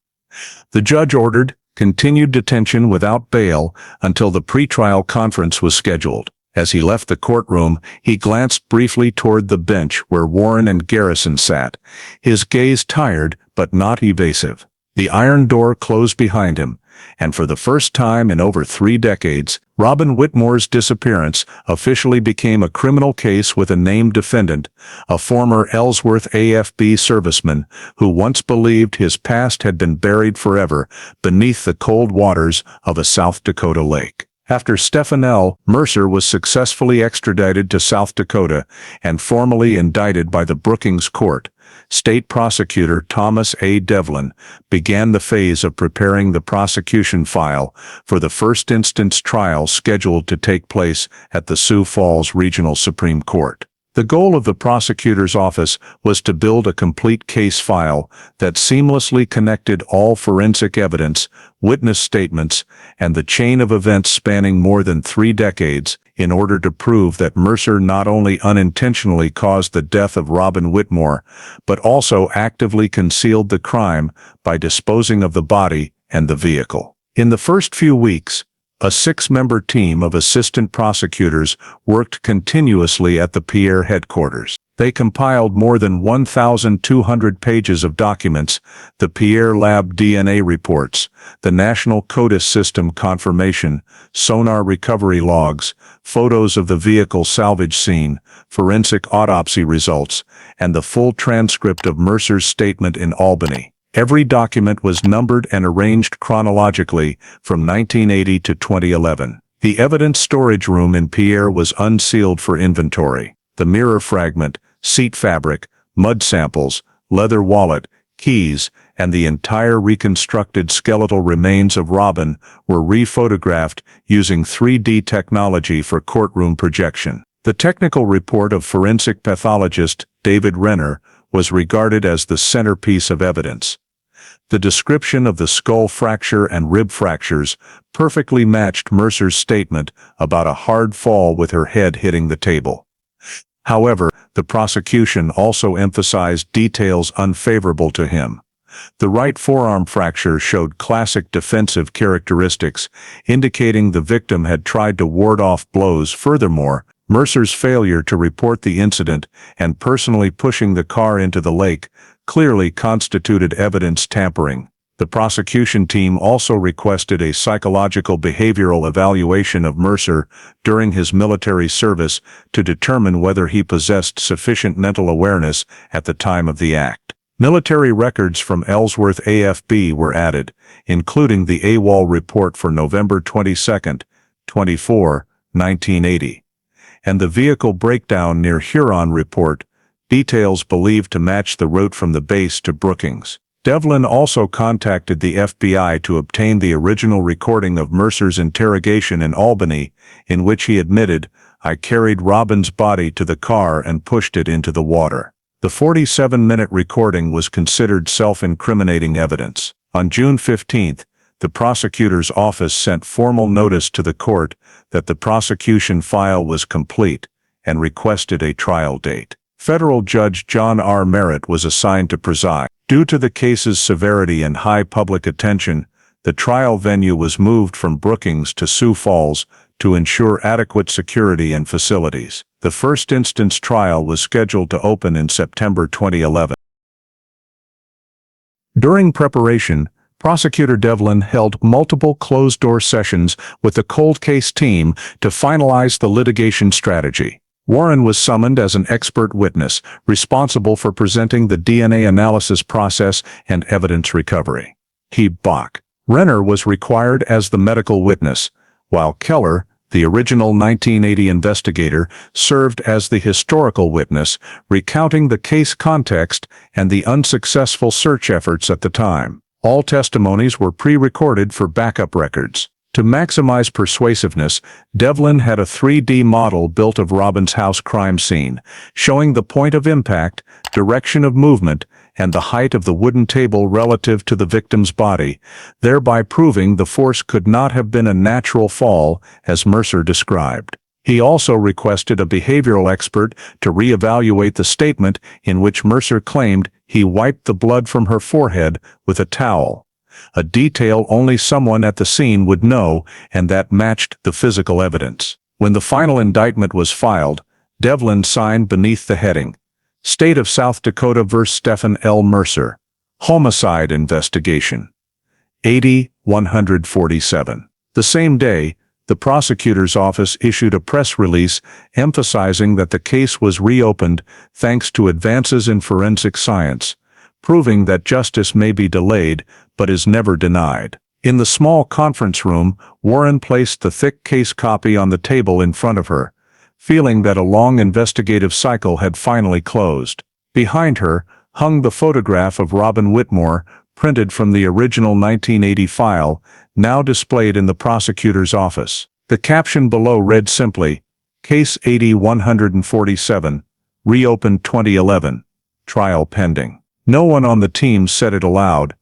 The judge ordered continued detention without bail until the pretrial conference was scheduled. As he left the courtroom, he glanced briefly toward the bench where Warren and Garrison sat, his gaze tired but not evasive. The iron door closed behind him, and for the first time in over 3 decades, Robin Whitmore's disappearance officially became a criminal case with a named defendant, a former Ellsworth AFB serviceman who once believed his past had been buried forever beneath the cold waters of a South Dakota lake. After Stephen L. Mercer was successfully extradited to South Dakota and formally indicted by the Brookings Court, State Prosecutor Thomas A. Devlin began the phase of preparing the prosecution file for the first instance trial scheduled to take place at the Sioux Falls Regional Supreme Court. The goal of the prosecutor's office was to build a complete case file that seamlessly connected all forensic evidence, witness statements, and the chain of events spanning more than 3 decades in order to prove that Mercer not only unintentionally caused the death of Robin Whitmore, but also actively concealed the crime by disposing of the body and the vehicle. In the first few weeks, a 6-member team of assistant prosecutors worked continuously at the Pierre headquarters. They compiled more than 1,200 pages of documents, the Pierre Lab DNA reports, the National CODIS system confirmation, sonar recovery logs, photos of the vehicle salvage scene, forensic autopsy results, and the full transcript of Mercer's statement in Albany. Every document was numbered and arranged chronologically from 1980 to 2011. The evidence storage room in Pierre was unsealed for inventory. The mirror fragment, seat fabric, mud samples, leather wallet, keys, and the entire reconstructed skeletal remains of Robin were rephotographed using 3D technology for courtroom projection. The technical report of forensic pathologist David Renner was regarded as the centerpiece of evidence. The description of the skull fracture and rib fractures perfectly matched Mercer's statement about a hard fall with her head hitting the table. However, the prosecution also emphasized details unfavorable to him. The right forearm fracture showed classic defensive characteristics, indicating the victim had tried to ward off blows. Furthermore, Mercer's failure to report the incident and personally pushing the car into the lake clearly constituted evidence tampering. The prosecution team also requested a psychological behavioral evaluation of Mercer during his military service to determine whether he possessed sufficient mental awareness at the time of the act. Military records from Ellsworth AFB were added, including the AWOL report for November 22, 24, 1980, and the vehicle breakdown near Huron report, details believed to match the route from the base to Brookings. Devlin also contacted the FBI to obtain the original recording of Mercer's interrogation in Albany, in which he admitted, "I carried Robin's body to the car and pushed it into the water." The 47-minute recording was considered self-incriminating evidence. On June 15, the prosecutor's office sent formal notice to the court that the prosecution file was complete and requested a trial date. Federal Judge John R. Merritt was assigned to preside. Due to the case's severity and high public attention, the trial venue was moved from Brookings to Sioux Falls to ensure adequate security and facilities. The first instance trial was scheduled to open in September 2011. During preparation, Prosecutor Devlin held multiple closed-door sessions with the cold case team to finalize the litigation strategy. Warren was summoned as an expert witness, responsible for presenting the DNA analysis process and evidence recovery. Bach. Renner was required as the medical witness, while Keller, the original 1980 investigator, served as the historical witness, recounting the case context and the unsuccessful search efforts at the time. All testimonies were pre-recorded for backup records. To maximize persuasiveness, Devlin had a 3D model built of Robin's house crime scene, showing the point of impact, direction of movement, and the height of the wooden table relative to the victim's body, thereby proving the force could not have been a natural fall, as Mercer described. He also requested a behavioral expert to reevaluate the statement in which Mercer claimed he wiped the blood from her forehead with a towel, a detail only someone at the scene would know, and that matched the physical evidence. When the final indictment was filed, Devlin signed beneath the heading, State of South Dakota vs. Stephen L. Mercer, Homicide Investigation, 80-147. The same day, the prosecutor's office issued a press release emphasizing that the case was reopened thanks to advances in forensic science, proving that justice may be delayed but is never denied. In the small conference room, Warren placed the thick case copy on the table in front of her, feeling that a long investigative cycle had finally closed. Behind her hung the photograph of Robin Whitmore, printed from the original 1980 file, now displayed in the prosecutor's office. The caption below read simply, Case 80-147, reopened 2011, trial pending. No one on the team said it aloud,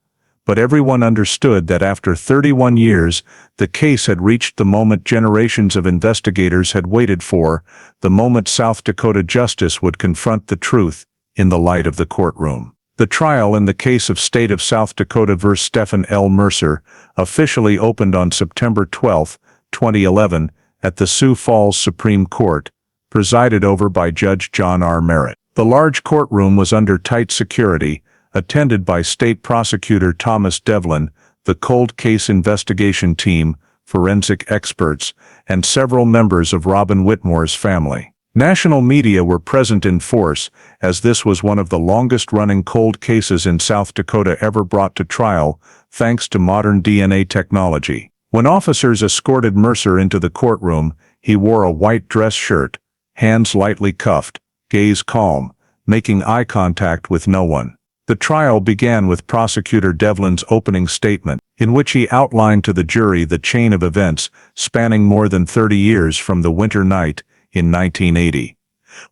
but everyone understood that after 31 years, the case had reached the moment generations of investigators had waited for, the moment South Dakota justice would confront the truth in the light of the courtroom. The trial in the case of State of South Dakota vs. Stephen L. Mercer officially opened on September 12, 2011, at the Sioux Falls Supreme Court, presided over by Judge John R. Merritt. The large courtroom was under tight security, attended by State Prosecutor Thomas Devlin, the cold case investigation team, forensic experts, and several members of Robin Whitmore's family. National media were present in force, as this was one of the longest-running cold cases in South Dakota ever brought to trial, thanks to modern DNA technology. When officers escorted Mercer into the courtroom, he wore a white dress shirt, hands lightly cuffed, gaze calm, making eye contact with no one. The trial began with Prosecutor Devlin's opening statement, in which he outlined to the jury the chain of events spanning more than 30 years from the winter night in 1980,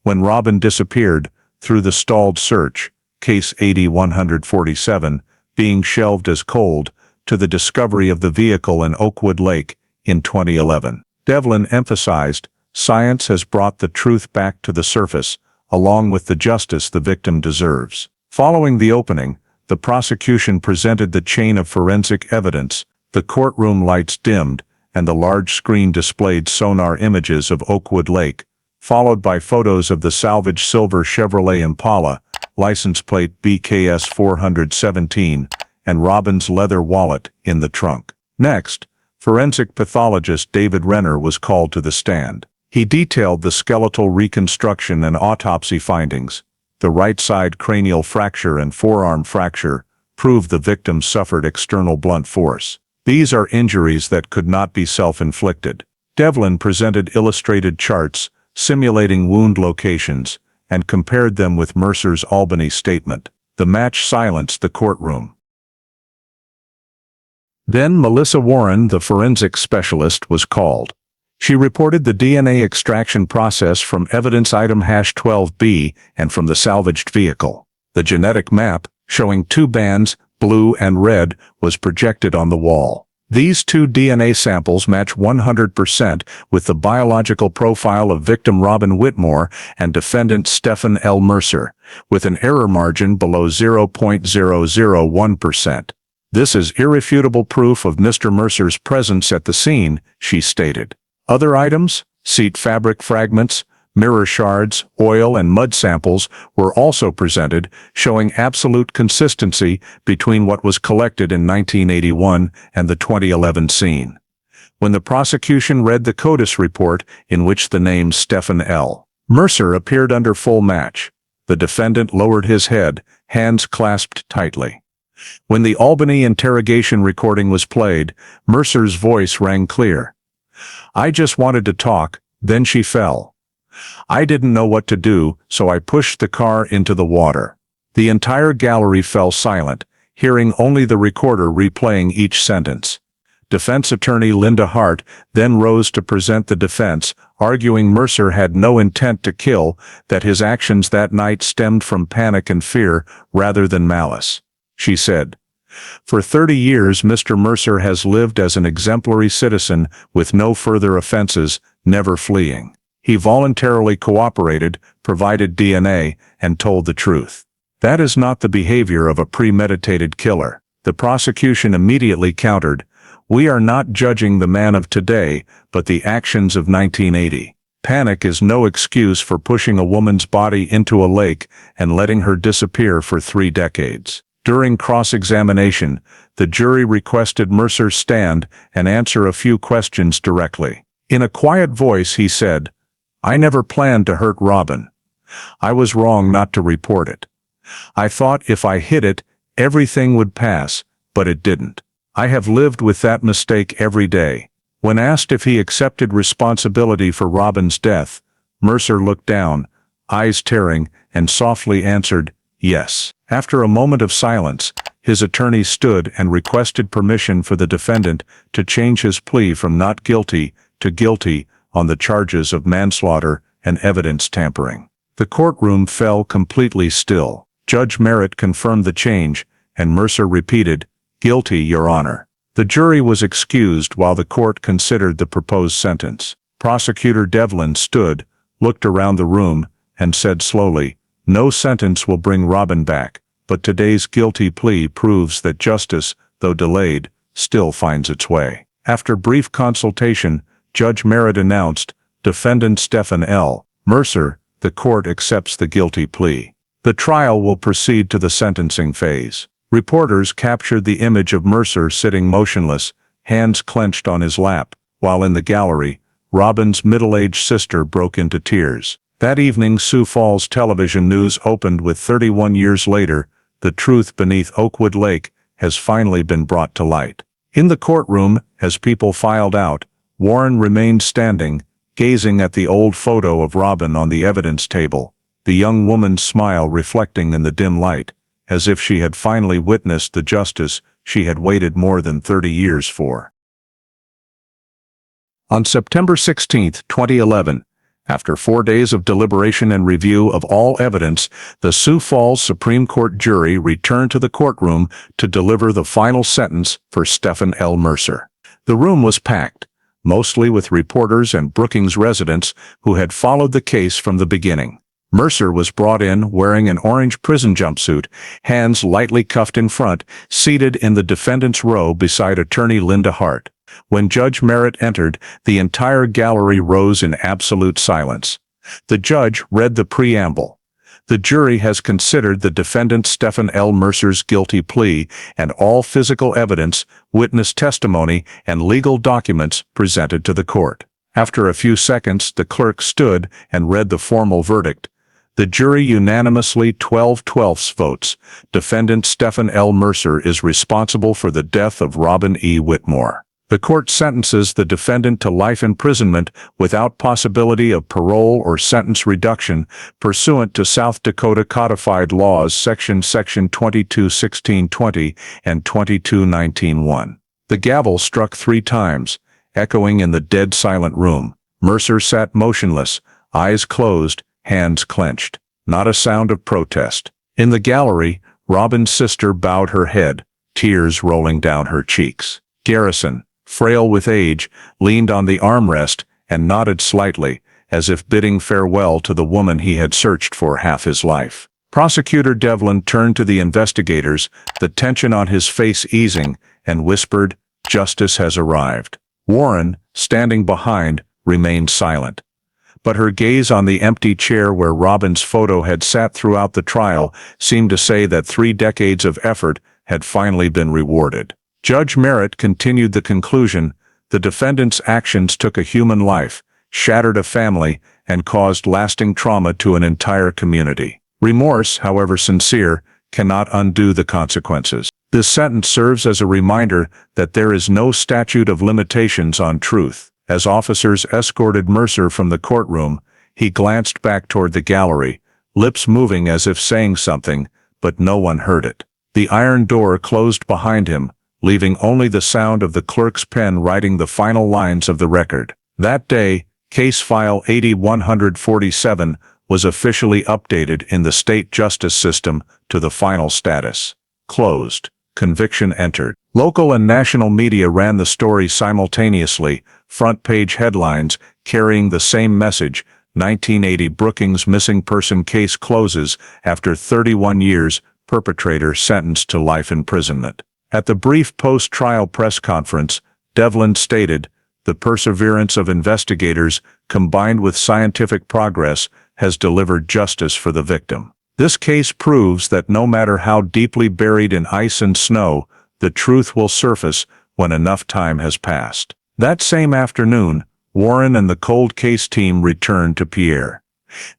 when Robin disappeared, through the stalled search, Case 80-147, being shelved as cold, to the discovery of the vehicle in Oakwood Lake in 2011. Devlin emphasized, science has brought the truth back to the surface, along with the justice the victim deserves. Following the opening, the prosecution presented the chain of forensic evidence. The courtroom lights dimmed, and the large screen displayed sonar images of Oakwood Lake, followed by photos of the salvaged silver Chevrolet Impala, license plate BKS 417, and Robin's leather wallet in the trunk. Next, forensic pathologist David Renner was called to the stand. He detailed the skeletal reconstruction and autopsy findings. The right side cranial fracture and forearm fracture proved the victim suffered external blunt force. These are injuries that could not be self-inflicted. Devlin presented illustrated charts simulating wound locations and compared them with Mercer's Albany statement. The match silenced the courtroom. Then Melissa Warren, the forensic specialist, was called. She reported the DNA extraction process from evidence item #12B and from the salvaged vehicle. The genetic map, showing two bands, blue and red, was projected on the wall. These two DNA samples match 100% with the biological profile of victim Robin Whitmore and defendant Stephen L. Mercer, with an error margin below 0.001%. This is irrefutable proof of Mr. Mercer's presence at the scene, she stated. Other items, seat fabric fragments, mirror shards, oil and mud samples were also presented, showing absolute consistency between what was collected in 1981 and the 2011 scene. When the prosecution read the CODIS report, in which the name Stephen L. Mercer appeared under full match, the defendant lowered his head, hands clasped tightly. When the Albany interrogation recording was played, Mercer's voice rang clear. I just wanted to talk, then she fell. I didn't know what to do, so I pushed the car into the water. The entire gallery fell silent, hearing only the recorder replaying each sentence. Defense attorney Linda Hart then rose to present the defense, arguing Mercer had no intent to kill, that his actions that night stemmed from panic and fear rather than malice. She said, "For 30 years Mr. Mercer has lived as an exemplary citizen with no further offenses, never fleeing. He voluntarily cooperated, provided DNA, and told the truth. That is not the behavior of a premeditated killer." The prosecution immediately countered, "We are not judging the man of today, but the actions of 1980. Panic is no excuse for pushing a woman's body into a lake and letting her disappear for 3 decades. During cross-examination, the jury requested Mercer stand and answer a few questions directly. In a quiet voice he said, "I never planned to hurt Robin. I was wrong not to report it. I thought if I hid it, everything would pass, but it didn't. I have lived with that mistake every day." When asked if he accepted responsibility for Robin's death, Mercer looked down, eyes tearing, and softly answered, "Yes." After a moment of silence, his attorney stood and requested permission for the defendant to change his plea from not guilty to guilty on the charges of manslaughter and evidence tampering. The courtroom fell completely still. Judge Merritt confirmed the change, and Mercer repeated, "Guilty, Your Honor." The jury was excused while the court considered the proposed sentence. Prosecutor Devlin stood, looked around the room, and said slowly, "No sentence will bring Robin back, but today's guilty plea proves that justice, though delayed, still finds its way." After brief consultation, Judge Merritt announced, "Defendant Stephen L. Mercer, the court accepts the guilty plea." The trial will proceed to the sentencing phase. Reporters captured the image of Mercer sitting motionless, hands clenched on his lap, while in the gallery, Robin's middle-aged sister broke into tears. That evening Sioux Falls television news opened with 31 years later, the truth beneath Oakwood Lake has finally been brought to light. In the courtroom, as people filed out, Warren remained standing, gazing at the old photo of Robin on the evidence table, the young woman's smile reflecting in the dim light, as if she had finally witnessed the justice she had waited more than 30 years for. On September 16, 2011, after 4 days of deliberation and review of all evidence, the Sioux Falls Supreme Court jury returned to the courtroom to deliver the final sentence for Stephen L. Mercer. The room was packed, mostly with reporters and Brookings residents who had followed the case from the beginning. Mercer was brought in wearing an orange prison jumpsuit, hands lightly cuffed in front, seated in the defendant's row beside attorney Linda Hart. When Judge Merritt entered, the entire gallery rose in absolute silence. The judge read the preamble. The jury has considered the defendant Stephen L. Mercer's guilty plea and all physical evidence, witness testimony, and legal documents presented to the court. After a few seconds, the clerk stood and read the formal verdict. The jury unanimously 12/12 votes. Defendant Stephen L. Mercer is responsible for the death of Robin E. Whitmore. The court sentences the defendant to life imprisonment without possibility of parole or sentence reduction pursuant to South Dakota Codified Laws Section 22:1620 and 22:19:1. The gavel struck 3 times, echoing in the dead silent room. Mercer sat motionless, eyes closed, hands clenched. Not a sound of protest. In the gallery, Robin's sister bowed her head, tears rolling down her cheeks. Garrison, frail with age, leaned on the armrest and nodded slightly, as if bidding farewell to the woman he had searched for half his life. Prosecutor Devlin turned to the investigators, the tension on his face easing, and whispered, "Justice has arrived." Warren, standing behind, remained silent. But her gaze on the empty chair where Robin's photo had sat throughout the trial seemed to say that 3 decades of effort had finally been rewarded. Judge Merritt continued the conclusion, "The defendant's actions took a human life, shattered a family, and caused lasting trauma to an entire community. Remorse, however sincere, cannot undo the consequences." This sentence serves as a reminder that there is no statute of limitations on truth. As officers escorted Mercer from the courtroom, he glanced back toward the gallery, lips moving as if saying something, but no one heard it. The iron door closed behind him, leaving only the sound of the clerk's pen writing the final lines of the record. That day, Case File 8147 was officially updated in the state justice system to the final status: closed. Conviction entered. Local and national media ran the story simultaneously, front-page headlines carrying the same message: 1980 Brookings missing person case closes after 31 years, perpetrator sentenced to life imprisonment. At the brief post-trial press conference, Devlin stated, "The perseverance of investigators, combined with scientific progress, has delivered justice for the victim. This case proves that no matter how deeply buried in ice and snow, the truth will surface when enough time has passed." That same afternoon, Warren and the cold case team returned to Pierre.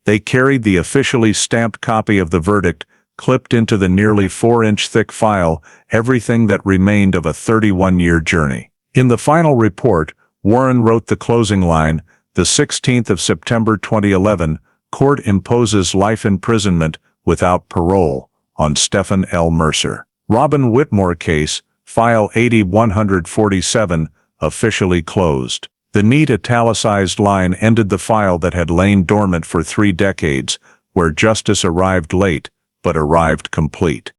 They carried the officially stamped copy of the verdict, clipped into the nearly 4-inch thick file, everything that remained of a 31-year journey. In the final report, Warren wrote the closing line, "The 16th of September 2011, court imposes life imprisonment without parole on Stephen L. Mercer. Robin Whitmore case, File 8147, officially closed." The neat italicized line ended the file that had lain dormant for 3 decades, where justice arrived late, but arrived complete.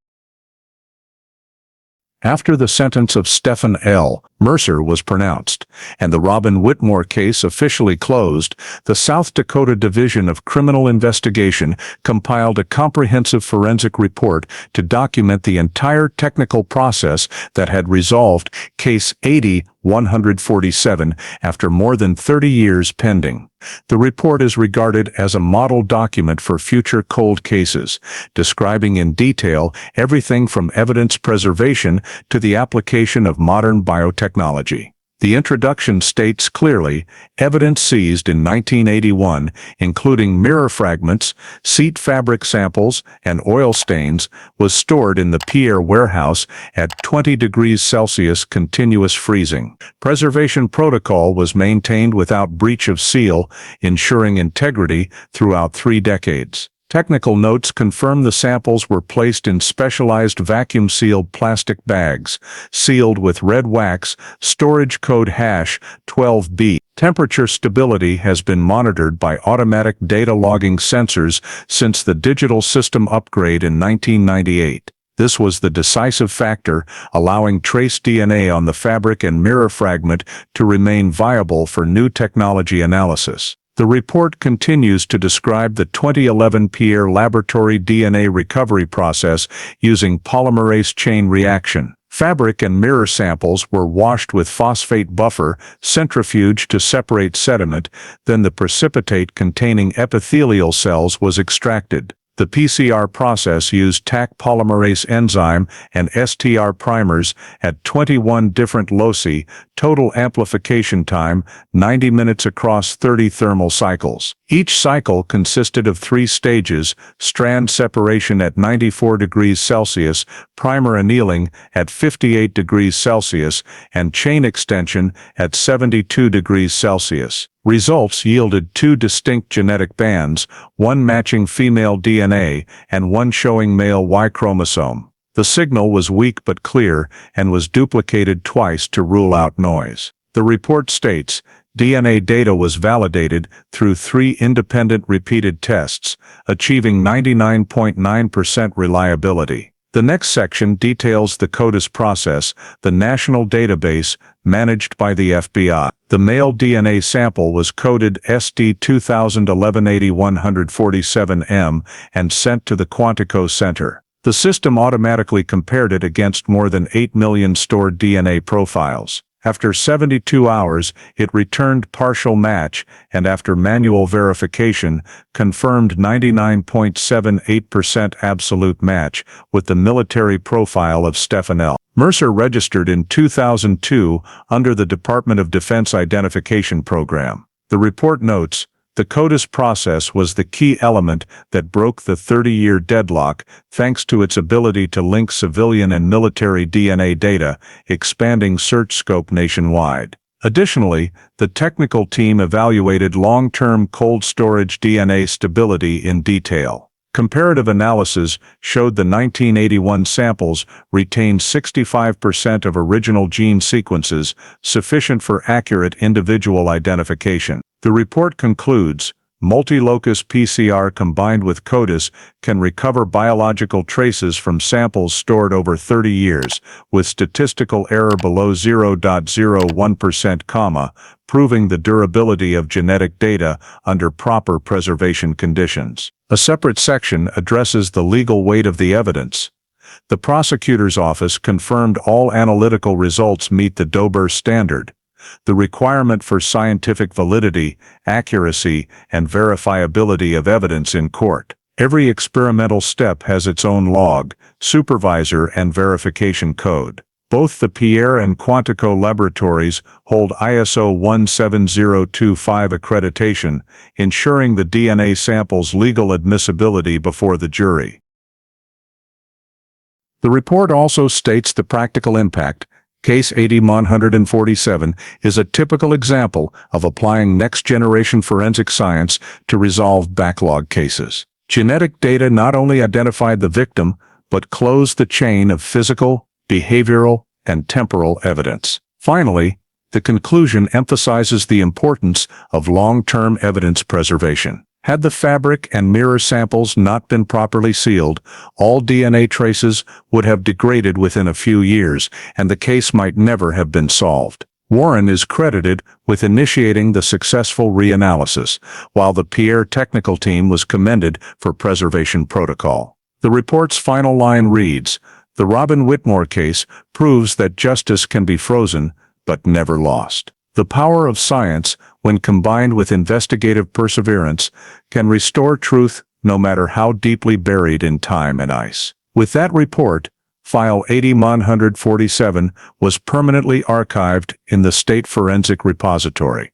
After the sentence of Stephen L. Mercer was pronounced, and the Robin Whitmore case officially closed, the South Dakota Division of Criminal Investigation compiled a comprehensive forensic report to document the entire technical process that had resolved Case 80-147 after more than 30 years pending. The report is regarded as a model document for future cold cases, describing in detail everything from evidence preservation to the application of modern biotechnology. The introduction states clearly, evidence seized in 1981, including mirror fragments, seat fabric samples, and oil stains, was stored in the Pierre warehouse at 20 degrees Celsius continuous freezing. Preservation protocol was maintained without breach of seal, ensuring integrity throughout 3 decades. Technical notes confirm the samples were placed in specialized vacuum-sealed plastic bags, sealed with red wax, storage code #12B. Temperature stability has been monitored by automatic data logging sensors since the digital system upgrade in 1998. This was the decisive factor, allowing trace DNA on the fabric and mirror fragment to remain viable for new technology analysis. The report continues to describe the 2011 Pierre laboratory DNA recovery process using polymerase chain reaction. Fabric and mirror samples were washed with phosphate buffer, centrifuged to separate sediment, then the precipitate containing epithelial cells was extracted. The PCR process used Taq polymerase enzyme and STR primers at 21 different loci, total amplification time 90 minutes across 30 thermal cycles. Each cycle consisted of 3 stages: strand separation at 94 degrees Celsius, primer annealing at 58 degrees Celsius, and chain extension at 72 degrees Celsius. Results yielded 2 distinct genetic bands, one matching female DNA and one showing male Y chromosome. The signal was weak but clear and was duplicated twice to rule out noise. The report states, DNA data was validated through 3 independent repeated tests, achieving 99.9% reliability. The next section details the CODIS process, the national database managed by the FBI. The male DNA sample was coded SD 2011-8147M and sent to the Quantico Center. The system automatically compared it against more than 8 million stored DNA profiles. After 72 hours, it returned partial match, and after manual verification, confirmed 99.78% absolute match with the military profile of Stephen L. Mercer. Registered in 2002 under the Department of Defense Identification Program. The report notes, the CODIS process was the key element that broke the 30-year deadlock thanks to its ability to link civilian and military DNA data, expanding search scope nationwide. Additionally, the technical team evaluated long-term cold storage DNA stability in detail. Comparative analysis showed the 1981 samples retained 65% of original gene sequences, sufficient for accurate individual identification. The report concludes, multi-locus PCR combined with CODIS can recover biological traces from samples stored over 30 years, with statistical error below 0.01%, proving the durability of genetic data under proper preservation conditions. A separate section addresses the legal weight of the evidence. The prosecutor's office confirmed all analytical results meet the Dober standard. The requirement for scientific validity, accuracy, and verifiability of evidence in court. Every experimental step has its own log, supervisor, and verification code. Both the Pierre and Quantico laboratories hold ISO 17025 accreditation, ensuring the DNA sample's legal admissibility before the jury. The report also states the practical impact. Case 80-147 is a typical example of applying next-generation forensic science to resolve backlog cases. Genetic data not only identified the victim, but closed the chain of physical, behavioral, and temporal evidence. Finally, the conclusion emphasizes the importance of long-term evidence preservation. Had the fabric and mirror samples not been properly sealed, all DNA traces would have degraded within a few years, and the case might never have been solved. Warren is credited with initiating the successful reanalysis, while the Pierre technical team was commended for preservation protocol. The report's final line reads, "The Robin Whitmore case proves that justice can be frozen, but never lost. The power of science, when combined with investigative perseverance, can restore truth no matter how deeply buried in time and ice." With that report, File 80-147 was permanently archived in the State Forensic Repository,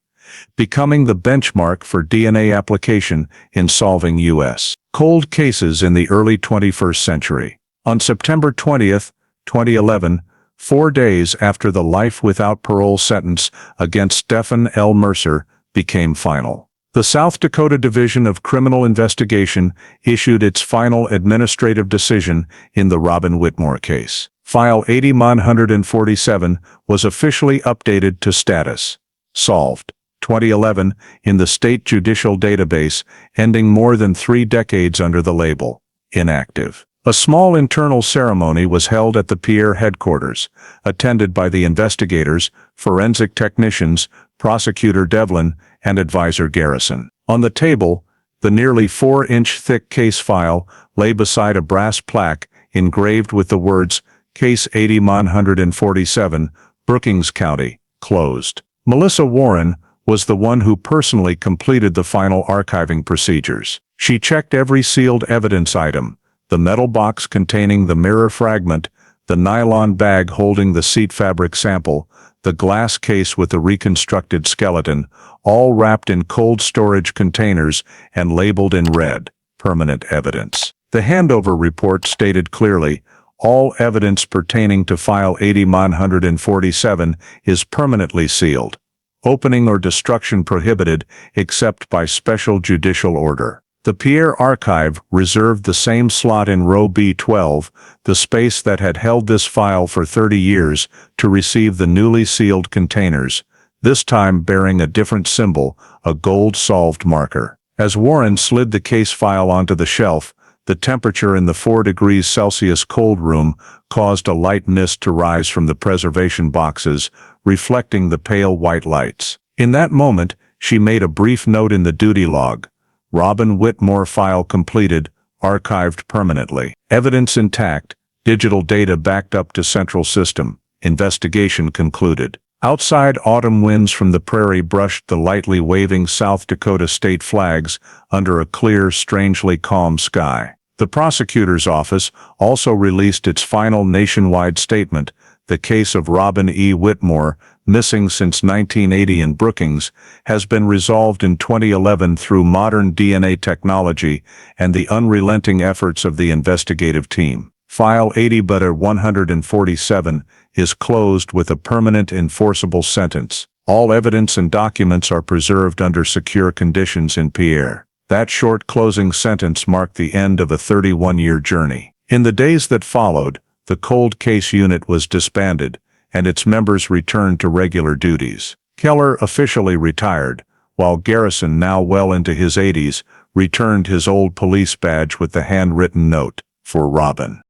becoming the benchmark for DNA application in solving U.S. cold cases in the early 21st century. On September 20, 2011, 4 days after the life without parole sentence against Stephen L. Mercer became final, the South Dakota Division of Criminal Investigation issued its final administrative decision in the Robin Whitmore case. File 80-147 was officially updated to status solved 2011 in the state judicial database, ending more than 3 decades under the label inactive. A small internal ceremony was held at the Pierre headquarters, attended by the investigators, forensic technicians, prosecutor Devlin, and advisor Garrison. On the table, the nearly 4-inch thick case file lay beside a brass plaque engraved with the words, Case 80-147, Brookings County, closed. Melissa Warren was the one who personally completed the final archiving procedures. She checked every sealed evidence item, the metal box containing the mirror fragment, the nylon bag holding the seat fabric sample, the glass case with the reconstructed skeleton, all wrapped in cold storage containers and labeled in red, permanent evidence. The handover report stated clearly, all evidence pertaining to File 80-147 is permanently sealed. Opening or destruction prohibited except by special judicial order. The Pierre archive reserved the same slot in row B12, the space that had held this file for 30 years, to receive the newly sealed containers, this time bearing a different symbol, a gold solved marker. As Warren slid the case file onto the shelf, the temperature in the 4 degrees Celsius cold room caused a light mist to rise from the preservation boxes, reflecting the pale white lights. In that moment, she made a brief note in the duty log. Robin Whitmore file completed, archived permanently. Evidence intact, digital data backed up to central system. Investigation concluded. Outside, autumn winds from the prairie brushed the lightly waving South Dakota state flags under a clear, strangely calm sky. The prosecutor's office also released its final nationwide statement. The case of Robin E. Whitmore, missing since 1980 in Brookings, has been resolved in 2011 through modern DNA technology and the unrelenting efforts of the investigative team. File 80-147 is closed with a permanent enforceable sentence. All evidence and documents are preserved under secure conditions in Pierre. That short closing sentence marked the end of a 31-year journey. In the days that followed, the cold case unit was disbanded, and its members returned to regular duties. Keller officially retired, while Garrison, now well into his 80s, returned his old police badge with the handwritten note, "For Robin."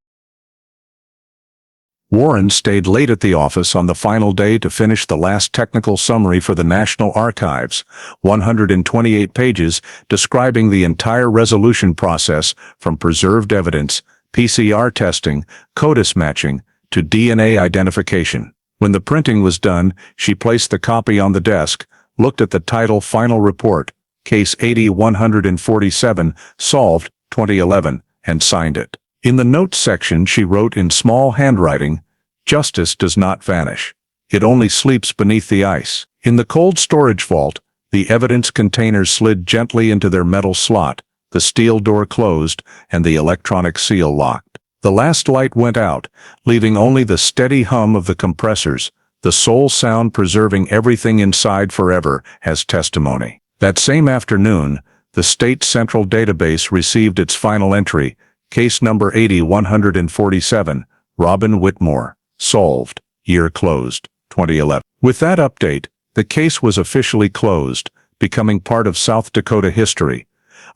Warren stayed late at the office on the final day to finish the last technical summary for the National Archives, 128 pages describing the entire resolution process from preserved evidence, PCR testing, CODIS matching, to DNA identification. When the printing was done, she placed the copy on the desk, looked at the title Final Report, Case 80-147, Solved, 2011, and signed it. In the notes section she wrote in small handwriting, "Justice does not vanish. It only sleeps beneath the ice." In the cold storage vault, the evidence containers slid gently into their metal slot, the steel door closed, and the electronic seal locked. The last light went out, leaving only the steady hum of the compressors, the sole sound preserving everything inside forever as testimony. That same afternoon, the state central database received its final entry, Case number 80-147, Robin Whitmore, solved, year closed, 2011. With that update, the case was officially closed, becoming part of South Dakota history,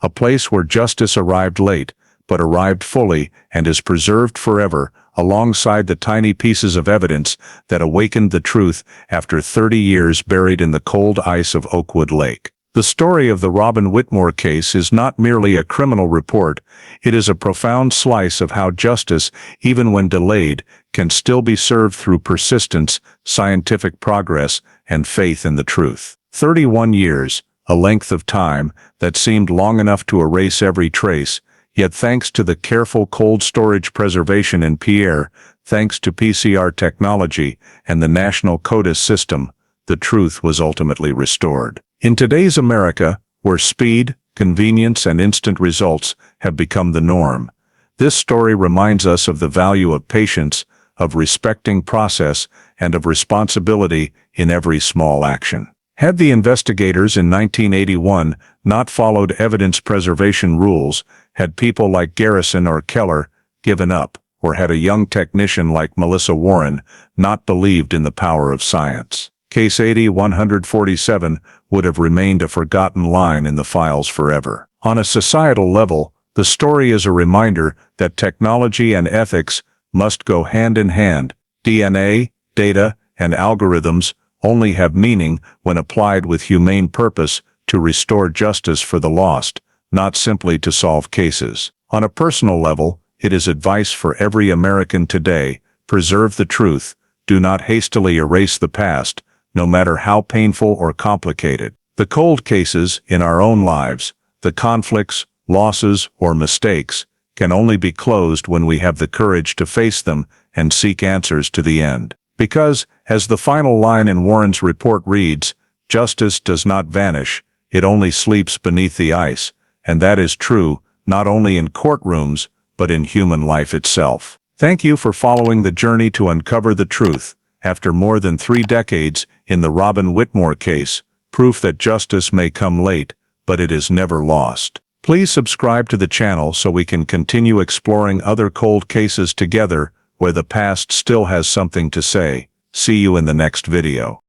a place where justice arrived late, but arrived fully and is preserved forever, alongside the tiny pieces of evidence that awakened the truth after 30 years buried in the cold ice of Oakwood Lake. The story of the Robin Whitmore case is not merely a criminal report, it is a profound slice of how justice, even when delayed, can still be served through persistence, scientific progress, and faith in the truth. 31 years, a length of time that seemed long enough to erase every trace, yet thanks to the careful cold storage preservation in Pierre, thanks to PCR technology and the national CODIS system, the truth was ultimately restored. In today's America, where speed, convenience, and instant results have become the norm, this story reminds us of the value of patience, of respecting process, and of responsibility in every small action. Had the investigators in 1981 not followed evidence preservation rules, had people like Garrison or Keller given up, or had a young technician like Melissa Warren not believed in the power of science, Case 80-147 would have remained a forgotten line in the files forever. On a societal level, the story is a reminder that technology and ethics must go hand in hand. DNA, data, and algorithms only have meaning when applied with humane purpose to restore justice for the lost, not simply to solve cases. On a personal level, it is advice for every American today: preserve the truth, do not hastily erase the past, no matter how painful or complicated. The cold cases in our own lives, the conflicts, losses, or mistakes, can only be closed when we have the courage to face them and seek answers to the end. Because, as the final line in Warren's report reads, justice does not vanish, it only sleeps beneath the ice, and that is true, not only in courtrooms, but in human life itself. Thank you for following the journey to uncover the truth. After more than 3 decades, in the Robin Whitmore case, proof that justice may come late, but it is never lost. Please subscribe to the channel so we can continue exploring other cold cases together, where the past still has something to say. See you in the next video.